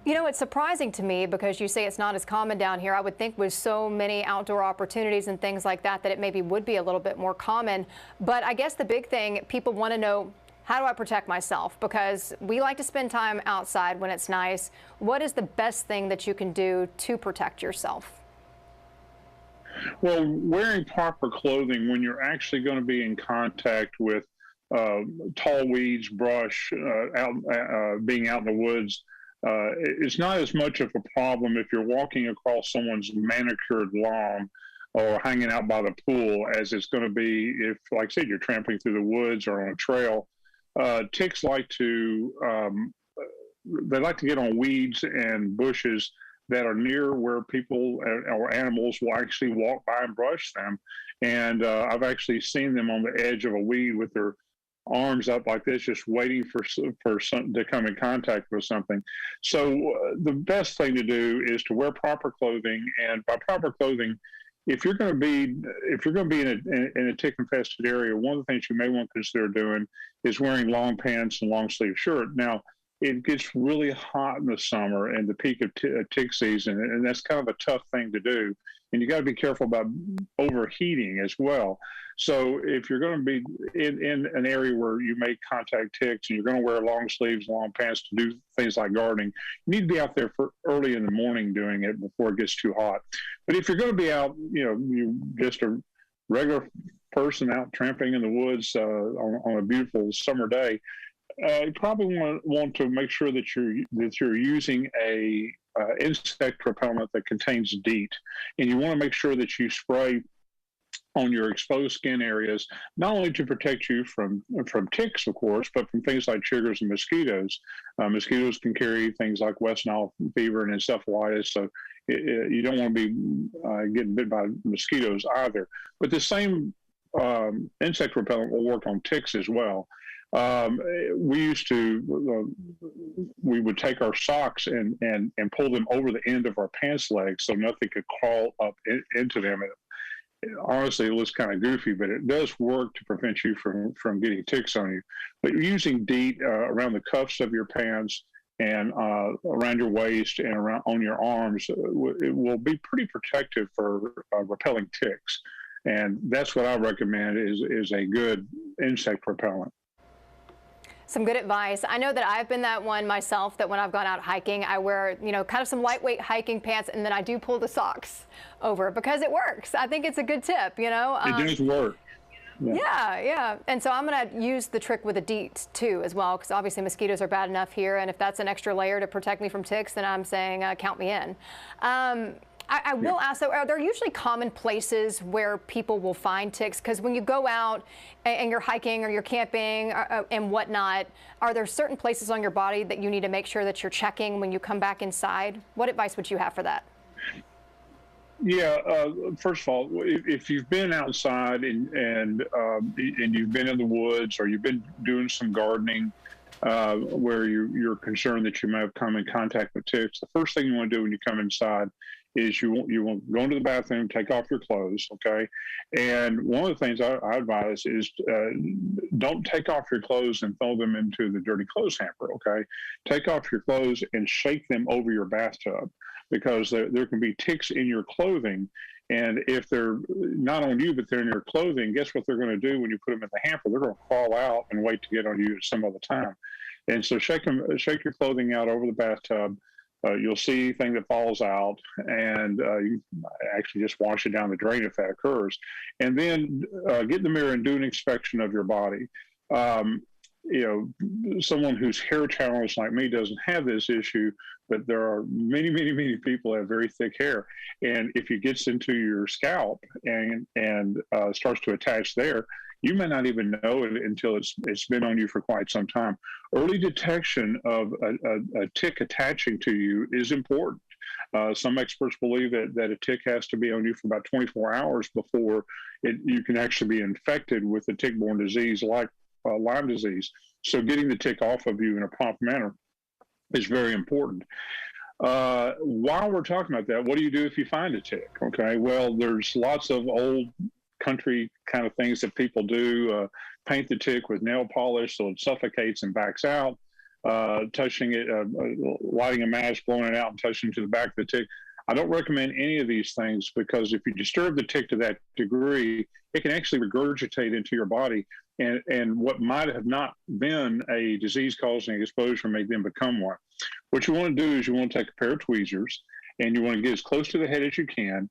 You know, it's surprising to me, because you say it's not as common down here. I would think with so many outdoor opportunities and things like that, that it maybe would be a little bit more common. But I guess the big thing, people want to know, how do I protect myself? Because we like to spend time outside when it's nice. What is the best thing that you can do to protect yourself? Well, wearing proper clothing when you're actually going to be in contact with tall weeds, brush, being out in the woods, it's not as much of a problem if you're walking across someone's manicured lawn or hanging out by the pool, as it's going to be if, like I said, you're tramping through the woods or on a trail. Ticks like to get on weeds and bushes that are near where people or animals will actually walk by and brush them. And I've actually seen them on the edge of a weed with their arms up like this, just waiting for something to come in contact with something. So the best thing to do is to wear proper clothing. And by proper clothing, if you're going to be in a tick-infested area, one of the things you may want to consider doing is wearing long pants and long sleeve shirt. Now, it gets really hot in the summer and the peak of tick season, and that's kind of a tough thing to do. And you got to be careful about overheating as well. So if you're going to be in an area where you may contact ticks and you're going to wear long sleeves, long pants to do things like gardening, you need to be out there for early in the morning doing it before it gets too hot. But if you're going to be out, you're just a regular person out tramping in the woods on a beautiful summer day, you probably want to make sure that you're using a insect repellent that contains DEET, and you want to make sure that you spray on your exposed skin areas, not only to protect you from ticks, of course, but from things like chiggers and mosquitoes. Mosquitoes can carry things like West Nile fever and encephalitis, so you don't want to be getting bit by mosquitoes either. But the same insect repellent will work on ticks as well. We would take our socks and pull them over the end of our pants legs so nothing could crawl up into them. Honestly, it looks kind of goofy, but it does work to prevent you from getting ticks on you. But using DEET around the cuffs of your pants and around your waist and around on your arms, it will be pretty protective for repelling ticks. And that's what I recommend is a good insect repellent. Some good advice. I know that I've been that one myself, that when I've gone out hiking, I wear, kind of some lightweight hiking pants, and then I do pull the socks over because it works. I think it's a good tip, It does work. Yeah. And so I'm going to use the trick with a DEET too as well, because obviously mosquitoes are bad enough here, and if that's an extra layer to protect me from ticks, then I'm saying count me in. I will ask, though, are there usually common places where people will find ticks? Because when you go out and you're hiking or you're camping and whatnot, are there certain places on your body that you need to make sure that you're checking when you come back inside? What advice would you have for that? Yeah, first of all, if you've been outside and you've been in the woods or you've been doing some gardening where you're concerned that you may have come in contact with ticks, the first thing you want to do when you come inside is you want to go into the bathroom, take off your clothes, okay? And one of the things I advise is don't take off your clothes and throw them into the dirty clothes hamper, okay? Take off your clothes and shake them over your bathtub, because there can be ticks in your clothing. And if they're not on you, but they're in your clothing, guess what they're going to do when you put them in the hamper? They're going to crawl out and wait to get on you at some other time. And so shake your clothing out over the bathtub. You'll see anything that falls out, and you actually just wash it down the drain if that occurs. And then get in the mirror and do an inspection of your body. Someone who's hair challenged like me doesn't have this issue, but there are many, many, many people who have very thick hair. And if it gets into your scalp and starts to attach there, you may not even know it until it's been on you for quite some time. Early detection of a tick attaching to you is important. Some experts believe that a tick has to be on you for about 24 hours before you can actually be infected with a tick-borne disease like Lyme disease. So getting the tick off of you in a prompt manner is very important. While we're talking about that, what do you do if you find a tick? Okay, well, there's lots of old country kind of things that people do. Paint the tick with nail polish so it suffocates and backs out. Touching it, lighting a match, blowing it out, and touching to the back of the tick. I don't recommend any of these things, because if you disturb the tick to that degree, it can actually regurgitate into your body, and what might have not been a disease-causing exposure may then become one. What you want to do is you want to take a pair of tweezers, and you want to get as close to the head as you can,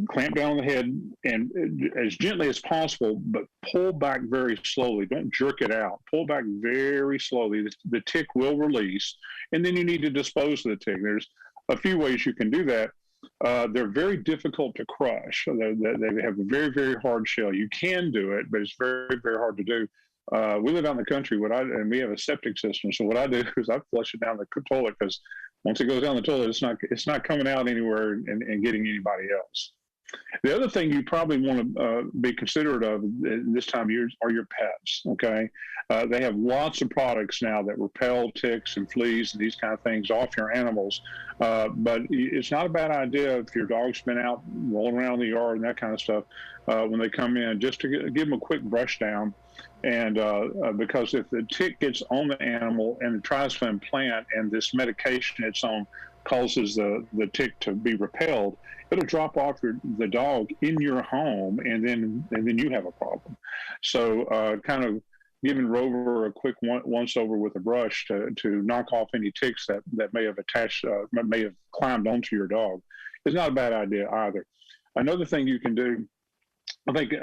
clamp down on the head, and as gently as possible, but pull back very slowly. Don't jerk it out. Pull back very slowly. The tick will release, and then you need to dispose of the tick. There's a few ways you can do that. They're very difficult to crush. They have a very, very hard shell. You can do it, but it's very, very hard to do. We live out in the country, and we have a septic system. So what I do is I flush it down the toilet, because once it goes down the toilet, it's not coming out anywhere and getting anybody else. The other thing you probably want to be considerate of this time of year are your pets, okay? They have lots of products now that repel ticks and fleas and these kind of things off your animals, but it's not a bad idea if your dog's been out rolling around the yard and that kind of stuff, when they come in, just to give them a quick brush down. And because if the tick gets on the animal and it tries to implant, and this medication it's on causes the tick to be repelled, it'll drop off the dog in your home, and then you have a problem. So kind of giving Rover a quick once over with a brush to knock off any ticks that may have attached, may have climbed onto your dog is not a bad idea either. Another thing you can do, I think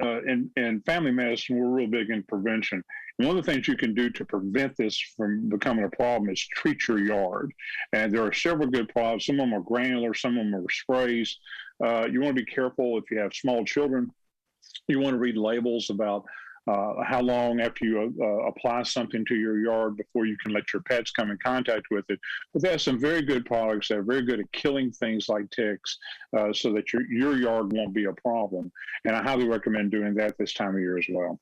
in family medicine, we're real big in prevention. And one of the things you can do to prevent this from becoming a problem is treat your yard. And there are several good products. Some of them are granular, some of them are sprays. You want to be careful if you have small children. You want to read labels about how long after you apply something to your yard before you can let your pets come in contact with it. But they have some very good products that are very good at killing things like ticks so that your yard won't be a problem. And I highly recommend doing that this time of year as well.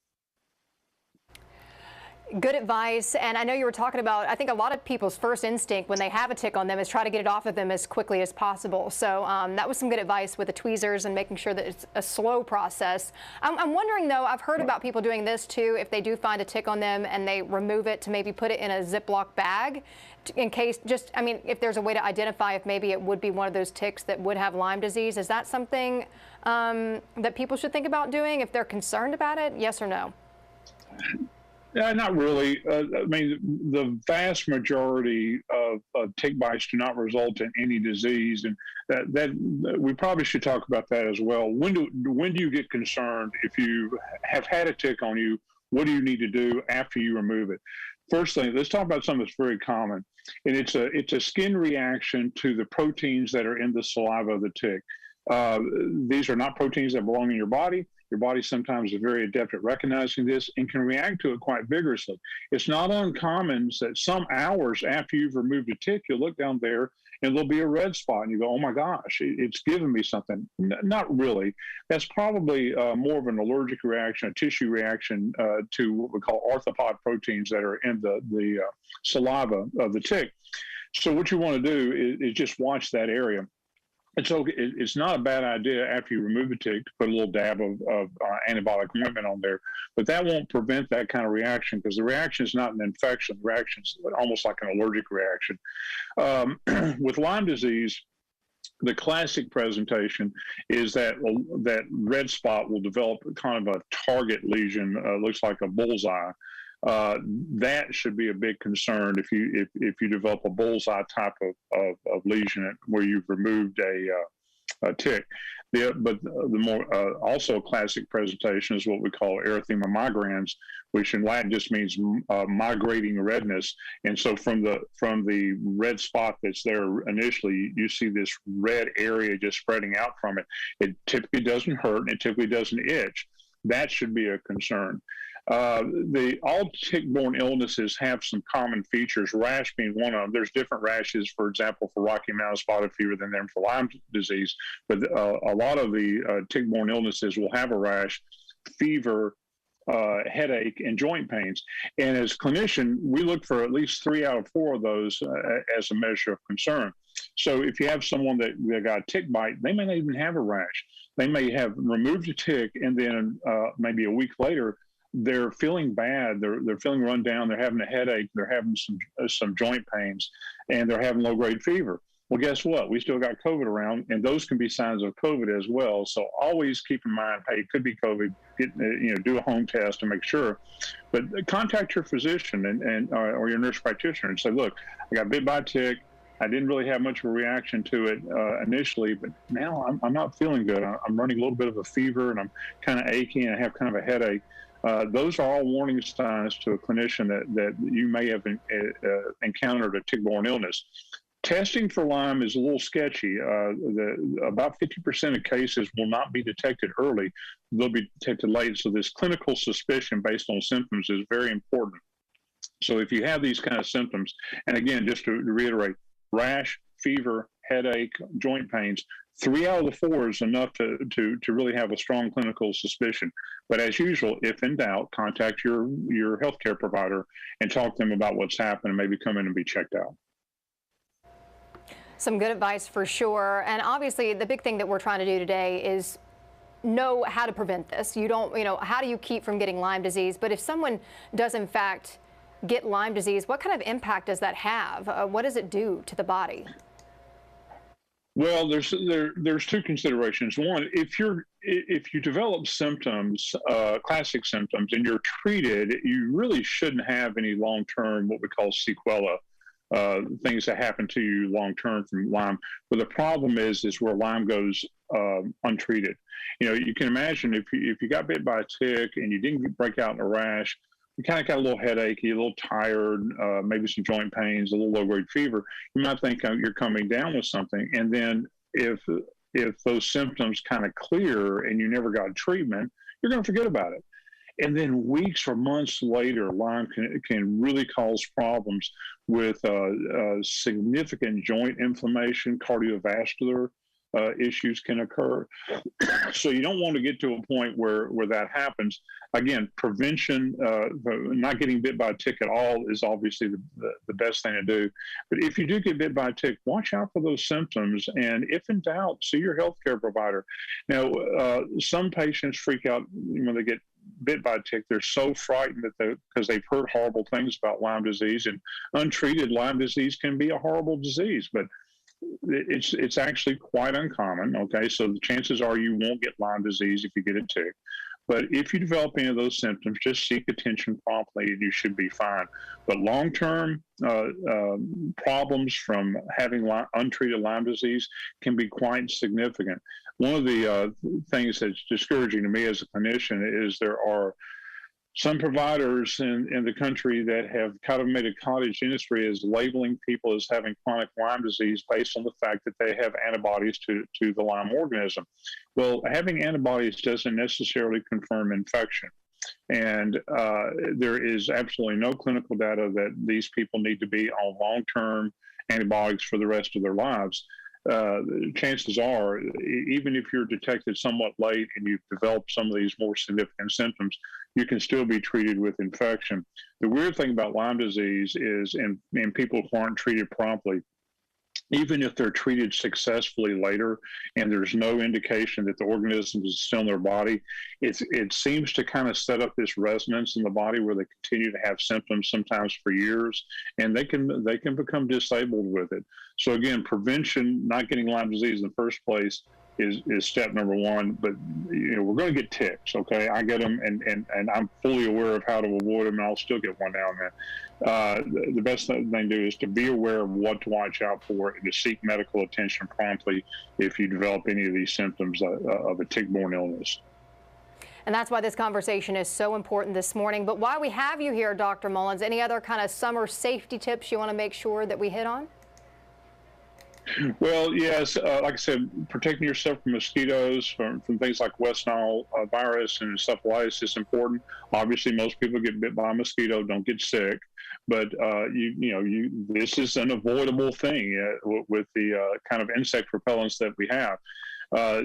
Good advice. And I know you were talking about, I think a lot of people's first instinct when they have a tick on them is try to get it off of them as quickly as possible. So that was some good advice with the tweezers and making sure that it's a slow process. I'm wondering though, I've heard about people doing this too, if they do find a tick on them and they remove it to maybe put it in a Ziploc bag in case if there's a way to identify if maybe it would be one of those ticks that would have Lyme disease. Is that something that people should think about doing if they're concerned about it? Yes or no? Not really. I mean, the vast majority of tick bites do not result in any disease, and that we probably should talk about that as well. When do you get concerned if you have had a tick on you? What do you need to do after you remove it? First thing, let's talk about something that's very common, and it's a skin reaction to the proteins that are in the saliva of the tick. These are not proteins that belong in your body. Your body sometimes is very adept at recognizing this and can react to it quite vigorously. It's not uncommon that some hours after you've removed a tick, you'll look down there and there'll be a red spot and you go, oh my gosh, it's giving me something. Not really. That's probably more of an allergic reaction, a tissue reaction to what we call arthropod proteins that are in the saliva of the tick. So what you want to do is just watch that area. And so it's not a bad idea after you remove the tick to put a little dab of antibiotic ointment on there, but that won't prevent that kind of reaction because the reaction is not an infection. The reaction is almost like an allergic reaction. With Lyme disease, the classic presentation is that red spot will develop kind of a target lesion, looks like a bullseye. That should be a big concern if you develop a bullseye type of lesion where you've removed a tick. But the more also classic presentation is what we call erythema migrans, which in Latin just means migrating redness. And so from the red spot that's there initially, you see this red area just spreading out from it. It typically doesn't hurt and it typically doesn't itch. That should be a concern. All tick-borne illnesses have some common features, rash being one of them. There's different rashes, for example, for Rocky Mountain spotted fever than there for Lyme disease, but a lot of the tick-borne illnesses will have a rash, fever, headache, and joint pains. And as a clinician, we look for at least 3 out of 4 of those as a measure of concern. So if you have someone that got a tick bite, they may not even have a rash. They may have removed a tick, and then maybe a week later, they're feeling bad. They're feeling run down. They're having a headache. They're having some joint pains, and they're having low-grade fever. Well, guess what? We still got COVID around, and those can be signs of COVID as well. So always keep in mind, hey, it could be COVID. Do a home test to make sure. But contact your physician or your nurse practitioner and say, look, I got bit by a tick. I didn't really have much of a reaction to it initially, but now I'm not feeling good. I'm running a little bit of a fever, and I'm kind of achy, and I have kind of a headache. Those are all warning signs to a clinician that you may have encountered a tick-borne illness. Testing for Lyme is a little sketchy. About 50% of cases will not be detected early. They'll be detected late. So this clinical suspicion based on symptoms is very important. So if you have these kind of symptoms, and again, just to reiterate, rash, fever, headache, joint pains, 3 out of the 4 is enough to really have a strong clinical suspicion. But as usual, if in doubt, contact your healthcare provider and talk to them about what's happened and maybe come in and be checked out. Some good advice for sure. And obviously the big thing that we're trying to do today is know how to prevent this. How do you keep from getting Lyme disease? But if someone does in fact get Lyme disease, what kind of impact does that have? What does it do to the body? Well, there's 2 considerations. One, if you develop symptoms, classic symptoms, and you're treated, you really shouldn't have any long-term, what we call sequela, things that happen to you long-term from Lyme. But the problem is where Lyme goes untreated. You can imagine if you got bit by a tick and you didn't break out in a rash, you kind of got a little headachy, a little tired, maybe some joint pains, a little low-grade fever, you might think you're coming down with something. And then if those symptoms kind of clear and you never got treatment, you're going to forget about it. And then weeks or months later, Lyme can really cause problems with significant joint inflammation, cardiovascular issues can occur. So you don't want to get to a point where that happens. Again, prevention, not getting bit by a tick at all is obviously the best thing to do. But if you do get bit by a tick, watch out for those symptoms. And if in doubt, see your healthcare provider. Now, some patients freak out when they get bit by a tick. They're so frightened because they've heard horrible things about Lyme disease, and untreated Lyme disease can be a horrible disease, but it's actually quite uncommon. Okay, so the chances are you won't get Lyme disease if you get a tick. But if you develop any of those symptoms, just seek attention promptly and you should be fine. But long-term problems from having untreated Lyme disease can be quite significant. One of the things that's discouraging to me as a clinician is there are some providers in the country that have kind of made a cottage industry as labeling people as having chronic Lyme disease based on the fact that they have antibodies to the Lyme organism. Well, having antibodies doesn't necessarily confirm infection. And there is absolutely no clinical data that these people need to be on long-term antibiotics for the rest of their lives. Chances are, even if you're detected somewhat late and you've developed some of these more significant symptoms, you can still be treated with infection. The weird thing about Lyme disease is in people who aren't treated promptly, even if they're treated successfully later and there's no indication that the organism is still in their body, it seems to kind of set up this resonance in the body where they continue to have symptoms sometimes for years, and they can become disabled with it. So again, prevention, not getting Lyme disease in the first place, is step number one. But we're going to get ticks. Okay, I get them, and I'm fully aware of how to avoid them, and I'll still get one now and then. The best thing to do is to be aware of what to watch out for and to seek medical attention promptly if you develop any of these symptoms of a tick-borne illness. And that's why this conversation is so important this morning. But while we have you here, Dr. Mullins, any other kind of summer safety tips you want to make sure that we hit on? Well, yes, like I said, protecting yourself from mosquitoes, from things like West Nile virus and encephalitis is important. Obviously, most people get bit by a mosquito, don't get sick, but this is an avoidable thing with the kind of insect repellents that we have.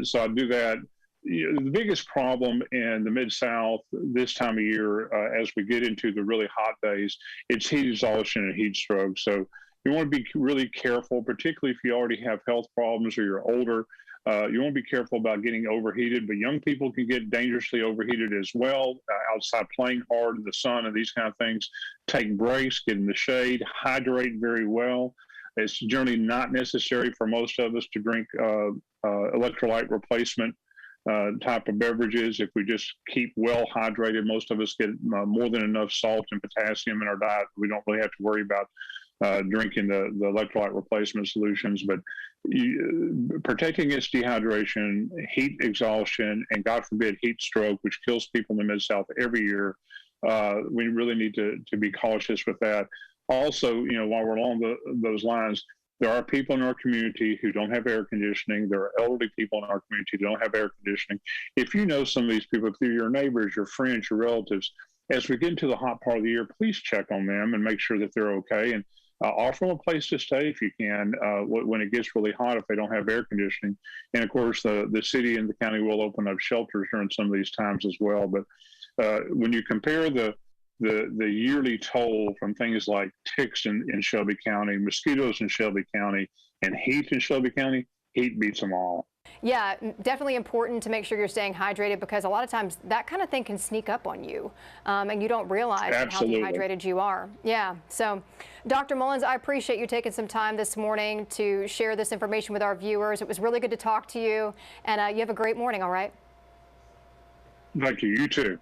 So I do that. The biggest problem in the Mid-South this time of year, as we get into the really hot days, it's heat exhaustion and heat stroke. So you want to be really careful, particularly if you already have health problems or you're older. You want to be careful about getting overheated, but young people can get dangerously overheated as well, outside playing hard in the sun and these kind of things. Take breaks, get in the shade, hydrate very well. It's generally not necessary for most of us to drink electrolyte replacement type of beverages. If we just keep well hydrated, most of us get more than enough salt and potassium in our diet. We don't really have to worry about drinking the electrolyte replacement solutions. But protecting against dehydration, heat exhaustion, and God forbid heat stroke, which kills people in the Mid-South every year, we really need to be cautious with that. Also, while we're along those lines, there are people in our community who don't have air conditioning. There are elderly people in our community who don't have air conditioning. If you know some of these people, if they're your neighbors, your friends, your relatives, as we get into the hot part of the year, please check on them and make sure that they're okay. And offer them a place to stay if you can when it gets really hot if they don't have air conditioning. And of course, the city and the county will open up shelters during some of these times as well. But when you compare the yearly toll from things like ticks in Shelby County, mosquitoes in Shelby County, and heat in Shelby County, heat beats them all. Yeah, definitely important to make sure you're staying hydrated, because a lot of times that kind of thing can sneak up on you and you don't realize Absolutely. how dehydrated you are. Yeah. So, Dr. Mullins, I appreciate you taking some time this morning to share this information with our viewers. It was really good to talk to you, and you have a great morning, all right? Thank you. You too.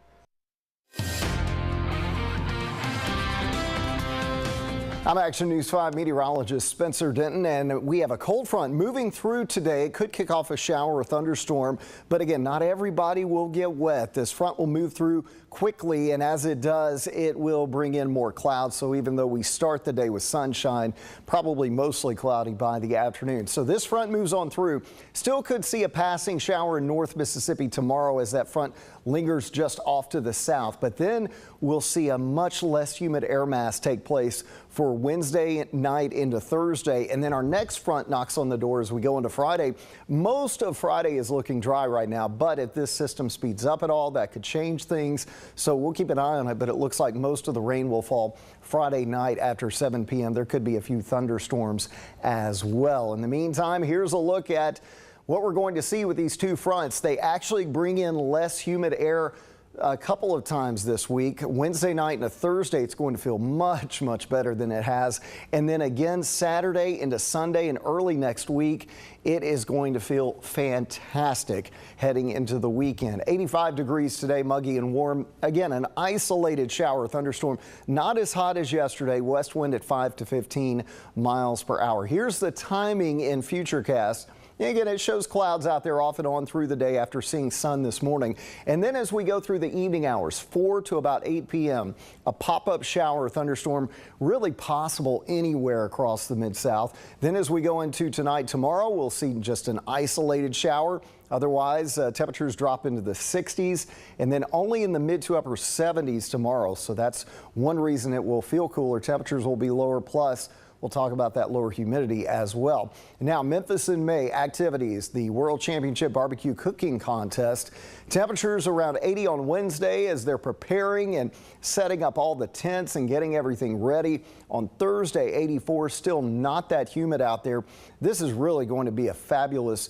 I'm Action News 5 meteorologist Spencer Denton, and we have a cold front moving through today. It could kick off a shower or thunderstorm, but again, not everybody will get wet. This front will move through quickly, and as it does, it will bring in more clouds. So even though we start the day with sunshine, probably mostly cloudy by the afternoon. So this front moves on through. Still could see a passing shower in North Mississippi tomorrow as that front lingers just off to the south, but then we'll see a much less humid air mass take place for Wednesday night into Thursday, and then our next front knocks on the door as we go into Friday. Most of Friday is looking dry right now, but if this system speeds up at all, that could change things. So we'll keep an eye on it, but it looks like most of the rain will fall Friday night after 7 p.m. There could be a few thunderstorms as well. In the meantime, here's a look at what we're going to see with these two fronts. They actually bring in less humid air a couple of times this week. Wednesday night and a Thursday, it's going to feel much, much better than it has. And then again, Saturday into Sunday and early next week, it is going to feel fantastic heading into the weekend. 85 degrees today, muggy and warm. Again, an isolated shower thunderstorm, not as hot as yesterday. West wind at 5 to 15 miles per hour. Here's the timing in Futurecast. Again, it shows clouds out there off and on through the day after seeing sun this morning. And then as we go through the evening hours, 4 to about 8 p.m., a pop-up shower thunderstorm really possible anywhere across the Mid-South. Then as we go into tonight, tomorrow, we'll see just an isolated shower. Otherwise, temperatures drop into the 60s and then only in the mid to upper 70s tomorrow. So that's one reason it will feel cooler. Temperatures will be lower, plus we'll talk about that lower humidity as well. Now, Memphis in May activities, the World Championship Barbecue Cooking Contest. Temperatures around 80 on Wednesday as they're preparing and setting up all the tents and getting everything ready. On Thursday, 84, still not that humid out there. This is really going to be a fabulous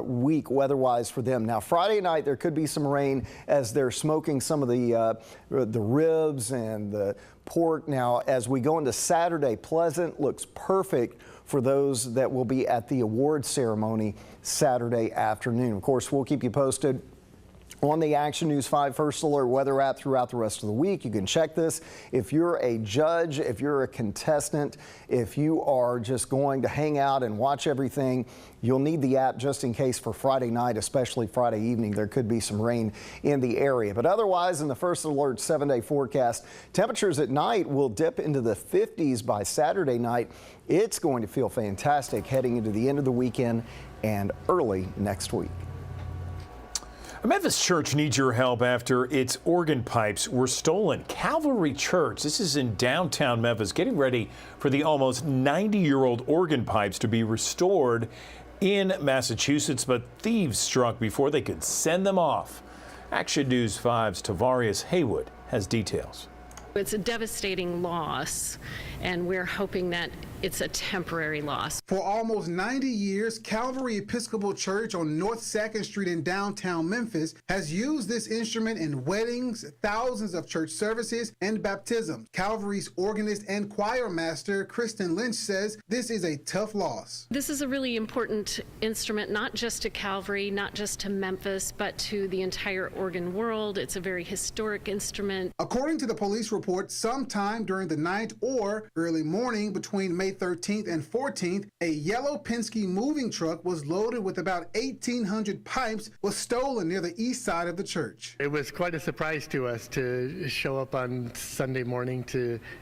week weather-wise for them. Now, Friday night, there could be some rain as they're smoking some of the ribs and the pork. Now, as we go into Saturday, Pleasant looks perfect for those that will be at the award ceremony Saturday afternoon. Of course, we'll keep you posted on the Action News 5 First Alert weather app throughout the rest of the week. You can check this. If you're a judge, if you're a contestant, if you are just going to hang out and watch everything, you'll need the app just in case for Friday night, especially Friday evening. There could be some rain in the area. But otherwise, in the First Alert 7-day forecast, temperatures at night will dip into the 50s by Saturday night. It's going to feel fantastic heading into the end of the weekend and early next week. A Memphis church needs your help after its organ pipes were stolen. Calvary Church, this is in downtown Memphis, getting ready for the almost 90-year-old organ pipes to be restored in Massachusetts, but thieves struck before they could send them off. Action News 5's Tavarius Haywood has details. It's a devastating loss, and we're hoping that it's a temporary loss. For almost 90 years, Calvary Episcopal Church on North 2nd Street in downtown Memphis has used this instrument in weddings, thousands of church services, and baptisms. Calvary's organist and choir master, Kristen Lynch, says this is a tough loss. This is a really important instrument, not just to Calvary, not just to Memphis, but to the entire organ world. It's a very historic instrument. According to the police report, sometime during the night or early morning between May 13th and 14th, a yellow Penske moving truck was loaded with about 1,800 pipes was stolen near the east side of the church. It was quite a surprise to us to show up on Sunday morning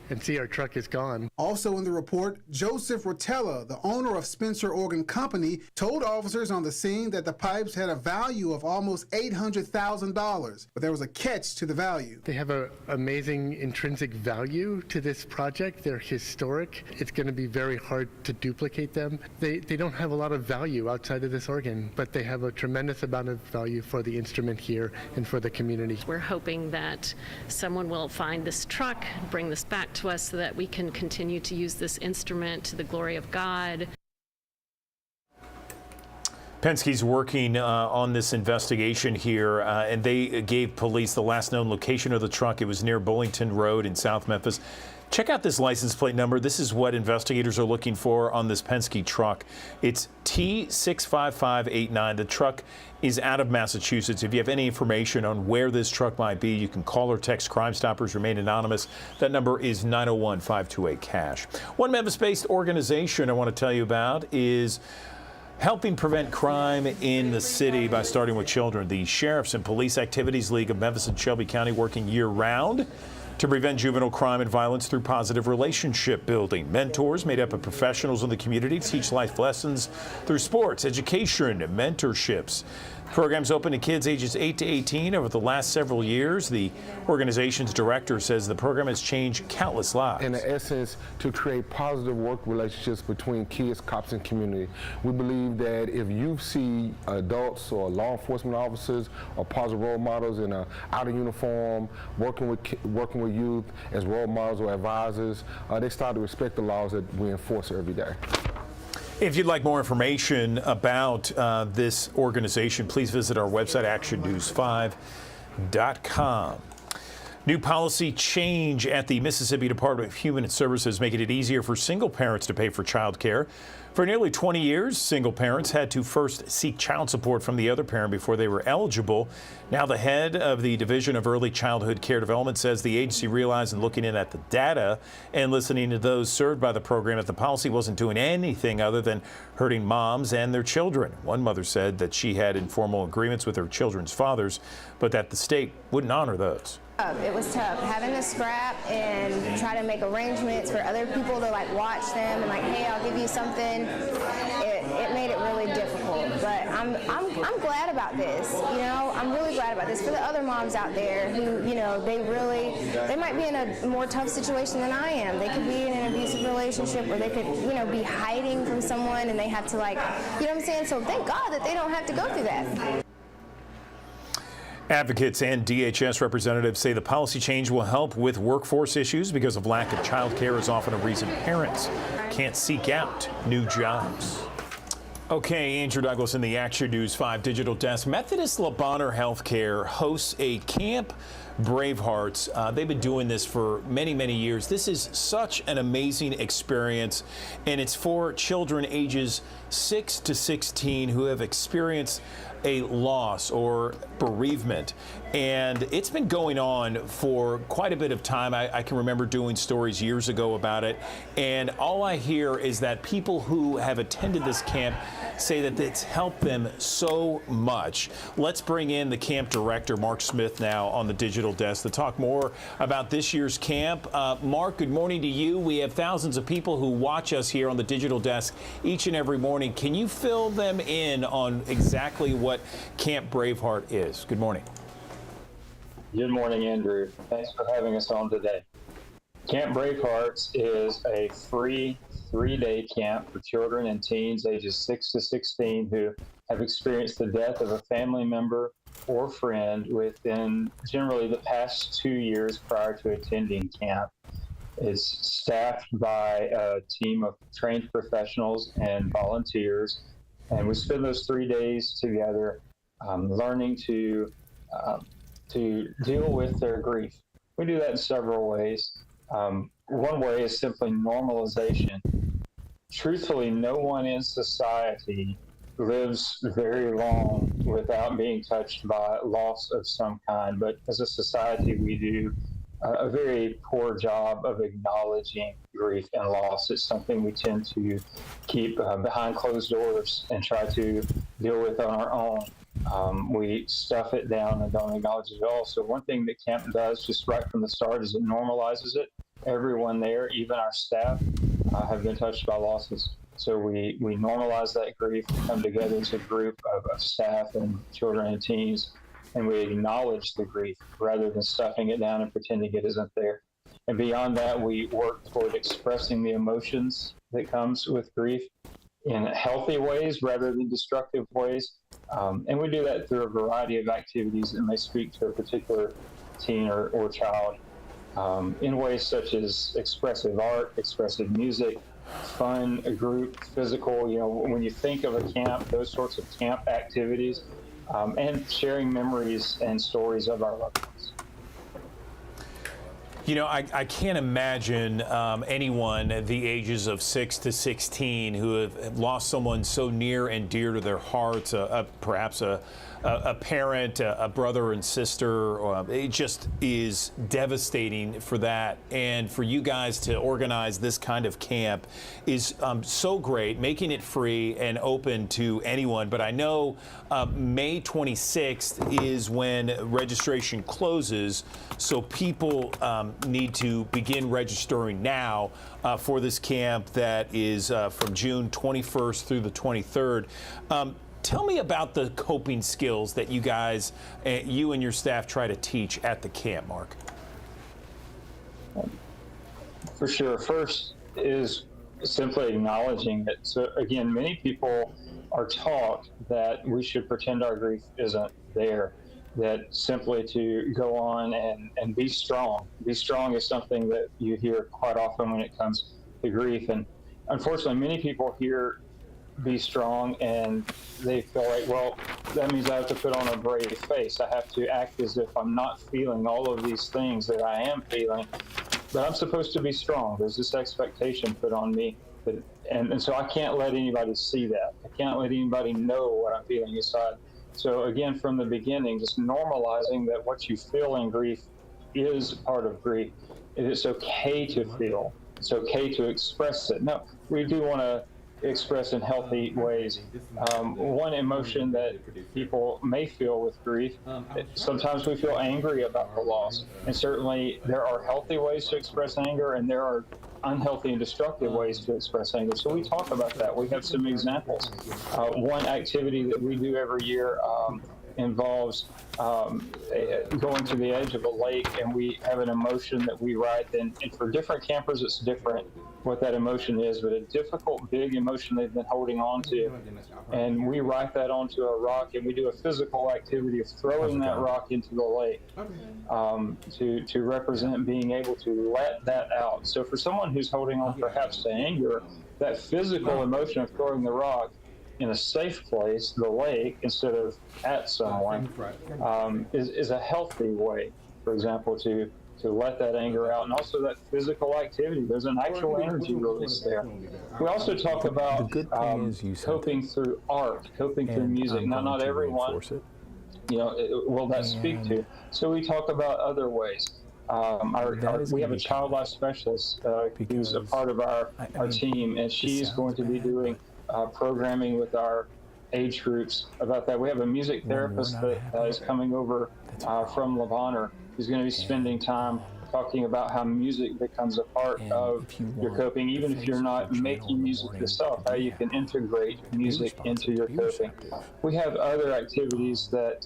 and see our truck is gone. Also in the report, Joseph Rotella, the owner of Spencer Organ Company, told officers on the scene that the pipes had a value of almost $800,000, but there was a catch to the value. They have an amazing intrinsic value to this project. They're historic. It's going to be very hard to duplicate them. They don't have a lot of value outside of this organ, but they have a tremendous amount of value for the instrument here and for the community. We're hoping that someone will find this truck, bring this back to us so that we can continue to use this instrument to the glory of God. Penske's working on this investigation here, and they gave police the last known location of the truck. It was near Bullington Road in South Memphis. Check out this license plate number. This is what investigators are looking for on this Penske truck. It's T65589. The truck is out of Massachusetts. If you have any information on where this truck might be, you can call or text Crime Stoppers. Remain anonymous. That number is 901-528-CASH. One Memphis-based organization I want to tell you about is helping prevent crime in the city by starting with children. The Sheriff's and Police Activities League of Memphis and Shelby County working year-round to prevent juvenile crime and violence through positive relationship building. Mentors made up of professionals in the community teach life lessons through sports, education, and mentorships. Programs open to kids ages 8 to 18 over the last several years. The organization's director says the program has changed countless lives. In essence, to create positive work relationships between kids, cops, and community. We believe that if you see adults or law enforcement officers or positive role models in an outer uniform, working with youth as role models or advisors, they start to respect the laws that we enforce every day. If you'd like more information about this organization, please visit our website, actionnews5.com. New policy change at the Mississippi Department of Human Services making it easier for single parents to pay for child care. For nearly 20 years, single parents had to first seek child support from the other parent before they were eligible. Now the head of the Division of Early Childhood Care Development says the agency realized in looking in at the data and listening to those served by the program that the policy wasn't doing anything other than hurting moms and their children. One mother said that she had informal agreements with her children's fathers, but that the state wouldn't honor those. It was tough having to scrap and try to make arrangements for other people to like watch them and like, hey, I'll give you something. It made it really difficult, but I'm glad about this. You know, I'm really glad about this for the other moms out there who, you know, they might be in a more tough situation than I am. They could be in an abusive relationship, or they could, you know, be hiding from someone and they have to like, you know what I'm saying? So thank God that they don't have to go through that. Advocates and DHS representatives say the policy change will help with workforce issues because of lack of child care is often a reason parents can't seek out new jobs. Okay, Andrew Douglas in the Action News 5 digital desk. Methodist Le Bonheur Healthcare hosts a Camp Bravehearts. They've been doing this for many, many years. This is such an amazing experience, and it's for children ages 6 to 16 who have experienced a loss or bereavement. And it's been going on for quite a bit of time. I can remember doing stories years ago about it. And all I hear is that people who have attended this camp say that it's helped them so much. Let's bring in the camp director, Mark Smith, now on the digital desk to talk more about this year's camp. Mark, good morning to you. We have thousands of people who watch us here on the digital desk each and every morning. Can you fill them in on exactly what Camp Braveheart is? Good morning. Good morning, Andrew. Thanks for having us on today. Camp Bravehearts is a free 3-day camp for children and teens ages 6 to 16 who have experienced the death of a family member or friend within generally the past 2 years prior to attending camp. It's staffed by a team of trained professionals and volunteers, and we spend those 3 days together learning to deal with their grief. We do that in several ways. One way is simply normalization. Truthfully, no one in society lives very long without being touched by loss of some kind, but as a society, we do a very poor job of acknowledging grief and loss. It's something we tend to keep behind closed doors and try to deal with on our own. We stuff it down and don't acknowledge it at all. So one thing that camp does just right from the start is it normalizes it. Everyone there, even our staff, have been touched by losses. So we normalize that grief. We come together as a group of staff and children and teens, and we acknowledge the grief rather than stuffing it down and pretending it isn't there. And beyond that, we work toward expressing the emotions that comes with grief in healthy ways rather than destructive ways. And we do that through a variety of activities that may speak to a particular teen or child in ways such as expressive art, expressive music, fun, a group, physical. You know, when you think of a camp, those sorts of camp activities, and sharing memories and stories of our loved ones. You know, I can't imagine anyone at the ages of 6 to 16 who have lost someone so near and dear to their hearts, perhaps a parent, a brother and sister. It just is devastating for that. And for you guys to organize this kind of camp is so great, making it free and open to anyone. But I know May 26th is when registration closes, so people need to begin registering now for this camp that is from June 21st through the 23rd. Tell me about the coping skills that you guys, you and your staff, try to teach at the camp, Mark. For sure. First is simply acknowledging that, so again, many people are taught that we should pretend our grief isn't there, that simply to go on and be strong. Be strong is something that you hear quite often when it comes to grief. And unfortunately, many people hear be strong and they feel like, well, that means I have to put on a brave face. I have to act as if I'm not feeling all of these things that I am feeling, but I'm supposed to be strong. There's this expectation put on me. And so I can't let anybody see that. I can't let anybody know what I'm feeling inside. So again, from the beginning, just normalizing that what you feel in grief is part of grief. It's okay to feel. It's okay to express it. Now, we do want to express in healthy ways. One emotion that people may feel with grief, sometimes we feel angry about the loss. And certainly there are healthy ways to express anger, and there are unhealthy and destructive ways to express anger. So we talk about that. We have some examples. One activity that we do every year involves going to the edge of a lake, and we have an emotion that we write. And for different campers, it's different what that emotion is, but a difficult, big emotion they've been holding on to. And we write that onto a rock, and we do a physical activity of throwing that rock into the lake to represent being able to let that out. So for someone who's holding on perhaps to anger, that physical emotion of throwing the rock in a safe place, the lake, instead of at someone, is a healthy way, for example, to let that anger out, and also that physical activity. There's an actual energy release there. We also talk about coping through art, coping through music. Now, not everyone, will that speak to. So we talk about other ways. We have a child life specialist who's a part of our team, and she's going to be doing programming with our age groups about that. We have a music therapist that is coming over from Levanter, who's going to be spending time talking about how music becomes a part of your coping, even if you're not making music yourself, how you can integrate music into your coping. We have other activities that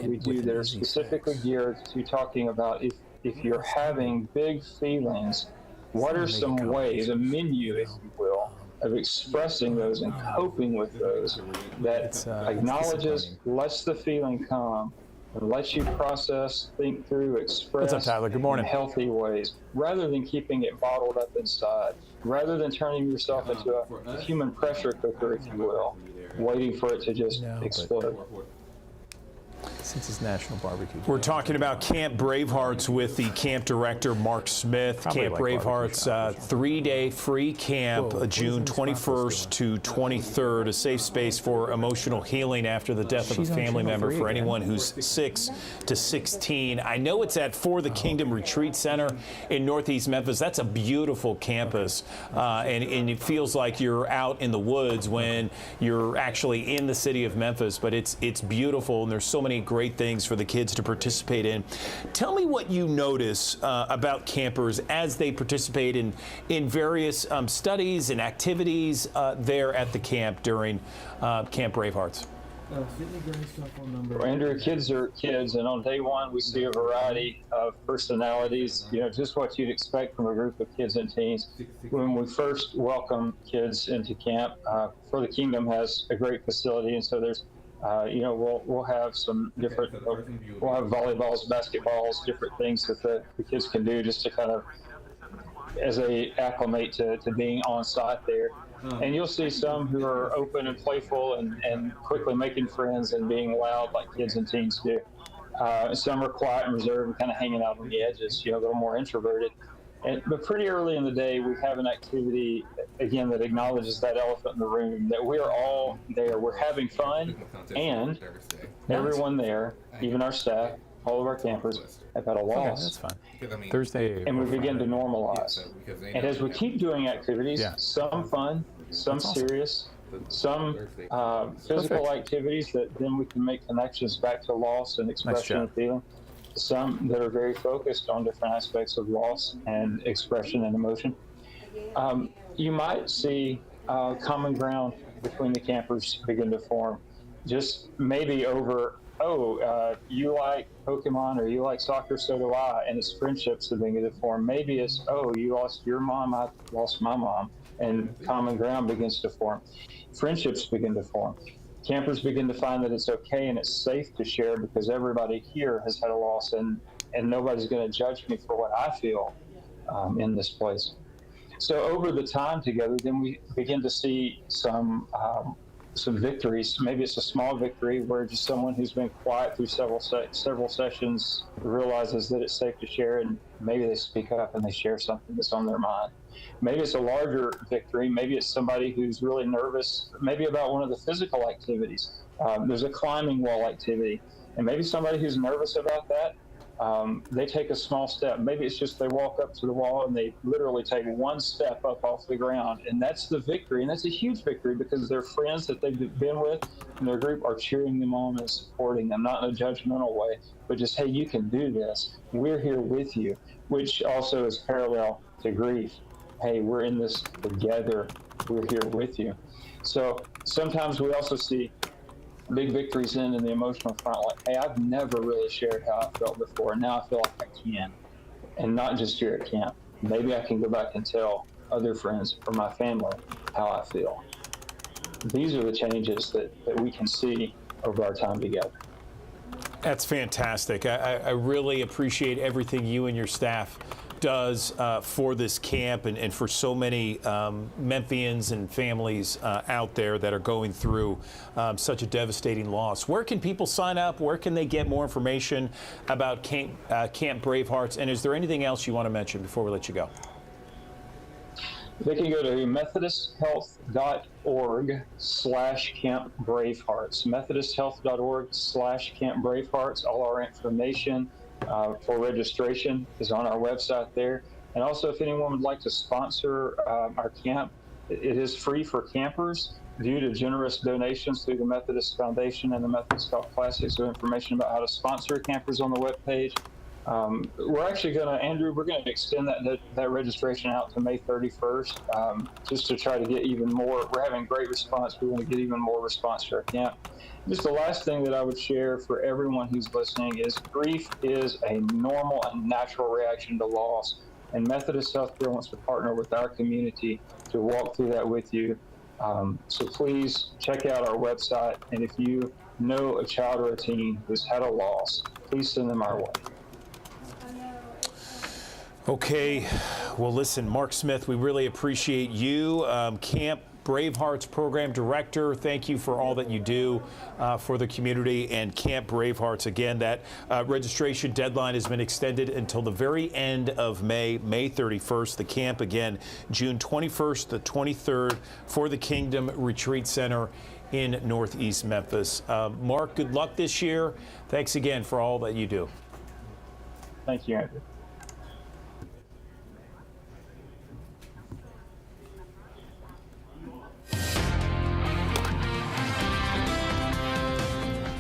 we do that are specifically geared to talking about if you're having big feelings, what are some ways, a menu, if you will, of expressing those and coping with those that acknowledges, lets the feeling come, and lets you process, think through, express. What's up, Tyler? Good morning. In healthy ways, rather than keeping it bottled up inside, rather than turning yourself into a human pressure cooker, if you will, waiting for it to just explode. Since it's National Barbecue Day. We're talking about Camp Bravehearts with the camp director, Mark Smith. Camp Bravehearts, 3-day free camp, June 21st to 23rd, a safe space for emotional healing after the death of a family member for anyone who's 6 to 16. I know it's at For the Kingdom Retreat Center in Northeast Memphis. That's a beautiful campus, and it feels like you're out in the woods when you're actually in the city of Memphis, but it's beautiful, and there's so many great things for the kids to participate in. Tell me what you notice about campers as they participate in various studies and activities there at the camp during Camp Bravehearts. Andrew, kids are kids, and on day one we see a variety of personalities, just what you'd expect from a group of kids and teens. When we first welcome kids into camp, For the Kingdom has a great facility, and so there's we'll have some different, we'll have volleyballs, basketballs, different things that the kids can do just to kind of as they acclimate to being on site there. And you'll see some who are open and playful and quickly making friends and being loud like kids and teens do. Some are quiet and reserved and kind of hanging out on the edges, a little more introverted. But pretty early in the day, we have an activity, again, that acknowledges that elephant in the room, that we are all there. We're having fun, and everyone there, even our staff, all of our campers, have had a loss. Okay, that's fine. Thursday. And we begin to normalize. And as we keep doing activities, some fun, some serious, some physical activities that then we can make connections back to loss and expression and feeling. Some that are very focused on different aspects of loss and expression and emotion. You might see common ground between the campers begin to form. Just maybe over, you like Pokemon or you like soccer, so do I, and it's friendships that begin to form. Maybe it's, you lost your mom, I lost my mom, and common ground begins to form. Friendships begin to form. Campers begin to find that it's okay and it's safe to share because everybody here has had a loss, and nobody's going to judge me for what I feel in this place. So over the time together, then we begin to see some victories. Maybe it's a small victory where just someone who's been quiet through several sessions realizes that it's safe to share, and maybe they speak up and they share something that's on their mind. Maybe it's a larger victory. Maybe it's somebody who's really nervous, maybe about one of the physical activities. There's a climbing wall activity, and maybe somebody who's nervous about that, they take a small step. Maybe it's just they walk up to the wall and they literally take one step up off the ground, and that's the victory. And that's a huge victory because their friends that they've been with in their group are cheering them on and supporting them, not in a judgmental way, but just, hey, you can do this. We're here with you, which also is parallel to grief. Hey, we're in this together. We're here with you. So sometimes we also see big victories in the emotional front, like, hey, I've never really shared how I felt before, and now I feel like I can. And not just here at camp. Maybe I can go back and tell other friends or my family how I feel. These are the changes that we can see over our time together. That's fantastic. I really appreciate everything you and your staff does for this camp and for so many Memphians and families out there that are going through such a devastating loss. Where can people sign up? Where can they get more information about Camp Bravehearts? And is there anything else you want to mention before we let you go? They can go to methodisthealth.org/Camp Bravehearts. methodisthealth.org/Camp Bravehearts. All our information for registration is on our website there. And also, if anyone would like to sponsor our camp, it is free for campers due to generous donations through the Methodist Foundation and the Methodist Golf Classic. So information about how to sponsor campers on the webpage. We're actually going to, Andrew, we're going to extend that registration out to May 31st, just to try to get even more. We're having great response. We want to get even more response to our camp. Just the last thing that I would share for everyone who's listening is grief is a normal and natural reaction to loss. And Methodist Healthcare wants to partner with our community to walk through that with you. So please check out our website. And if you know a child or a teen who's had a loss, please send them our way. Okay, well, listen, Mark Smith, we really appreciate you, Camp Bravehearts Program Director. Thank you for all that you do for the community and Camp Bravehearts. Again, that registration deadline has been extended until the very end of May 31st. The camp, again, June 21st to 23rd for the Kingdom Retreat Center in Northeast Memphis. Mark, good luck this year. Thanks again for all that you do. Thank you, Andrew.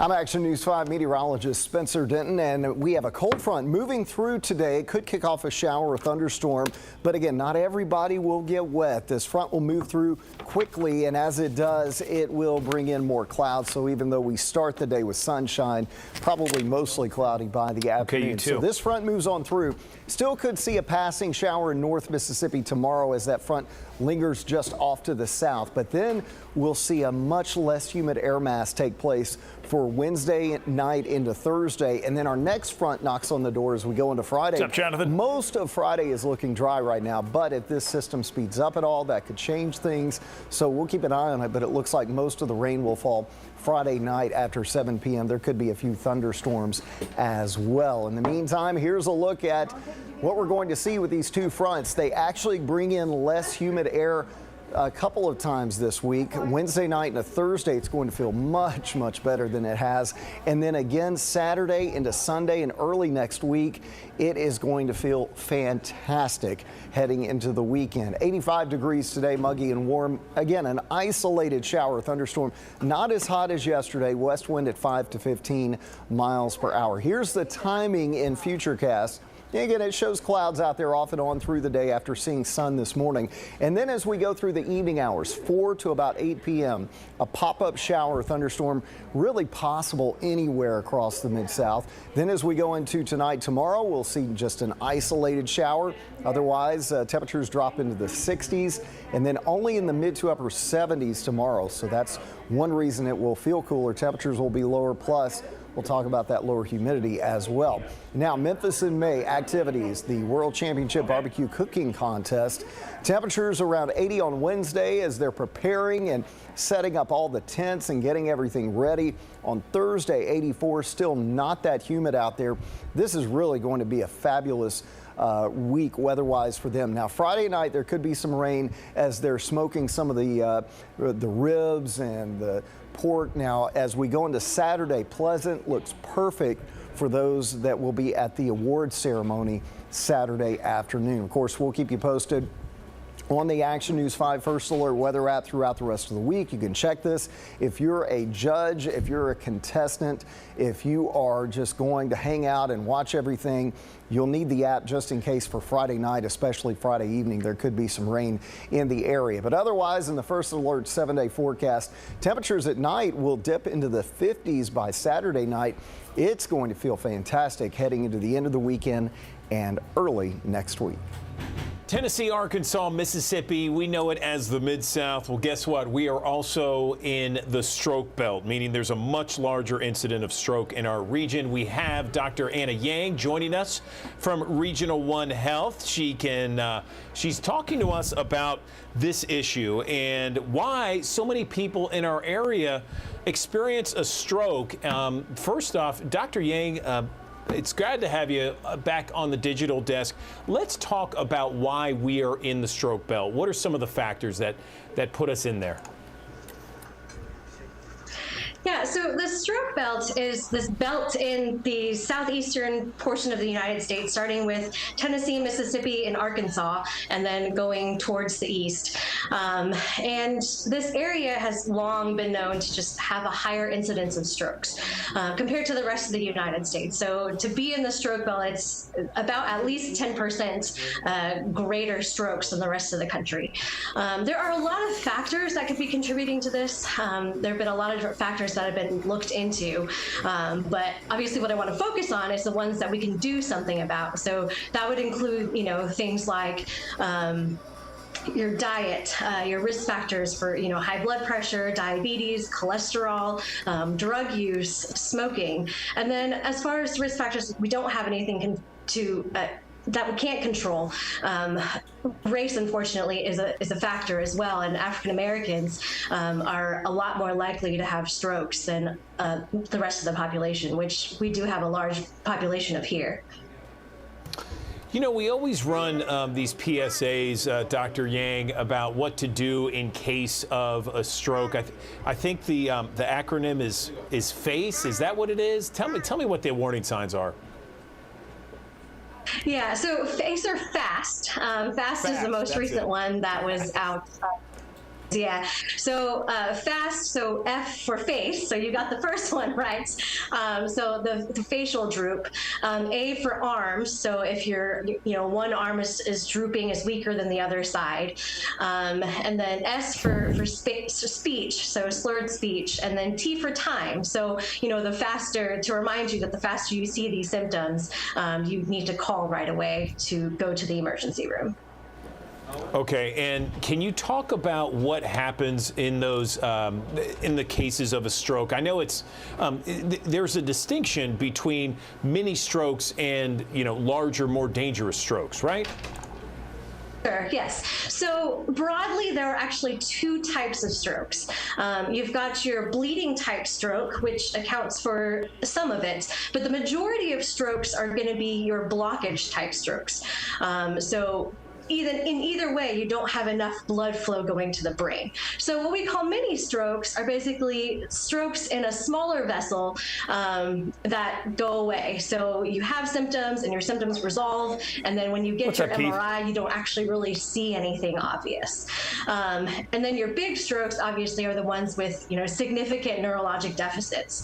I'm Action News 5 meteorologist Spencer Denton, and we have a cold front moving through today. It could kick off a shower or thunderstorm, but again, not everybody will get wet. This front will move through quickly, and as it does, it will bring in more clouds. So even though we start the day with sunshine, probably mostly cloudy by the afternoon. Okay, you too. So this front moves on through. Still could see a passing shower in North Mississippi tomorrow as that front lingers just off to the south, but then we'll see a much less humid air mass take place for Wednesday night into Thursday. And then our next front knocks on the door as we go into Friday. What's up, Jonathan? Most of Friday is looking dry right now, but if this system speeds up at all, that could change things. So we'll keep an eye on it, but it looks like most of the rain will fall Friday night after 7 p.m. There could be a few thunderstorms as well. In the meantime, here's a look at what we're going to see with these two fronts. They actually bring in less humid air a couple of times this week. Wednesday night and a Thursday, it's going to feel much, much better than it has. And then again, Saturday into Sunday and early next week, it is going to feel fantastic heading into the weekend. 85 degrees today, muggy and warm. Again, an isolated shower thunderstorm, not as hot as yesterday. West wind at 5 to 15 miles per hour. Here's the timing in Futurecast. Again, it shows clouds out there off and on through the day after seeing sun this morning. And then as we go through the evening hours, 4 to about 8 p.m., a pop-up shower thunderstorm really possible anywhere across the Mid-South. Then as we go into tonight, tomorrow, we'll see just an isolated shower. Otherwise, temperatures drop into the 60s and then only in the mid to upper 70s tomorrow. So that's one reason it will feel cooler. Temperatures will be lower, plus we'll talk about that lower humidity as well. Now, Memphis in May activities, the World Championship Barbecue Cooking Contest. Temperatures around 80 on Wednesday as they're preparing and setting up all the tents and getting everything ready. On Thursday, 84, still not that humid out there. This is really going to be a fabulous week weather-wise for them. Now, Friday night, there could be some rain as they're smoking some of the ribs and the pork. Now, as we go into Saturday, Pleasant looks perfect for those that will be at the award ceremony Saturday afternoon. Of course, we'll keep you posted on the Action News 5 First Alert weather app throughout the rest of the week. You can check this. If you're a judge, if you're a contestant, if you are just going to hang out and watch everything, you'll need the app just in case for Friday night, especially Friday evening. There could be some rain in the area. But otherwise, in the First Alert 7-day forecast, temperatures at night will dip into the 50s by Saturday night. It's going to feel fantastic heading into the end of the weekend and early next week. Tennessee, Arkansas, Mississippi, we know it as the Mid-South. Well, guess what? We are also in the stroke belt, meaning there's a much larger incident of stroke in our region. We have Dr. Anna Yang joining us from Regional One Health. She's talking to us about this issue and why so many people in our area experience a stroke. First off, Dr. Yang, it's glad to have you back on the digital desk. Let's talk about why we are in the stroke belt. What are some of the factors that put us in there? Yeah, so the stroke belt is this belt in the southeastern portion of the United States, starting with Tennessee, Mississippi, and Arkansas, and then going towards the east. And this area has long been known to just have a higher incidence of strokes compared to the rest of the United States. So to be in the stroke belt, it's about at least 10% greater strokes than the rest of the country. There are a lot of factors that could be contributing to this. There have been a lot of different factors that have been looked into, but obviously what I want to focus on is the ones that we can do something about. So that would include, things like your diet, your risk factors for, high blood pressure, diabetes, cholesterol, drug use, smoking. And then as far as risk factors, we don't have anything that we can't control. Race, unfortunately, is a factor as well, and African Americans are a lot more likely to have strokes than the rest of the population, which we do have a large population of here. We always run these PSAs, Dr. Yang, about what to do in case of a stroke. I think the acronym is FACE. Is that what it is? Tell me what the warning signs are. Yeah, so FACE or FAST. FAST is the most recent one that was out. Yeah, so FAST, so F for face, so you got the first one right. So the facial droop. A for arms, so if one arm is drooping, is weaker than the other side. And then S for speech, so slurred speech. And then T for time, so the faster, to remind you that the faster you see these symptoms, you need to call right away to go to the emergency room. Okay, and can you talk about what happens in those in the cases of a stroke? I know it's there's a distinction between mini strokes and larger, more dangerous strokes, right? Sure, yes. So broadly, there are actually two types of strokes. You've got your bleeding type stroke, which accounts for some of it, but the majority of strokes are going to be your blockage type strokes. So in either way, you don't have enough blood flow going to the brain. So what we call mini strokes are basically strokes in a smaller vessel that go away. So you have symptoms and your symptoms resolve, and then when you get your MRI, you don't actually really see anything obvious. And then your big strokes obviously are the ones with significant neurologic deficits,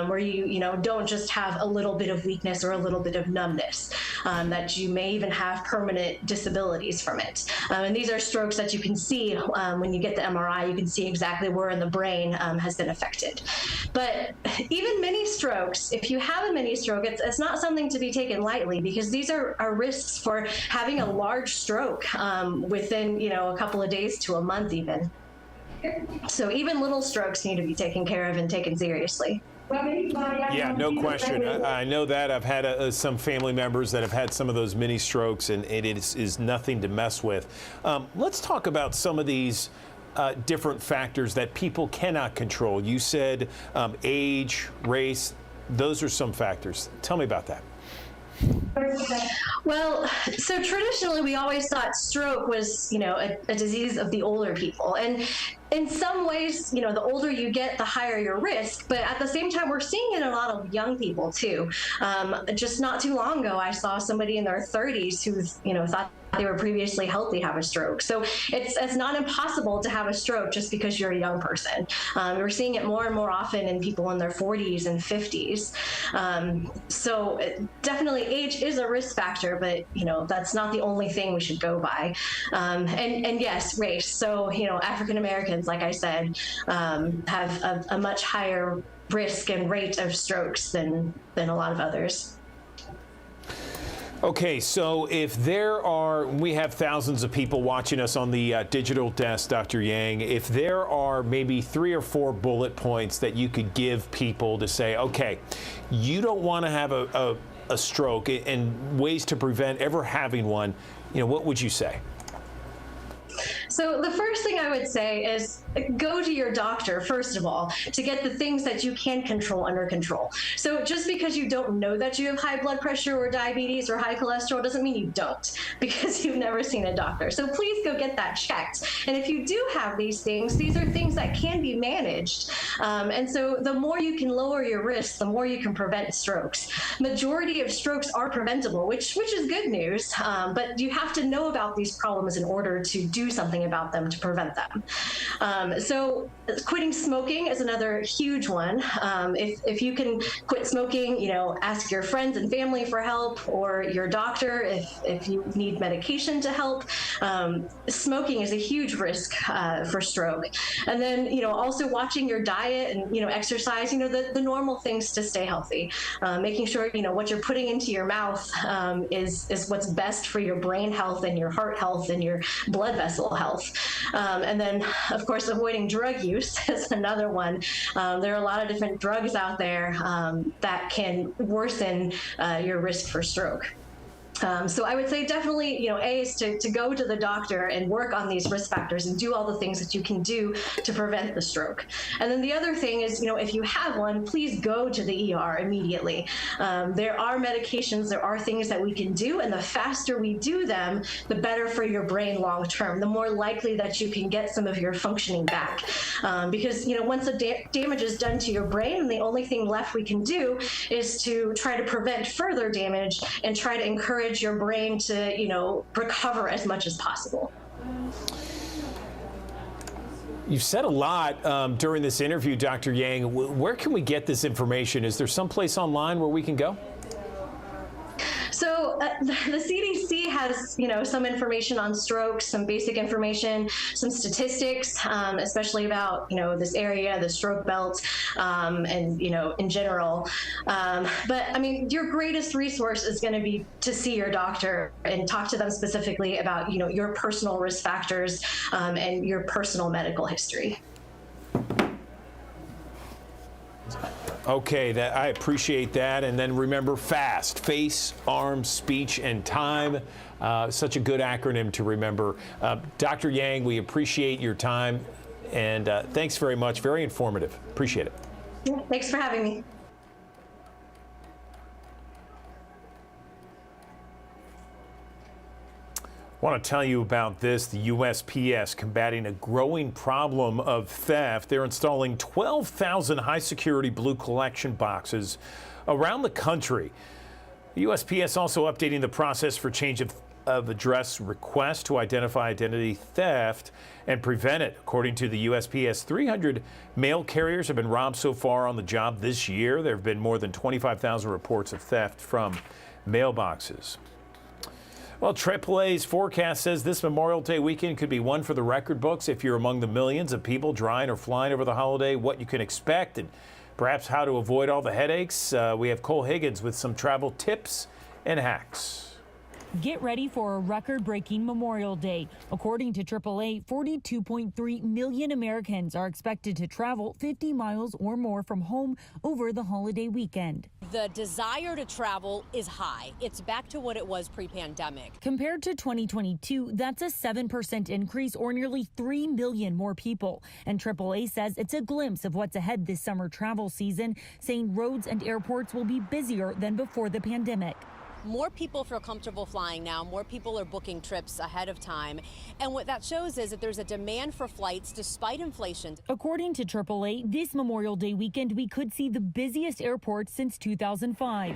where you don't just have a little bit of weakness or a little bit of numbness, that you may even have permanent disability from it. And these are strokes that you can see when you get the MRI. You can see exactly where in the brain has been affected. But even mini strokes, if you have a mini stroke, it's not something to be taken lightly, because these are risks for having a large stroke within a couple of days to a month even. So even little strokes need to be taken care of and taken seriously. Yeah, no question. I know that. I've had some family members that have had some of those mini strokes, and it is nothing to mess with. Let's talk about some of these different factors that people cannot control. You said age, race, those are some factors. Tell me about that. Well, so traditionally we always thought stroke was, a disease of the older people. And in some ways, the older you get, the higher your risk. But at the same time, we're seeing it in a lot of young people too. Just not too long ago, I saw somebody in their 30s who, thought they were previously healthy have a stroke. So it's not impossible to have a stroke just because you're a young person. We're seeing it more and more often in people in their 40s and 50s. So definitely age is a risk factor, but that's not the only thing we should go by. And yes, race. So African Americans, like I said, have a much higher risk and rate of strokes than a lot of others. Okay, so if we have thousands of people watching us on the digital desk, Dr. Yang, if there are maybe 3 or 4 bullet points that you could give people to say, okay, you don't want to have a stroke, and ways to prevent ever having one, what would you say? So the first thing I would say is go to your doctor, first of all, to get the things that you can control under control. So just because you don't know that you have high blood pressure or diabetes or high cholesterol doesn't mean you don't, because you've never seen a doctor. So please go get that checked. And if you do have these are things that can be managed. And so the more you can lower your risk, the more you can prevent strokes. Majority of strokes are preventable, which is good news, but you have to know about these problems in order to do something about them to prevent them. So quitting smoking is another huge one. If you can quit smoking, ask your friends and family for help, or your doctor if you need medication to help. Smoking is a huge risk for stroke. And then, also watching your diet and, exercise, the normal things to stay healthy. Making sure, what you're putting into your mouth is what's best for your brain health and your heart health and your blood vessel health. And then, of course, avoiding drug use is another one. There are a lot of different drugs out there that can worsen your risk for stroke. So I would say definitely, A is to go to the doctor and work on these risk factors and do all the things that you can do to prevent the stroke. And then the other thing is, if you have one, please go to the ER immediately. There are medications, there are things that we can do, and the faster we do them, the better for your brain long term, the more likely that you can get some of your functioning back. Because, once the damage is done to your brain, the only thing left we can do is to try to prevent further damage and try to encourage your brain to, recover as much as possible. You've said a lot during this interview, Dr. Yang. Where can we get this information? Is there someplace online where we can go? So So the CDC has, some information on strokes, some basic information, some statistics, especially about, this area, the stroke belt, and, in general. But I mean, your greatest resource is going to be to see your doctor and talk to them specifically about, your personal risk factors and your personal medical history. Okay, I appreciate that. And then remember FAST, face, arm, speech, and time. Such a good acronym to remember. Dr. Yang, we appreciate your time. And thanks very much. Very informative. Appreciate it. Yeah, thanks for having me. I want to tell you about this. The USPS combating a growing problem of theft. They're installing 12,000 high-security blue collection boxes around the country. The USPS also updating the process for change of address requests to identify identity theft and prevent it. According to the USPS, 300 mail carriers have been robbed so far on the job this year. There have been more than 25,000 reports of theft from mailboxes. Well, AAA's forecast says this Memorial Day weekend could be one for the record books. If you're among the millions of people driving or flying over the holiday, what you can expect and perhaps how to avoid all the headaches. We have Cole Higgins with some travel tips and hacks. Get ready for a record-breaking Memorial Day. According to AAA, 42.3 million Americans are expected to travel 50 miles or more from home over the holiday weekend. The desire to travel is high. It's back to what it was pre-pandemic. Compared to 2022, that's a 7% increase or nearly 3 million more people. And AAA says it's a glimpse of what's ahead this summer travel season, saying roads and airports will be busier than before the pandemic. More people feel comfortable flying now. More people are booking trips ahead of time. And what that shows is that there's a demand for flights despite inflation. According to AAA, this Memorial Day weekend, we could see the busiest airports since 2005.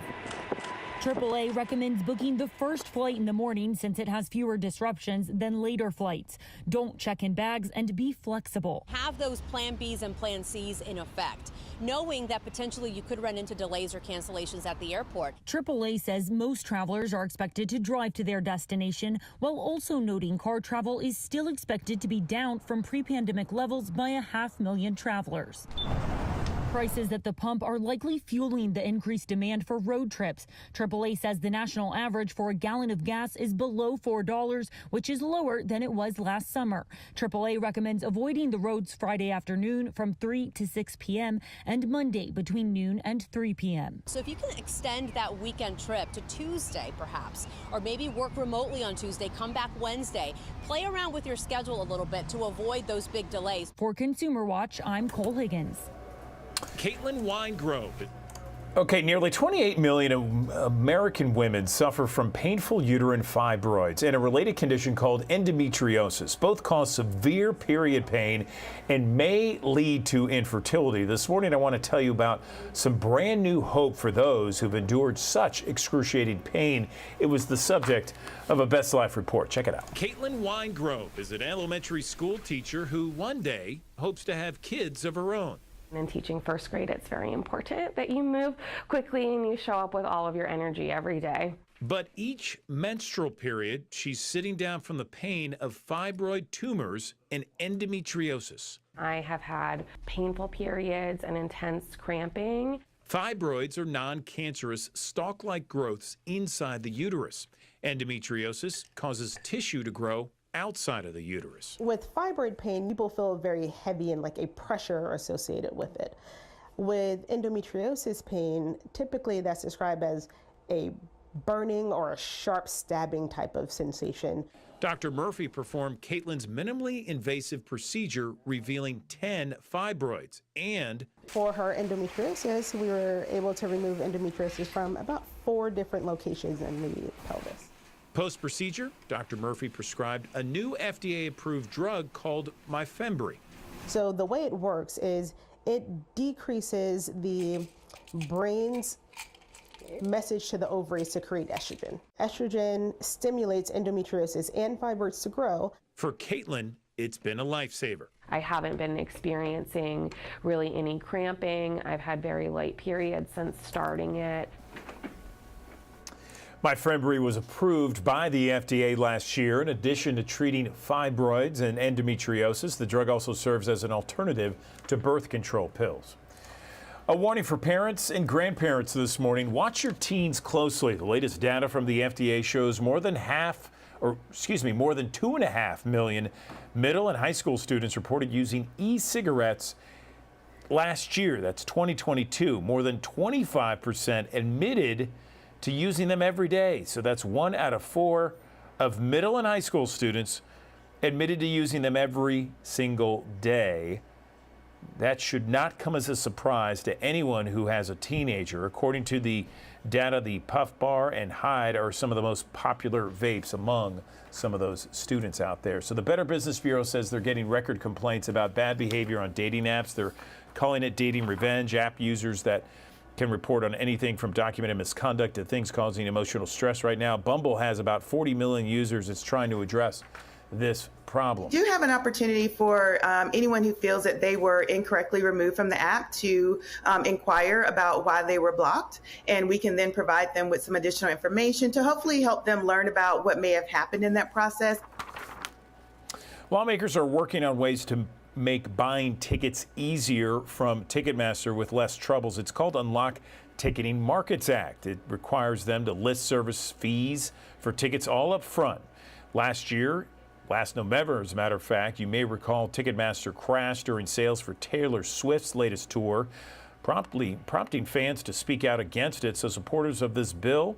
AAA recommends booking the first flight in the morning since it has fewer disruptions than later flights. Don't check in bags and be flexible. Have those plan Bs and plan Cs in effect, knowing that potentially you could run into delays or cancellations at the airport. AAA says most travelers are expected to drive to their destination, while also noting car travel is still expected to be down from pre-pandemic levels by 500,000 travelers. Prices at the pump are likely fueling the increased demand for road trips. AAA says the national average for a gallon of gas is below $4, which is lower than it was last summer. AAA recommends avoiding the roads Friday afternoon from 3 to 6 p.m. and Monday between noon and 3 p.m. So if you can extend that weekend trip to Tuesday, perhaps, or maybe work remotely on Tuesday, come back Wednesday, play around with your schedule a little bit to avoid those big delays. For Consumer Watch, I'm Cole Higgins. Caitlin Winegrove. Okay, nearly 28 million American women suffer from painful uterine fibroids and a related condition called endometriosis. Both cause severe period pain and may lead to infertility. This morning, I want to tell you about some brand new hope for those who've endured such excruciating pain. It was the subject of a Best Life report. Check it out. Caitlin Winegrove is an elementary school teacher who one day hopes to have kids of her own. In teaching first grade, it's very important that you move quickly and you show up with all of your energy every day. But each menstrual period, she's sitting down from the pain of fibroid tumors and endometriosis. I have had painful periods and intense cramping. Fibroids are non-cancerous stalk-like growths inside the uterus. Endometriosis causes tissue to grow outside of the uterus. With fibroid pain, people feel very heavy and like a pressure associated with it. With endometriosis pain, typically that's described as a burning or a sharp stabbing type of sensation. Dr. Murphy performed Caitlin's minimally invasive procedure, revealing 10 fibroids. And for her endometriosis, we were able to remove endometriosis from about 4 different locations in the pelvis. Post-procedure, Dr. Murphy prescribed a new FDA-approved drug called Myfembree. So the way it works is it decreases the brain's message to the ovaries to create estrogen. Estrogen stimulates endometriosis and fibroids to grow. For Caitlin, it's been a lifesaver. I haven't been experiencing really any cramping. I've had very light periods since starting it. Myfembree was approved by the FDA last year. In addition to treating fibroids and endometriosis, the drug also serves as an alternative to birth control pills. A warning for parents and grandparents this morning. Watch your teens closely. The latest data from the FDA shows more than 2.5 million middle and high school students reported using e-cigarettes last year. That's 2022. More than 25% admitted to using them every day. So that's 1 out of 4 of middle and high school students admitted to using them every single day. That should not come as a surprise to anyone who has a teenager. According to the data, the Puff Bar and Hyde are some of the most popular vapes among some of those students out there. So the Better Business Bureau says they're getting record complaints about bad behavior on dating apps. They're calling it dating revenge. App users that can report on anything from documented misconduct to things causing emotional stress right now. Bumble has about 40 million users. It's trying to address this problem. Do you have an opportunity for anyone who feels that they were incorrectly removed from the app to inquire about why they were blocked? And we can then provide them with some additional information to hopefully help them learn about what may have happened in that process. Lawmakers are working on ways to make buying tickets easier from Ticketmaster with less troubles. It's called Unlock Ticketing Markets Act. It requires them to list service fees for tickets all up front. Last November, as a matter of fact, you may recall Ticketmaster crashed during sales for Taylor Swift's latest tour, prompting fans to speak out against it. So supporters of this bill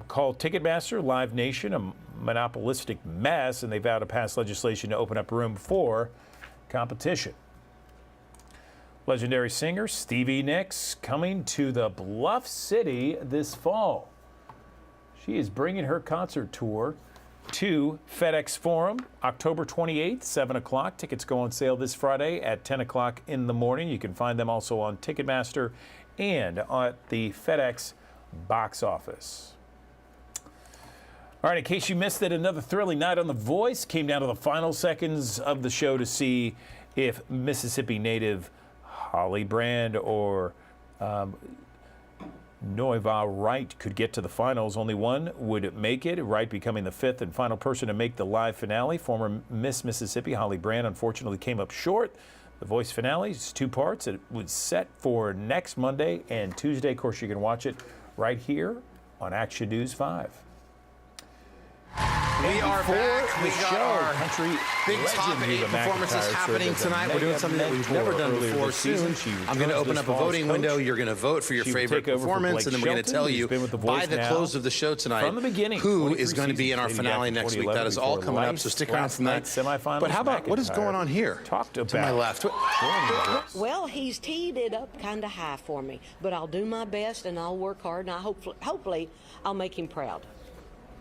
called Ticketmaster Live Nation a monopolistic mess, and they vow to pass legislation to open up room for competition. Legendary singer Stevie Nicks coming to the Bluff City this fall. She is bringing her concert tour to FedEx Forum October 28th, 7 o'clock. Tickets go on sale this Friday at 10 o'clock in the morning. You can find them also on Ticketmaster and at the FedEx box office. All right, in case you missed it, another thrilling night on The Voice. Came down to the final seconds of the show to see if Mississippi native Holly Brand or Noiva Wright could get to the finals. Only one would make it, Wright becoming the 5th and final person to make the live finale. Former Miss Mississippi Holly Brand unfortunately came up short. The Voice finale is 2 parts. It was set for next Monday and Tuesday. Of course, you can watch it right here on Action News 5. We are back. We got our country big top 8 performances happening tonight. We're doing something that we've never done before. Soon, I'm going to open up a voting window. You're going to vote for your favorite performance, and then we're going to tell you by the close of the show tonight who is going to be in our finale next week. That is all coming up, so stick around for that. But how about what is going on here to my left? Well, he's teed it up kind of high for me, but I'll do my best and I'll work hard, and hopefully I'll make him proud.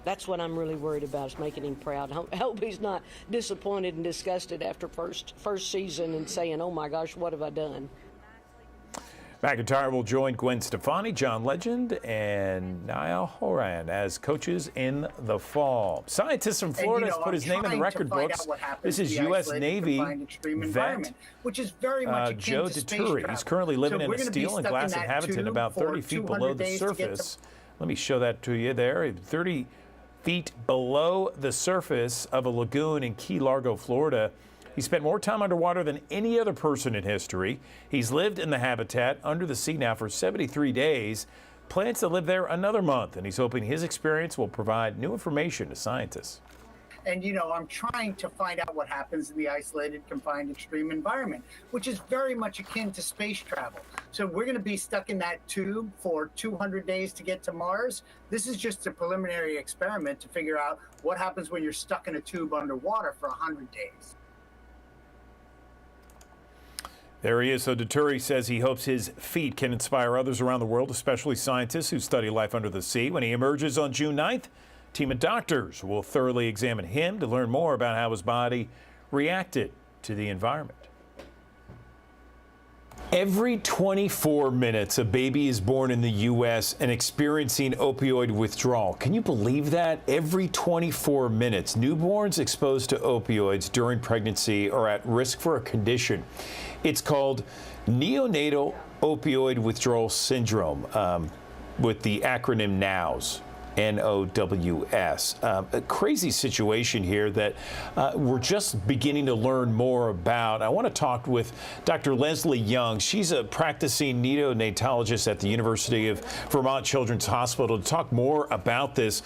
That's what I'm really worried about, is making him proud. I hope he's not disappointed and disgusted after first season and saying, oh my gosh, what have I done? McIntyre will join Gwen Stefani, John Legend, and Niall Horan as coaches in the fall. Scientists from Florida has put his name in the record books. This is U.S. Navy vet which is very much Joe Deturi. He's currently living in a steel and glass habitat about 30 feet below the surface. Let me show that to you there. 30 feet below the surface of a lagoon in Key Largo, Florida. He spent more time underwater than any other person in history. He's lived in the habitat under the sea now for 73 days, plans to live there another month, and he's hoping his experience will provide new information to scientists. And, I'm trying to find out what happens in the isolated, confined, extreme environment, which is very much akin to space travel. So we're going to be stuck in that tube for 200 days to get to Mars. This is just a preliminary experiment to figure out what happens when you're stuck in a tube underwater for 100 days. There he is. So Deturi says he hopes his feat can inspire others around the world, especially scientists who study life under the sea. When he emerges on June 9th, a team of doctors will thoroughly examine him to learn more about how his body reacted to the environment. Every 24 minutes, a baby is born in the U.S. and experiencing opioid withdrawal. Can you believe that? Every 24 minutes, newborns exposed to opioids during pregnancy are at risk for a condition. It's called neonatal opioid withdrawal syndrome, with the acronym NOWS. NOWS. A crazy situation here that we're just beginning to learn more about. I want to talk with Dr. Leslie Young. She's a practicing neonatologist at the University of Vermont Children's Hospital to talk more about this.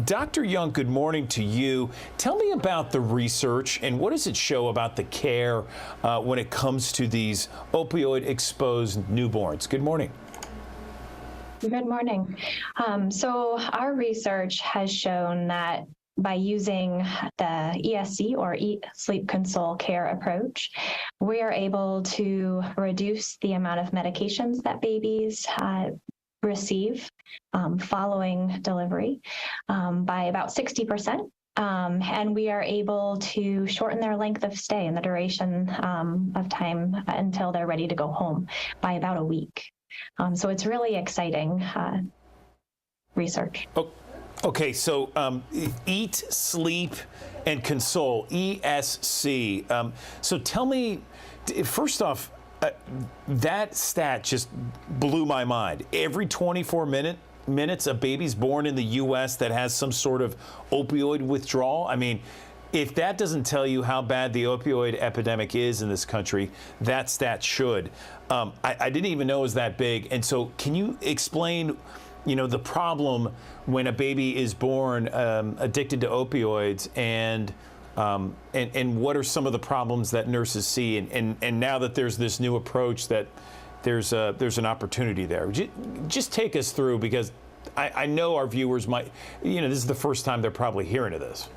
Dr. Young, good morning to you. Tell me about the research and what does it show about the care when it comes to these opioid-exposed newborns. Good morning. Good morning. So our research has shown that by using the ESC or Eat, Sleep, Console care approach, we are able to reduce the amount of medications that babies receive following delivery by about 60%. And we are able to shorten their length of stay and the duration of time until they're ready to go home by about a week. So it's really exciting research. Oh, okay, so Eat, Sleep, and Console, ESC. So tell me, first off, that stat just blew my mind. Every 24 minutes, a baby's born in the U.S. that has some sort of opioid withdrawal. I mean, if that doesn't tell you how bad the opioid epidemic is in this country, that stat should. I didn't even know it was that big. And so can you explain, the problem when a baby is born addicted to opioids and what are some of the problems that nurses see? And now that there's this new approach that there's an opportunity there. Just take us through, because I know our viewers might, this is the first time they're probably hearing of this.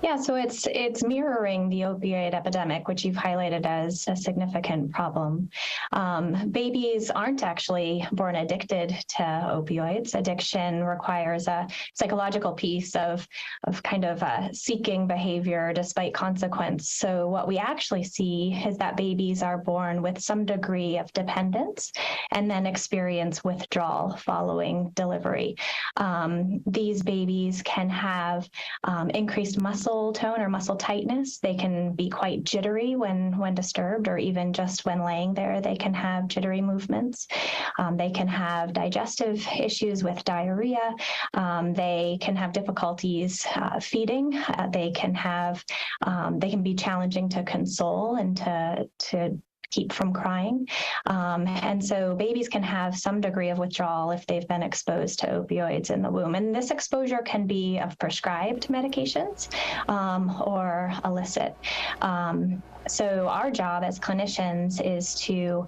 Yeah, so it's mirroring the opioid epidemic, which you've highlighted as a significant problem. Babies aren't actually born addicted to opioids. Addiction requires a psychological piece of kind of seeking behavior despite consequence. So what we actually see is that babies are born with some degree of dependence and then experience withdrawal following delivery. These babies can have increased muscle tone or muscle tightness. They can be quite jittery when disturbed, or even just when laying there, they can have jittery movements. They can have digestive issues with diarrhea. They can have difficulties feeding. They can be challenging to console and to keep from crying. And so babies can have some degree of withdrawal if they've been exposed to opioids in the womb. And this exposure can be of prescribed medications or illicit. So our job as clinicians is to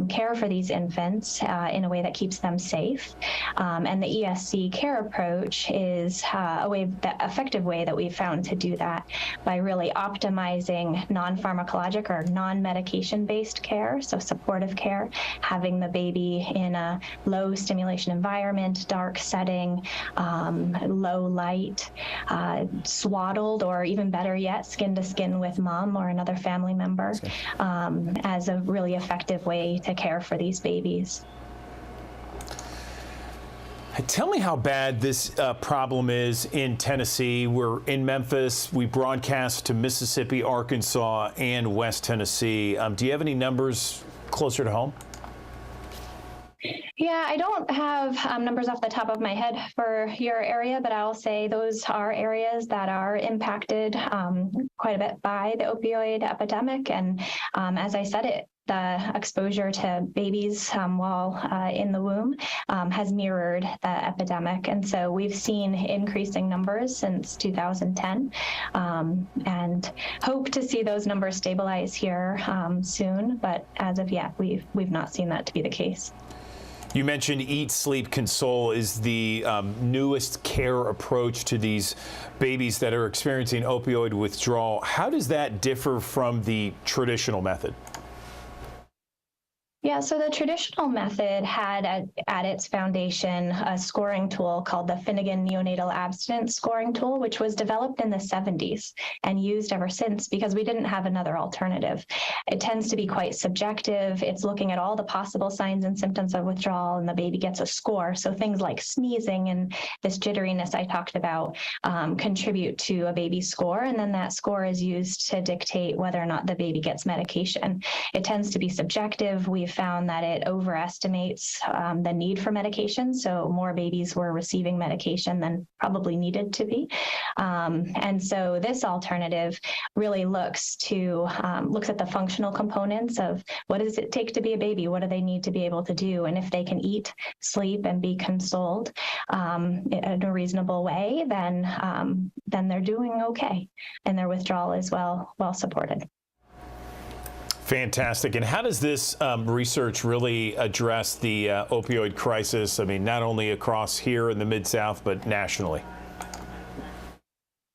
care for these infants in a way that keeps them safe. And the ESC care approach is the effective way that we've found to do that by really optimizing non-pharmacologic or non-medication-based care, so supportive care, having the baby in a low stimulation environment, dark setting, low light, swaddled, or even better yet, skin to skin with mom or another family member, as a really effective way to care for these babies. Tell me how bad this problem is in Tennessee. We're in Memphis. We broadcast to Mississippi, Arkansas, and West Tennessee. Do you have any numbers closer to home? Yeah, I don't have numbers off the top of my head for your area, but I'll say those are areas that are impacted quite a bit by the opioid epidemic. And as I said, the exposure to babies while in the womb has mirrored the epidemic. And so we've seen increasing numbers since 2010 and hope to see those numbers stabilize here soon. But as of yet, we've not seen that to be the case. You mentioned Eat, Sleep, Console is the newest care approach to these babies that are experiencing opioid withdrawal. How does that differ from the traditional method? Yeah, so the traditional method had at its foundation a scoring tool called the Finnegan Neonatal Abstinence Scoring Tool, which was developed in the 70s and used ever since because we didn't have another alternative. It tends to be quite subjective. It's looking at all the possible signs and symptoms of withdrawal, and the baby gets a score. So things like sneezing and this jitteriness I talked about contribute to a baby's score, and then that score is used to dictate whether or not the baby gets medication. It tends to be subjective. We've found that it overestimates the need for medication. So more babies were receiving medication than probably needed to be. And so this alternative really looks at the functional components of what does it take to be a baby? What do they need to be able to do? And if they can eat, sleep, and be consoled in a reasonable way, then they're doing okay. And their withdrawal is well supported. Fantastic. And how does this research really address the opioid crisis? I mean, not only across here in the Mid-South, but nationally?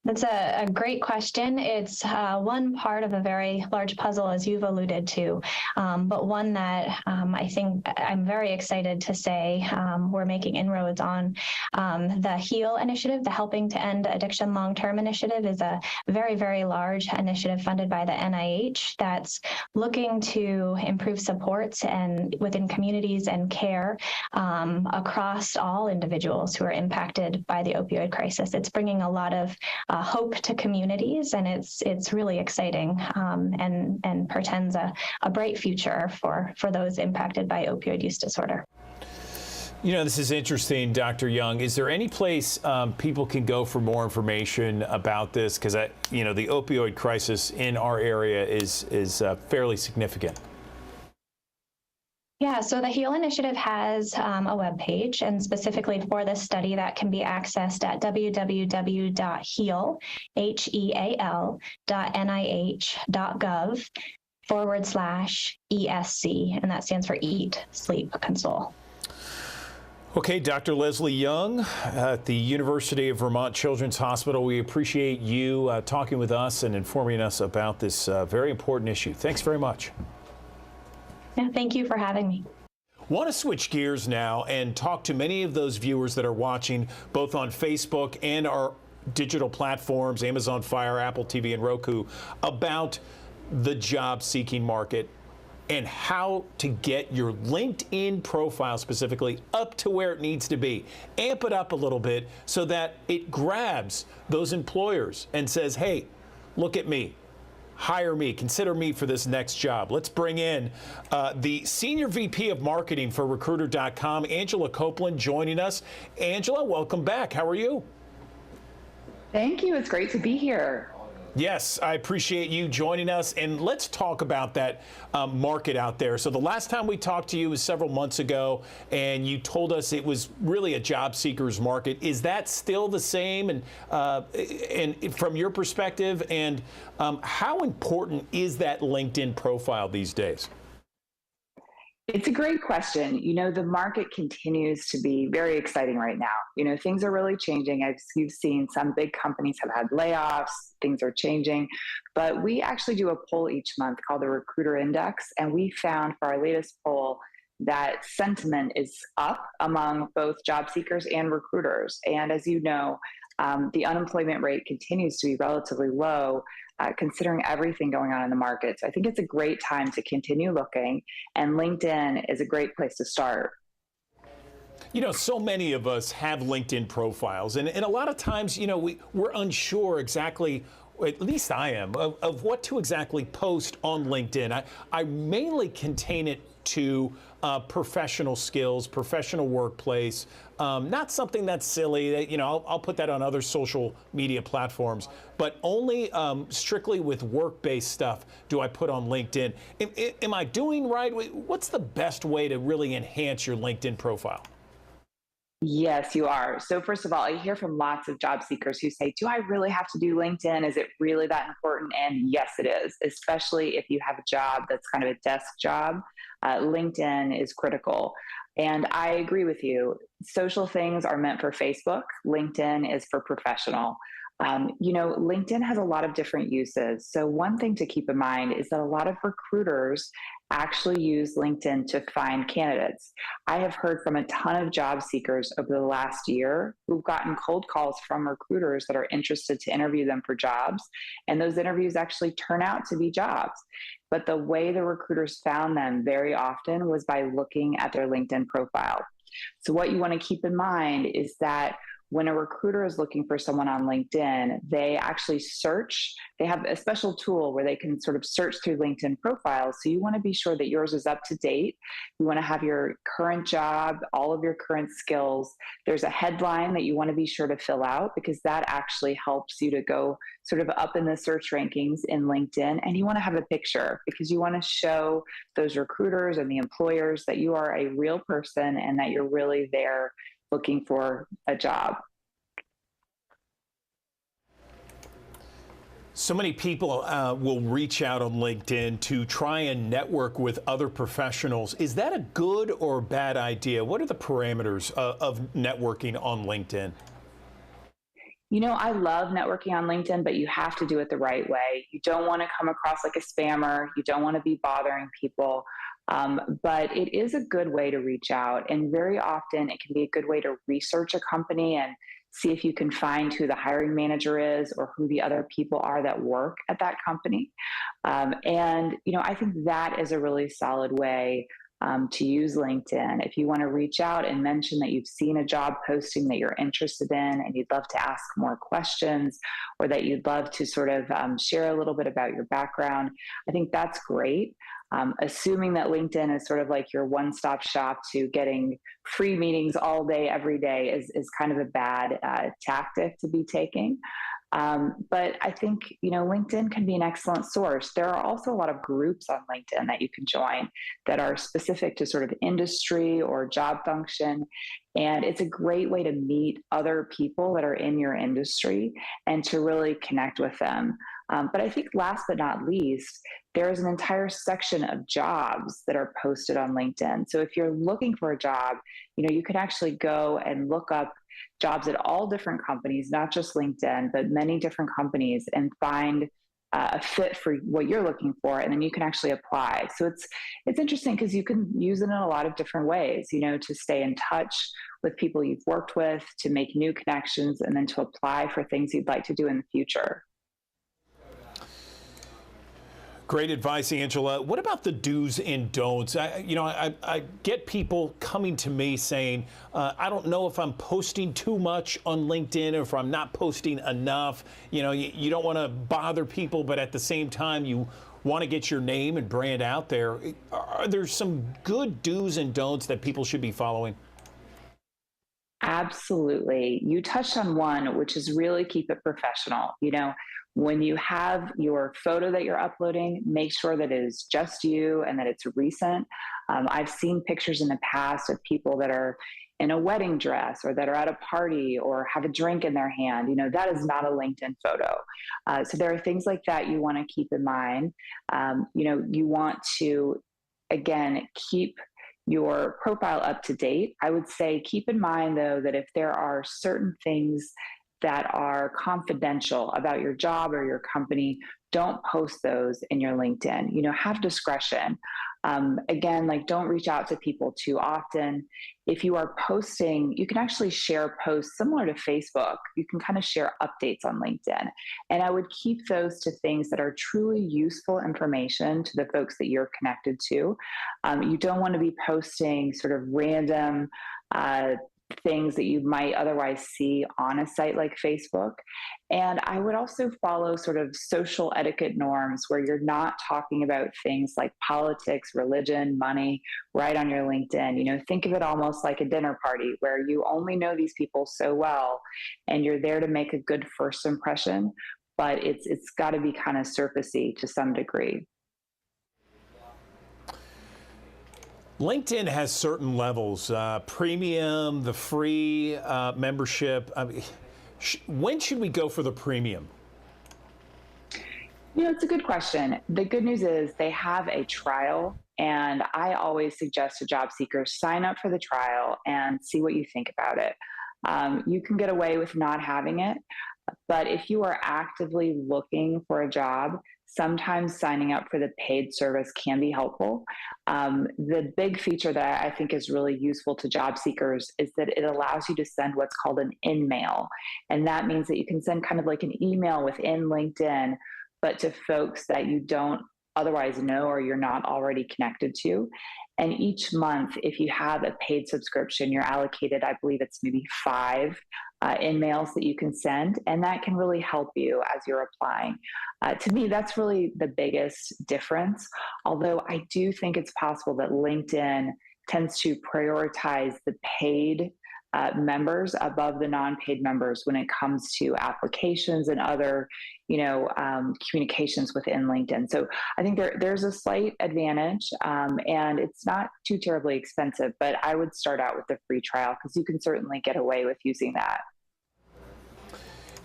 That's a great question. It's one part of a very large puzzle, as you've alluded to, but one that I think I'm very excited to say we're making inroads on. The HEAL initiative, the Helping to End Addiction Long-Term initiative, is a very, very large initiative funded by the NIH that's looking to improve supports and within communities and care across all individuals who are impacted by the opioid crisis. It's bringing a lot of hope to communities, and it's really exciting and portends a bright future for those impacted by opioid use disorder. You know, this is interesting, Dr. Young. Is there any place people can go for more information about this? Because the opioid crisis in our area is fairly significant. Yeah, so the HEAL initiative has a webpage, and specifically for this study that can be accessed at www.heal.nih.gov/ESC, and that stands for Eat, Sleep, Console. Okay, Dr. Leslie Young at the University of Vermont Children's Hospital, we appreciate you talking with us and informing us about this very important issue. Thanks very much. Yeah, thank you for having me. Want to switch gears now and talk to many of those viewers that are watching both on Facebook and our digital platforms, Amazon Fire, Apple TV, and Roku, about the job-seeking market and how to get your LinkedIn profile specifically up to where it needs to be. Amp it up a little bit so that it grabs those employers and says, hey, look at me. Hire me, consider me for this next job. Let's bring in the Senior VP of Marketing for Recruiter.com, Angela Copeland, joining us. Angela, welcome back. How are you? Thank you. It's great to be here. Yes, I appreciate you joining us, and let's talk about that market out there. So the last time we talked to you was several months ago, and you told us it was really a job seekers market. Is that still the same? And from your perspective, and how important is that LinkedIn profile these days? It's a great question. You know, the market continues to be very exciting right now. You know, things are really changing. As you've seen, some big companies have had layoffs, things are changing. But we actually do a poll each month called the Recruiter Index. And we found for our latest poll that sentiment is up among both job seekers and recruiters. And as you know, the unemployment rate continues to be relatively low, considering everything going on in the market. So I think it's a great time to continue looking, and LinkedIn is a great place to start. You know, so many of us have LinkedIn profiles, and a lot of times, you know, we're unsure exactly, at least I am, of what to exactly post on LinkedIn. I mainly contain it to professional skills, professional workplace, not something that's silly. You know, I'll put that on other social media platforms, but only strictly with work-based stuff do I put on LinkedIn. Am I doing right? What's the best way to really enhance your LinkedIn profile? Yes, you are. So first of all, I hear from lots of job seekers who say, do I really have to do LinkedIn? Is it really that important? And yes, it is, especially if you have a job that's kind of a desk job. LinkedIn is critical. And I agree with you. Social things are meant for Facebook. LinkedIn is for professional. You know, LinkedIn has a lot of different uses. So one thing to keep in mind is that a lot of recruiters actually use LinkedIn to find candidates. I have heard from a ton of job seekers over the last year who've gotten cold calls from recruiters that are interested to interview them for jobs. And those interviews actually turn out to be jobs. But the way the recruiters found them very often was by looking at their LinkedIn profile. So what you want to keep in mind is that when a recruiter is looking for someone on LinkedIn, they actually search. They have a special tool where they can sort of search through LinkedIn profiles. So you want to be sure that yours is up to date. You want to have your current job, all of your current skills. There's a headline that you want to be sure to fill out, because that actually helps you to go sort of up in the search rankings in LinkedIn. And you want to have a picture, because you want to show those recruiters and the employers that you are a real person and that you're really there looking for a job. So many people will reach out on LinkedIn to try and network with other professionals. Is that a good or bad idea? What are the parameters of networking on LinkedIn? You know, I love networking on LinkedIn, but you have to do it the right way. You don't want to come across like a spammer. You don't want to be bothering people. But it is a good way to reach out. And very often it can be a good way to research a company and see if you can find who the hiring manager is or who the other people are that work at that company. And, you know, I think that is a really solid way to use LinkedIn. If you want to reach out and mention that you've seen a job posting that you're interested in and you'd love to ask more questions, or that you'd love to sort of share a little bit about your background, I think that's great. Assuming that LinkedIn is sort of like your one-stop shop to getting free meetings all day, every day is kind of a bad tactic to be taking. But I think, you know, LinkedIn can be an excellent source. There are also a lot of groups on LinkedIn that you can join that are specific to sort of industry or job function. And it's a great way to meet other people that are in your industry and to really connect with them. But I think last but not least, there is an entire section of jobs that are posted on LinkedIn. So if you're looking for a job, you know, you can actually go and look up jobs at all different companies, not just LinkedIn, but many different companies, and find a fit for what you're looking for, and then you can actually apply. So it's interesting because you can use it in a lot of different ways, you know, to stay in touch with people you've worked with, to make new connections, and then to apply for things you'd like to do in the future. Great advice, Angela. What about the do's and don'ts? I get people coming to me saying, I don't know if I'm posting too much on LinkedIn or if I'm not posting enough. You know, you don't want to bother people, but at the same time, you want to get your name and brand out there. Are there some good do's and don'ts that people should be following? Absolutely. You touched on one, which is really keep it professional. You know, when you have your photo that you're uploading, make sure that it is just you and that it's recent. I've seen pictures in the past of people that are in a wedding dress or that are at a party or have a drink in their hand. You know, that is not a LinkedIn photo. So there are things like that you want to keep in mind. You know, you want to, again, keep your profile up to date. I would say keep in mind, though, that if there are certain things that are confidential about your job or your company, don't post those in your LinkedIn. You know, have discretion. Again, like, don't reach out to people too often. If you are posting, you can actually share posts similar to Facebook. You can kind of share updates on LinkedIn. And I would keep those to things that are truly useful information to the folks that you're connected to. You don't want to be posting sort of random things that you might otherwise see on a site like Facebook. And I would also follow sort of social etiquette norms where you're not talking about things like politics, religion, money right on your LinkedIn. You know, think of it almost like a dinner party where you only know these people so well and you're there to make a good first impression, but it's got to be kind of surfacey to some degree. LinkedIn has certain levels, premium, the free membership. When should we go for the premium? You know, it's a good question. The good news is they have a trial, and I always suggest to job seekers sign up for the trial and see what you think about it. You can get away with not having it, but if you are actively looking for a job, sometimes signing up for the paid service can be helpful. The big feature that I think is really useful to job seekers is that it allows you to send what's called an in-mail. And that means that you can send kind of like an email within LinkedIn, but to folks that you don't otherwise know or you're not already connected to. And each month, if you have a paid subscription, you're allocated, I believe it's maybe 5 in mails that you can send, and that can really help you as you're applying. To me, that's really the biggest difference, although I do think it's possible that LinkedIn tends to prioritize the paid members above the non-paid members when it comes to applications and other, communications within LinkedIn. So I think there's a slight advantage, and it's not too terribly expensive, but I would start out with the free trial because you can certainly get away with using that.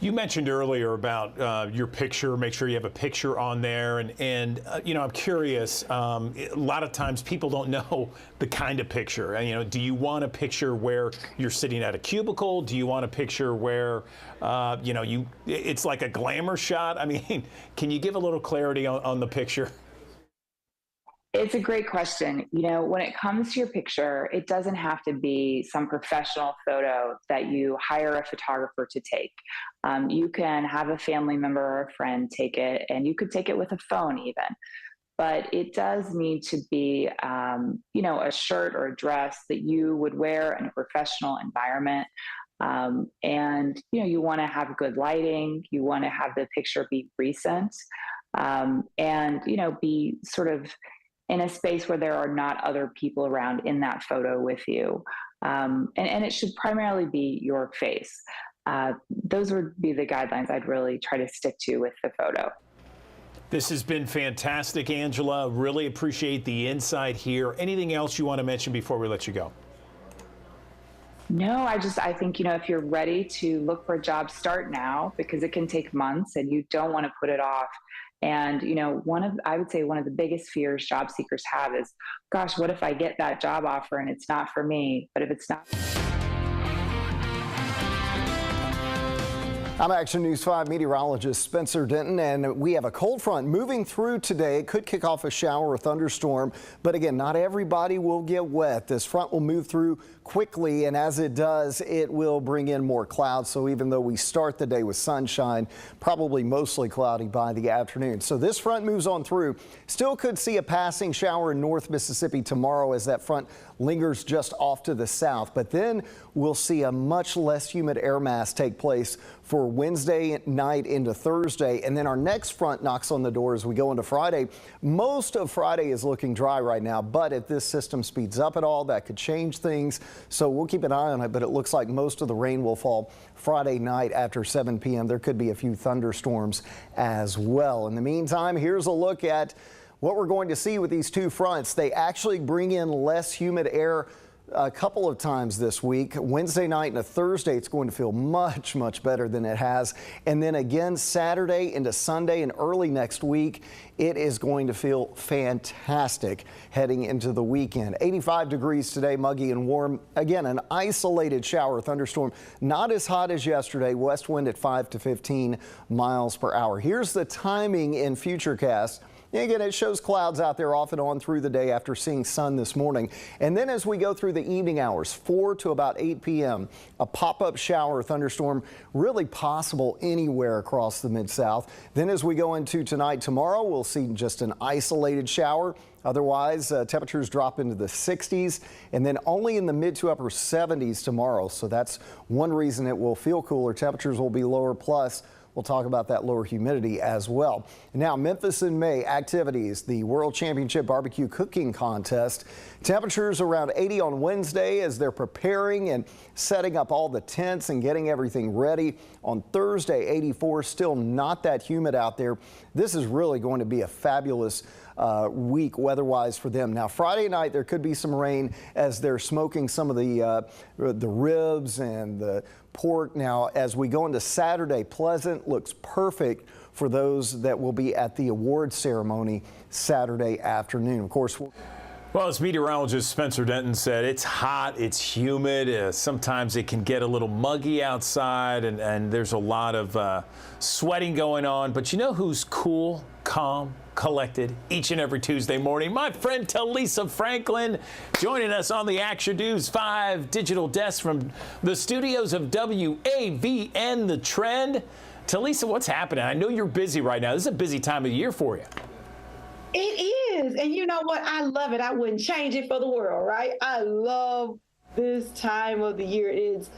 You mentioned earlier about your picture, make sure you have a picture on there. And I'm curious, a lot of times people don't know the kind of picture. Do you want a picture where you're sitting at a cubicle? Do you want a picture where, it's like a glamour shot? I mean, can you give a little clarity on the picture? It's a great question. When it comes to your picture, it doesn't have to be some professional photo that you hire a photographer to take. You can have a family member or a friend take it, and you could take it with a phone even. But it does need to be, a shirt or a dress that you would wear in a professional environment. And, you want to have good lighting. You want to have the picture be recent, and, be sort of in a space where there are not other people around in that photo with you. And it should primarily be your face. Those would be the guidelines I'd really try to stick to with the photo. This has been fantastic, Angela. Really appreciate the insight here. Anything else you want to mention before we let you go? No, I think, if you're ready to look for a job, start now, because it can take months and you don't want to put it off. And, I would say one of the biggest fears job seekers have is, gosh, what if I get that job offer and it's not for me? But if it's not. I'm Action News 5 meteorologist Spencer Denton, and we have a cold front moving through today. It could kick off a shower or thunderstorm, but again, not everybody will get wet. This front will move through quickly, and as it does, it will bring in more clouds. So even though we start the day with sunshine, probably mostly cloudy by the afternoon. So this front moves on through. Still could see a passing shower in North Mississippi tomorrow as that front lingers just off to the south, but then we'll see a much less humid air mass take place for Wednesday night into Thursday, and then our next front knocks on the door as we go into Friday. Most of Friday is looking dry right now, but if this system speeds up at all, that could change things. So we'll keep an eye on it, but it looks like most of the rain will fall Friday night after 7 p.m. There could be a few thunderstorms as well. In the meantime, here's a look at what we're going to see with these two fronts. They actually bring in less humid air a couple of times this week. Wednesday night and a Thursday, it's going to feel much, much better than it has. And then again, Saturday into Sunday and early next week, it is going to feel fantastic heading into the weekend. 85 degrees today, muggy and warm. Again, an isolated shower thunderstorm, not as hot as yesterday. West wind at 5 to 15 miles per hour. Here's the timing in Futurecast. Again, it shows clouds out there off and on through the day after seeing sun this morning. And then as we go through the evening hours, 4 to about 8 p.m., a pop-up shower thunderstorm really possible anywhere across the Mid-South. Then as we go into tonight, tomorrow, we'll see just an isolated shower. Otherwise, temperatures drop into the 60s and then only in the mid to upper 70s tomorrow. So that's one reason it will feel cooler. Temperatures will be lower, plus we'll talk about that lower humidity as well. Now, Memphis in May activities, the World Championship Barbecue Cooking Contest. Temperatures around 80 on Wednesday as they're preparing and setting up all the tents and getting everything ready. On Thursday, 84, still not that humid out there. This is really going to be a fabulous week weather-wise for them. Now, Friday night, there could be some rain as they're smoking some of the ribs and the pork. Now, as we go into Saturday, Pleasant looks perfect for those that will be at the award ceremony Saturday afternoon. Of course, well, as meteorologist Spencer Denton said, it's hot, it's humid. Sometimes it can get a little muggy outside, and there's a lot of sweating going on. But you know who's cool, calm, collected each and every Tuesday morning? My friend Talisa Franklin joining us on the Action News 5 digital desk from the studios of WAVN The Trend. Talisa, what's happening? I know you're busy right now. This is a busy time of year for you. It is. And you know what? I love it. I wouldn't change it for the world, right? I love this time of the year. It's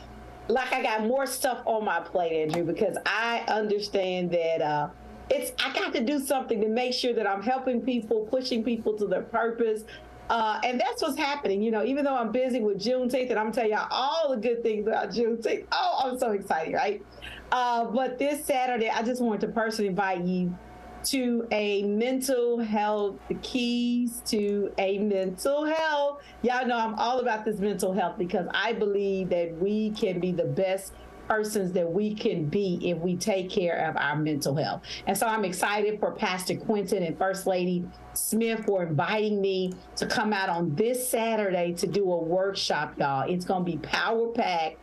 like I got more stuff on my plate, Andrew, because I understand that I got to do something to make sure that I'm helping people, pushing people to their purpose. And that's what's happening. You know, even though I'm busy with Juneteenth, and I'm telling y'all all the good things about Juneteenth. Oh, I'm so excited, right? But this Saturday, I just wanted to personally invite you to a mental health, the keys to a mental health. Y'all know I'm all about this mental health because I believe that we can be the best persons that we can be if we take care of our mental health. And so I'm excited for Pastor Quentin and First Lady Smith for inviting me to come out on this Saturday to do a workshop, y'all. It's going to be power-packed.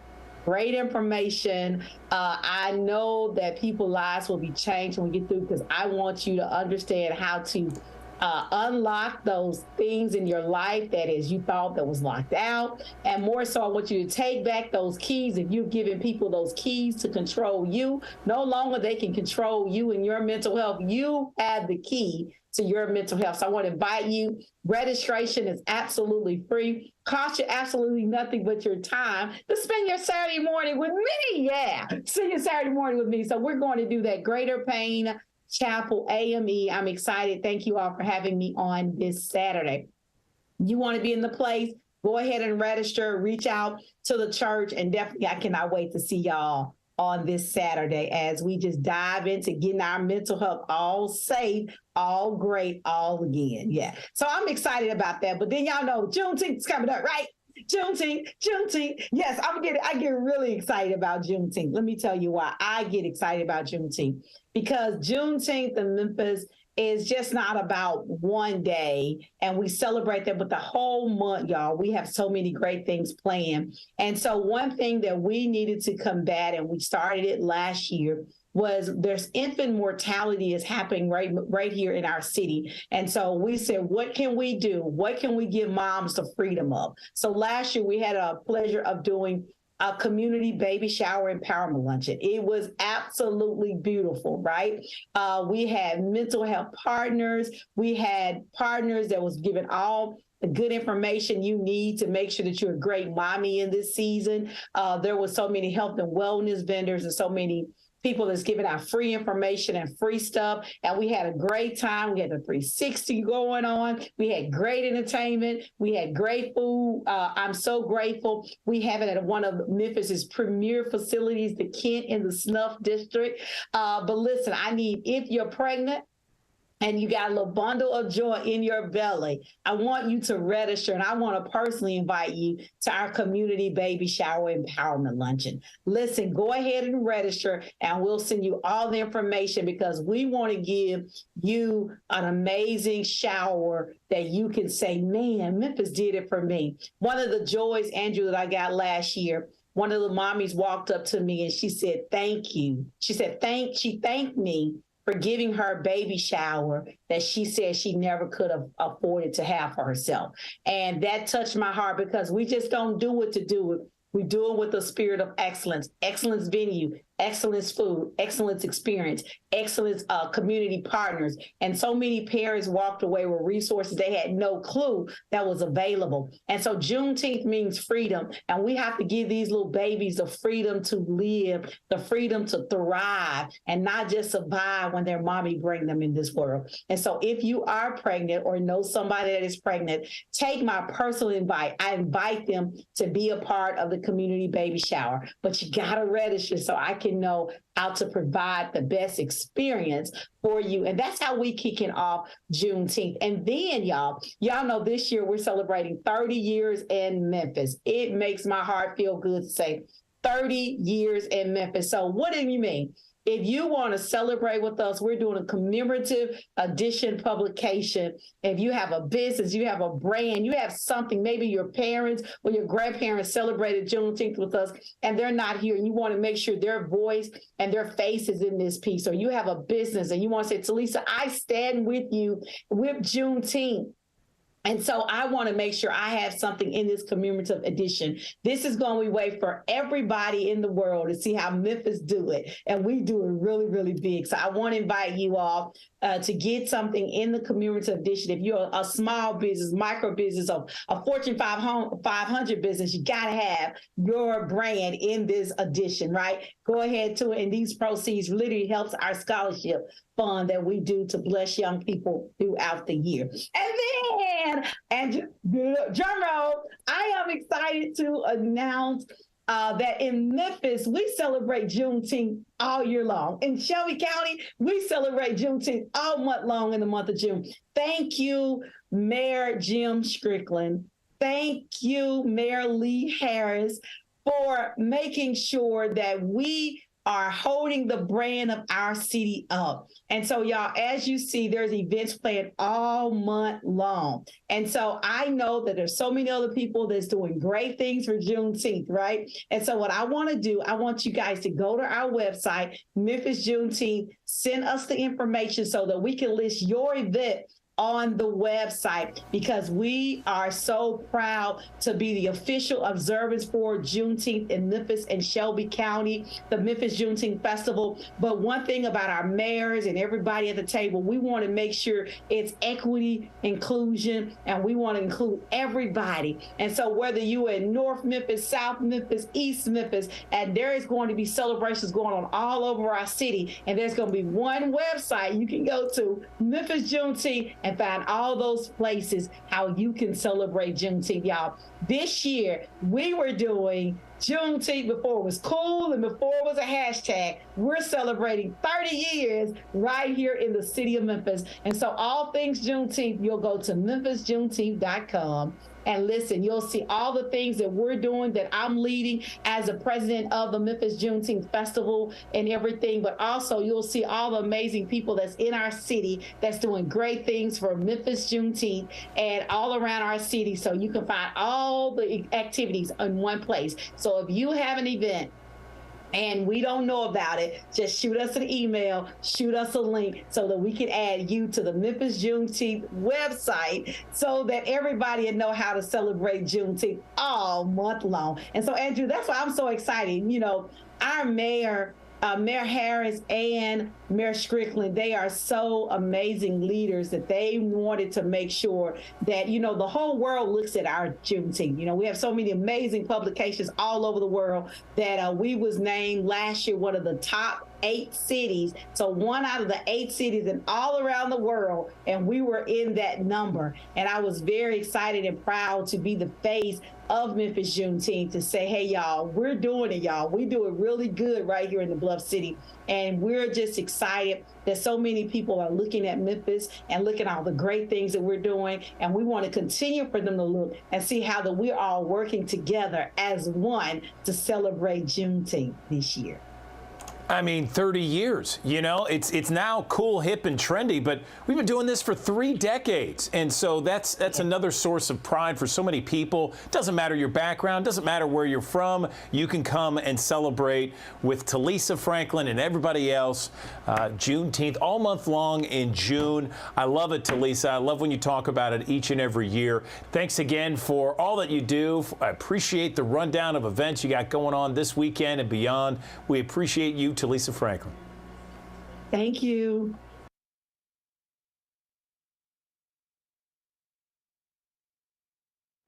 Great information. I know that people's lives will be changed when we get through because I want you to understand how to unlock those things in your life that is you thought that was locked out. And more so, I want you to take back those keys. If you've given people those keys to control you, no longer they can control you and your mental health. You have the key to your mental health. So I want to invite you. Registration is absolutely free. Cost you absolutely nothing but your time to spend your Saturday morning with me. Yeah, spend your Saturday morning with me. So we're going to do that. Greater Pain Chapel AME. I'm excited. Thank you all for having me on this Saturday. You want to be in the place? Go ahead and register. Reach out to the church, and definitely I cannot wait to see y'all on this Saturday as we just dive into getting our mental health all safe, all great, all again. Yeah. So I'm excited about that. But then y'all know Juneteenth is coming up, right? Juneteenth. Yes, I get really excited about Juneteenth. Let me tell you why I get excited about Juneteenth. Because Juneteenth in Memphis is just not about one day, and we celebrate that, but the whole month, y'all. We have so many great things planned. And so one thing that we needed to combat, and we started it last year, was there's infant mortality is happening right here in our city. And so we said, what can we do? What can we give moms the freedom of? So last year we had a pleasure of doing a community baby shower empowerment luncheon. It was absolutely beautiful, right? We had mental health partners. We had partners that was giving all the good information you need to make sure that you're a great mommy in this season. There was so many health and wellness vendors and so many people that's giving out free information and free stuff. And we had a great time. We had the 360 going on. We had great entertainment. We had great food. I'm so grateful. We have it at one of Memphis's premier facilities, the Kent in the Snuff District. But listen, if you're pregnant, and you got a little bundle of joy in your belly, I want you to register, and I want to personally invite you to our community baby shower empowerment luncheon. Listen, go ahead and register, and we'll send you all the information because we want to give you an amazing shower that you can say, man, Memphis did it for me. One of the joys, Andrew, that I got last year, one of the mommies walked up to me and she said, thank you. She thanked me for giving her a baby shower that she said she never could have afforded to have for herself. And that touched my heart because we just don't do it to do it. We do it with a spirit of excellence, excellence venue, excellence food, excellence experience, excellence community partners. And so many parents walked away with resources they had no clue that was available. And so Juneteenth means freedom. And we have to give these little babies the freedom to live, the freedom to thrive, and not just survive when their mommy bring them in this world. And so if you are pregnant or know somebody that is pregnant, take my personal invite. I invite them to be a part of the community baby shower. But you got to register so I can know how to provide the best experience for you. And that's how we kicking off Juneteenth. And then y'all know this year we're celebrating 30 years in Memphis. It makes my heart feel good to say 30 years in Memphis. So what do you mean? If you want to celebrate with us, we're doing a commemorative edition publication. If you have a business, you have a brand, you have something, maybe your parents or your grandparents celebrated Juneteenth with us and they're not here, and you want to make sure their voice and their face is in this piece, or you have a business and you want to say, Talisa, I stand with you with Juneteenth. And so I want to make sure I have something in this commemorative edition. This is going to be a way for everybody in the world to see how Memphis do it. And we do it really, really big. So I want to invite you all to get something in the commemorative edition. If you're a small business, micro business, or a Fortune 500 business, you got to have your brand in this edition, right? Go ahead to it. And these proceeds literally helps our scholarship fund that we do to bless young people throughout the year. And drum roll, I am excited to announce that in Memphis, we celebrate Juneteenth all year long. In Shelby County, we celebrate Juneteenth all month long in the month of June. Thank you, Mayor Jim Strickland. Thank you, Mayor Lee Harris, for making sure that we are holding the brand of our city up. And so, y'all, as you see, there's events planned all month long. And so I know that there's so many other people that's doing great things for Juneteenth, right? And so what I want to do, I want you guys to go to our website, Memphis Juneteenth, send us the information so that we can list your event on the website, because we are so proud to be the official observance for Juneteenth in Memphis and Shelby County, the Memphis Juneteenth Festival. But one thing about our mayors and everybody at the table, we want to make sure it's equity, inclusion, and we want to include everybody. And so whether you in North Memphis, South Memphis, East Memphis, and there is going to be celebrations going on all over our city, and there's going to be one website you can go to, Memphis Juneteenth, and find all those places how you can celebrate Juneteenth, y'all. This year, we were doing Juneteenth before it was cool and before it was a hashtag. We're celebrating 30 years right here in the city of Memphis. And so all things Juneteenth, you'll go to memphisjuneteenth.com. And listen, you'll see all the things that we're doing, that I'm leading as the president of the Memphis Juneteenth Festival and everything. But also you'll see all the amazing people that's in our city that's doing great things for Memphis Juneteenth and all around our city. So you can find all the activities in one place. So if you have an event and we don't know about it, just shoot us an email, shoot us a link so that we can add you to the Memphis Juneteenth website so that everybody will know how to celebrate Juneteenth all month long. And so, Andrew, that's why I'm so excited. You know, our mayor, Mayor Harris and Mayor Strickland, they are so amazing leaders that they wanted to make sure that, you know, the whole world looks at our Juneteenth. You know, we have so many amazing publications all over the world that we was named last year one of the top 8 cities. So 1 out of the 8 cities and all around the world, and we were in that number. And I was very excited and proud to be the face of Memphis Juneteenth to say, hey, y'all, we're doing it, y'all. We do it really good right here in the Bluff City. And we're just excited that so many people are looking at Memphis and looking at all the great things that we're doing. And we want to continue for them to look and see how that we're all working together as one to celebrate Juneteenth this year. I mean, 30 years, you know, it's now cool, hip, and trendy, but we've been doing this for 3 decades. And so that's another source of pride for so many people. Doesn't matter your background, doesn't matter where you're from. You can come and celebrate with Talisa Franklin and everybody else Juneteenth all month long in June. I love it, Talisa. I love when you talk about it each and every year. Thanks again for all that you do. I appreciate the rundown of events you got going on this weekend and beyond. We appreciate you, Talisa Franklin. Thank you.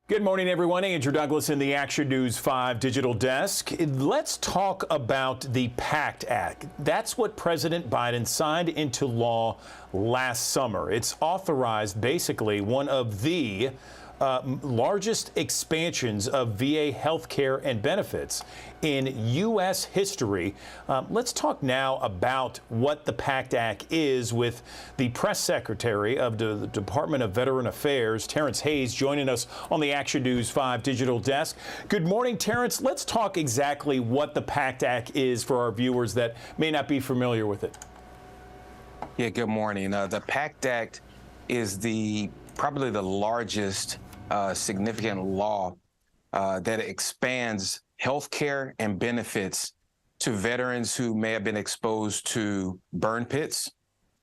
Good morning, everyone. Andrew Douglas in the Action News 5 digital desk. Let's talk about the PACT Act. That's what President Biden signed into law last summer. It's authorized basically one of the largest expansions of VA health care and benefits in U.S. history. Let's talk now about what the PACT Act is with the press secretary of the Department of Veteran Affairs, Terrence Hayes, joining us on the Action News 5 digital desk. Good morning, Terrence. Let's talk exactly what the PACT Act is for our viewers that may not be familiar with it. Yeah, good morning. The PACT Act is probably the largest significant law that expands health care and benefits to veterans who may have been exposed to burn pits,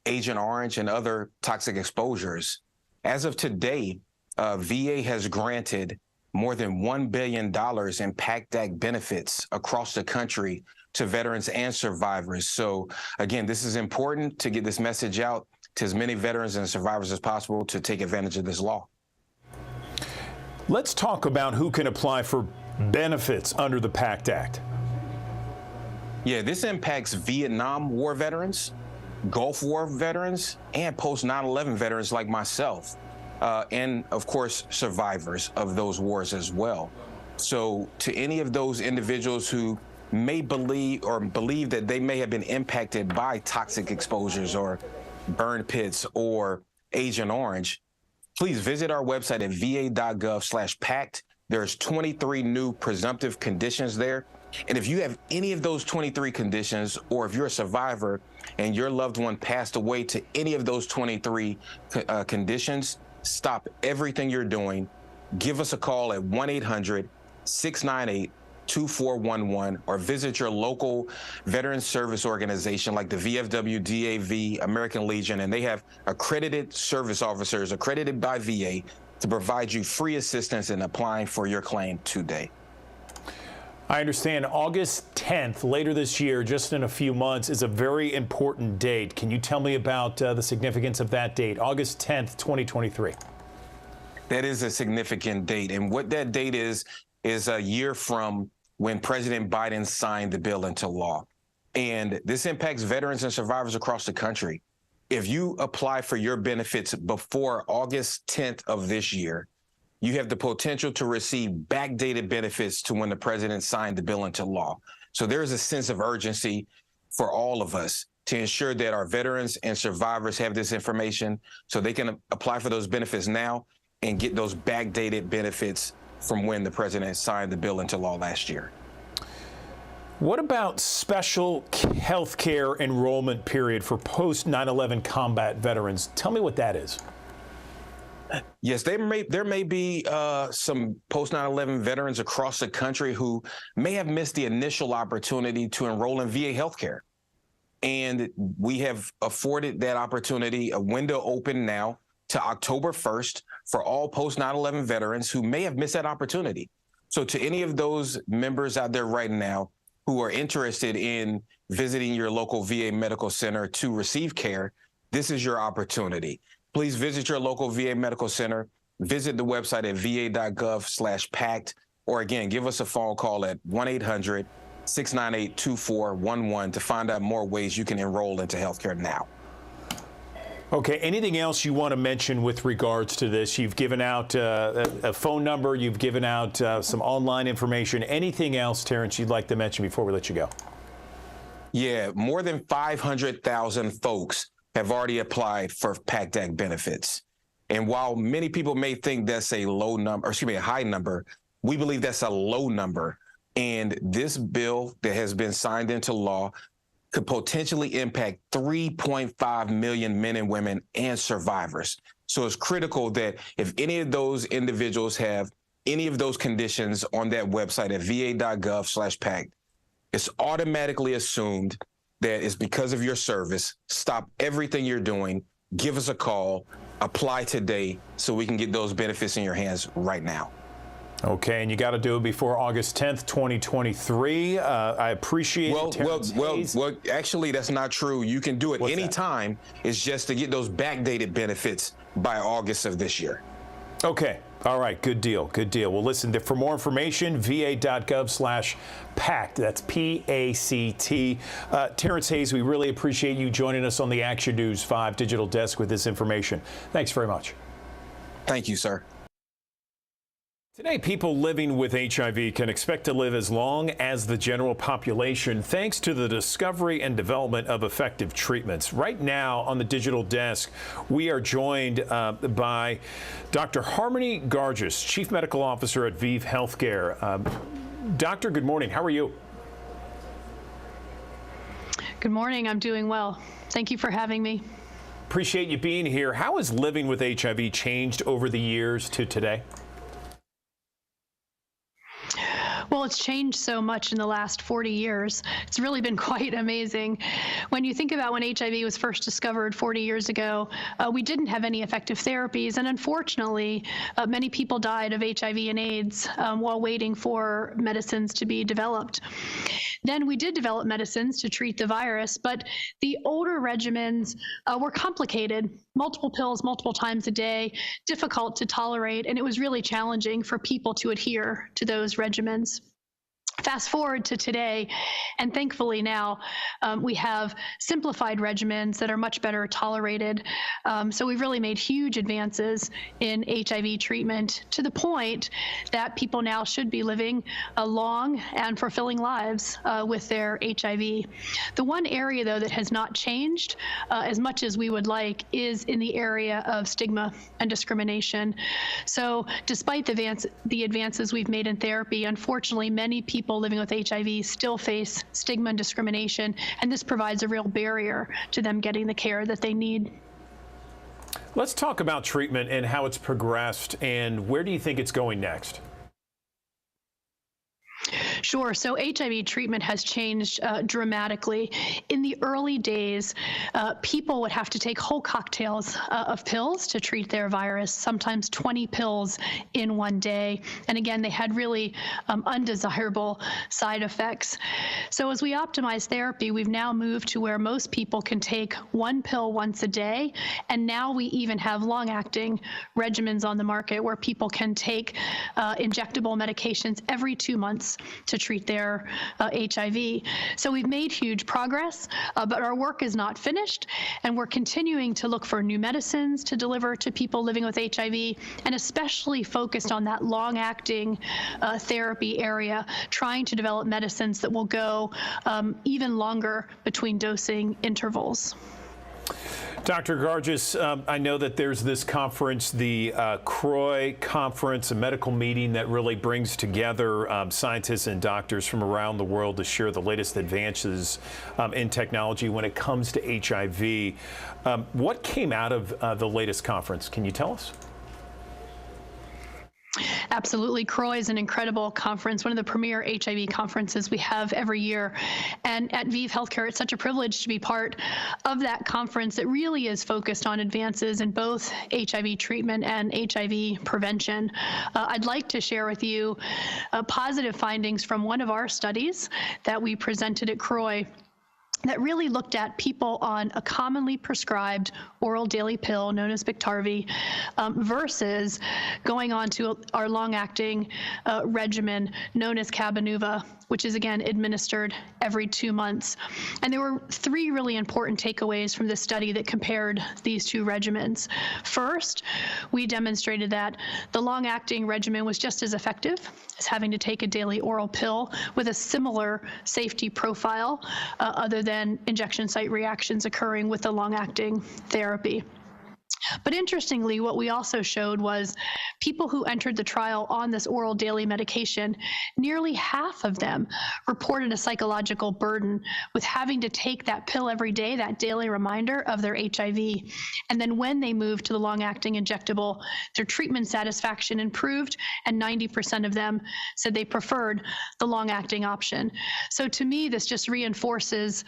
Agent Orange, and other toxic exposures. As of today, VA has granted more than $1 billion in PACT Act benefits across the country to veterans and survivors. So again, this is important to get this message out to as many veterans and survivors as possible to take advantage of this law. Let's talk about who can apply for benefits under the PACT Act. Yeah, this impacts Vietnam War veterans, Gulf War veterans, and post 9/11 veterans like myself. And of course, survivors of those wars as well. So to any of those individuals who may believe that they may have been impacted by toxic exposures or burn pits or Agent Orange, please visit our website at va.gov/PACT. There's 23 new presumptive conditions there. And if you have any of those 23 conditions, or if you're a survivor and your loved one passed away to any of those 23 conditions, stop everything you're doing. Give us a call at 1-800-698-2411 or visit your local veteran service organization like the VFW, DAV, American Legion, and they have accredited service officers accredited by VA to provide you free assistance in applying for your claim today. I understand August 10th, later this year, just in a few months, is a very important date. Can you tell me about the significance of that date, August 10th, 2023? That is a significant date. And what that date is a year from when President Biden signed the bill into law. And this impacts veterans and survivors across the country. If you apply for your benefits before August 10th of this year, you have the potential to receive backdated benefits to when the president signed the bill into law. So there is a sense of urgency for all of us to ensure that our veterans and survivors have this information so they can apply for those benefits now and get those backdated benefits from when the president signed the bill into law last year. What about special health care enrollment period for post 9/11 combat veterans? Tell me what that is. Yes, there may be some post 9/11 veterans across the country who may have missed the initial opportunity to enroll in VA healthcare. And we have afforded that opportunity, a window open now to October 1st for all post 9/11 veterans who may have missed that opportunity. So to any of those members out there right now who are interested in visiting your local VA medical center to receive care, this is your opportunity. Please visit your local VA medical center, visit the website at va.gov/PACT, or again, give us a phone call at 1-800-698-2411 to find out more ways you can enroll into healthcare now. Okay, anything else you want to mention with regards to this? You've given out a phone number, you've given out some online information. Anything else, Terrence, you'd like to mention before we let you go? Yeah, more than 500,000 folks have already applied for PACT Act benefits. And while many people may think that's a low number, or excuse me, a high number, we believe that's a low number. And this bill that has been signed into law could potentially impact 3.5 million men and women and survivors. So it's critical that if any of those individuals have any of those conditions on that website at va.gov/PACT, it's automatically assumed that it's because of your service. Stop everything you're doing. Give us a call. Apply today so we can get those benefits in your hands right now. Okay, and you got to do it before August 10th, 2023. I appreciate it. Well, actually, that's not true. You can do it anytime. It's just to get those backdated benefits by August of this year. Okay. All right. Good deal. Good deal. Well, listen, for more information, va.gov/PACT. That's PACT. Terrence Hayes, we really appreciate you joining us on the Action News 5 Digital Desk with this information. Thanks very much. Thank you, sir. Today, people living with HIV can expect to live as long as the general population thanks to the discovery and development of effective treatments. Right now on the Digital Desk, we are joined by Dr. Harmony Garges, Chief Medical Officer at ViiV Healthcare. Doctor, good morning. How are you? Good morning. I'm doing well. Thank you for having me. Appreciate you being here. How has living with HIV changed over the years to today? Well, it's changed so much in the last 40 years. It's really been quite amazing. When you think about when HIV was first discovered 40 years ago, we didn't have any effective therapies, and unfortunately, many people died of HIV and AIDS while waiting for medicines to be developed. Then we did develop medicines to treat the virus, but the older regimens were complicated. Multiple pills, multiple times a day, difficult to tolerate, and it was really challenging for people to adhere to those regimens. Fast forward to today, and thankfully now we have simplified regimens that are much better tolerated. So we've really made huge advances in HIV treatment to the point that people now should be living long and fulfilling lives with their HIV. The one area, though, that has not changed as much as we would like is in the area of stigma and discrimination. So despite the advances we've made in therapy, unfortunately, many people living with HIV still face stigma and discrimination, and this provides a real barrier to them getting the care that they need. Let's talk about treatment and how it's progressed, and where do you think it's going next? Sure. So HIV treatment has changed dramatically. In the early days, people would have to take whole cocktails of pills to treat their virus, sometimes 20 pills in one day. And again, they had really undesirable side effects. So as we optimize therapy, we've now moved to where most people can take one pill once a day. And now we even have long-acting regimens on the market where people can take injectable medications every 2 months to treat their HIV. So we've made huge progress, but our work is not finished, and we're continuing to look for new medicines to deliver to people living with HIV, and especially focused on that long-acting therapy area, trying to develop medicines that will go even longer between dosing intervals. Dr. Garges, I know that there's this conference, the CROI conference, a medical meeting that really brings together scientists and doctors from around the world to share the latest advances in technology when it comes to HIV. What came out of the latest conference? Can you tell us? Absolutely. CROI is an incredible conference, one of the premier HIV conferences we have every year. And at ViiV Healthcare, it's such a privilege to be part of that conference that really is focused on advances in both HIV treatment and HIV prevention. I'd like to share with you positive findings from one of our studies that we presented at CROI that really looked at people on a commonly prescribed oral daily pill known as Biktarvy versus going on to our long-acting regimen known as Cabenuva, which is, again, administered every 2 months. And there were 3 really important takeaways from this study that compared these 2 regimens. First, we demonstrated that the long-acting regimen was just as effective as having to take a daily oral pill with a similar safety profile other than injection site reactions occurring with the long-acting therapy. But interestingly, what we also showed was people who entered the trial on this oral daily medication, nearly half of them reported a psychological burden with having to take that pill every day, that daily reminder of their HIV. And then when they moved to the long-acting injectable, their treatment satisfaction improved, and 90% of them said they preferred the long-acting option. So to me, this just reinforces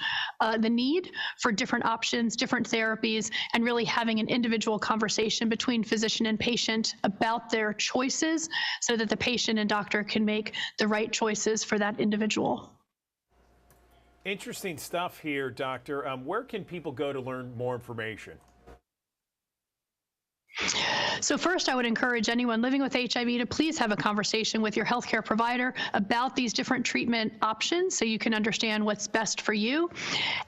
the need for different options, different therapies, and really having an individual conversation between physician and patient about their choices so that the patient and doctor can make the right choices for that individual. Interesting stuff here, Doctor. Where can people go to learn more information? So first, I would encourage anyone living with HIV to please have a conversation with your healthcare provider about these different treatment options so you can understand what's best for you.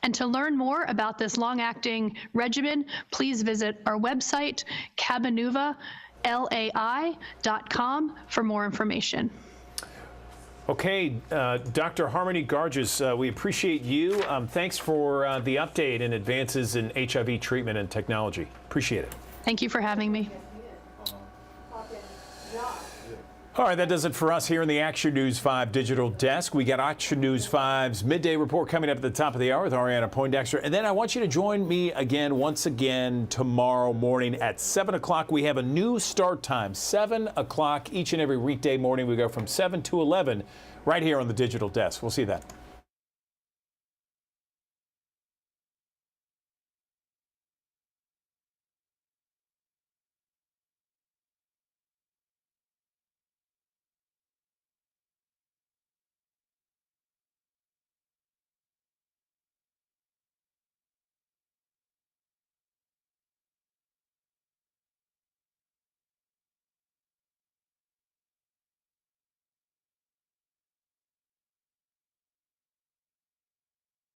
And to learn more about this long-acting regimen, please visit our website, cabenuva.lai.com, for more information. Okay, Dr. Harmony Garges, we appreciate you. Thanks for the update and advances in HIV treatment and technology. Appreciate it. Thank you for having me. All right, that does it for us here in the Action News 5 digital desk. We got Action News 5's midday report coming up at the top of the hour with Ariana Poindexter. And then I want you to join me once again, tomorrow morning at 7 o'clock. We have a new start time, 7 o'clock each and every weekday morning. We go from 7 to 11 right here on the digital desk. We'll see you then.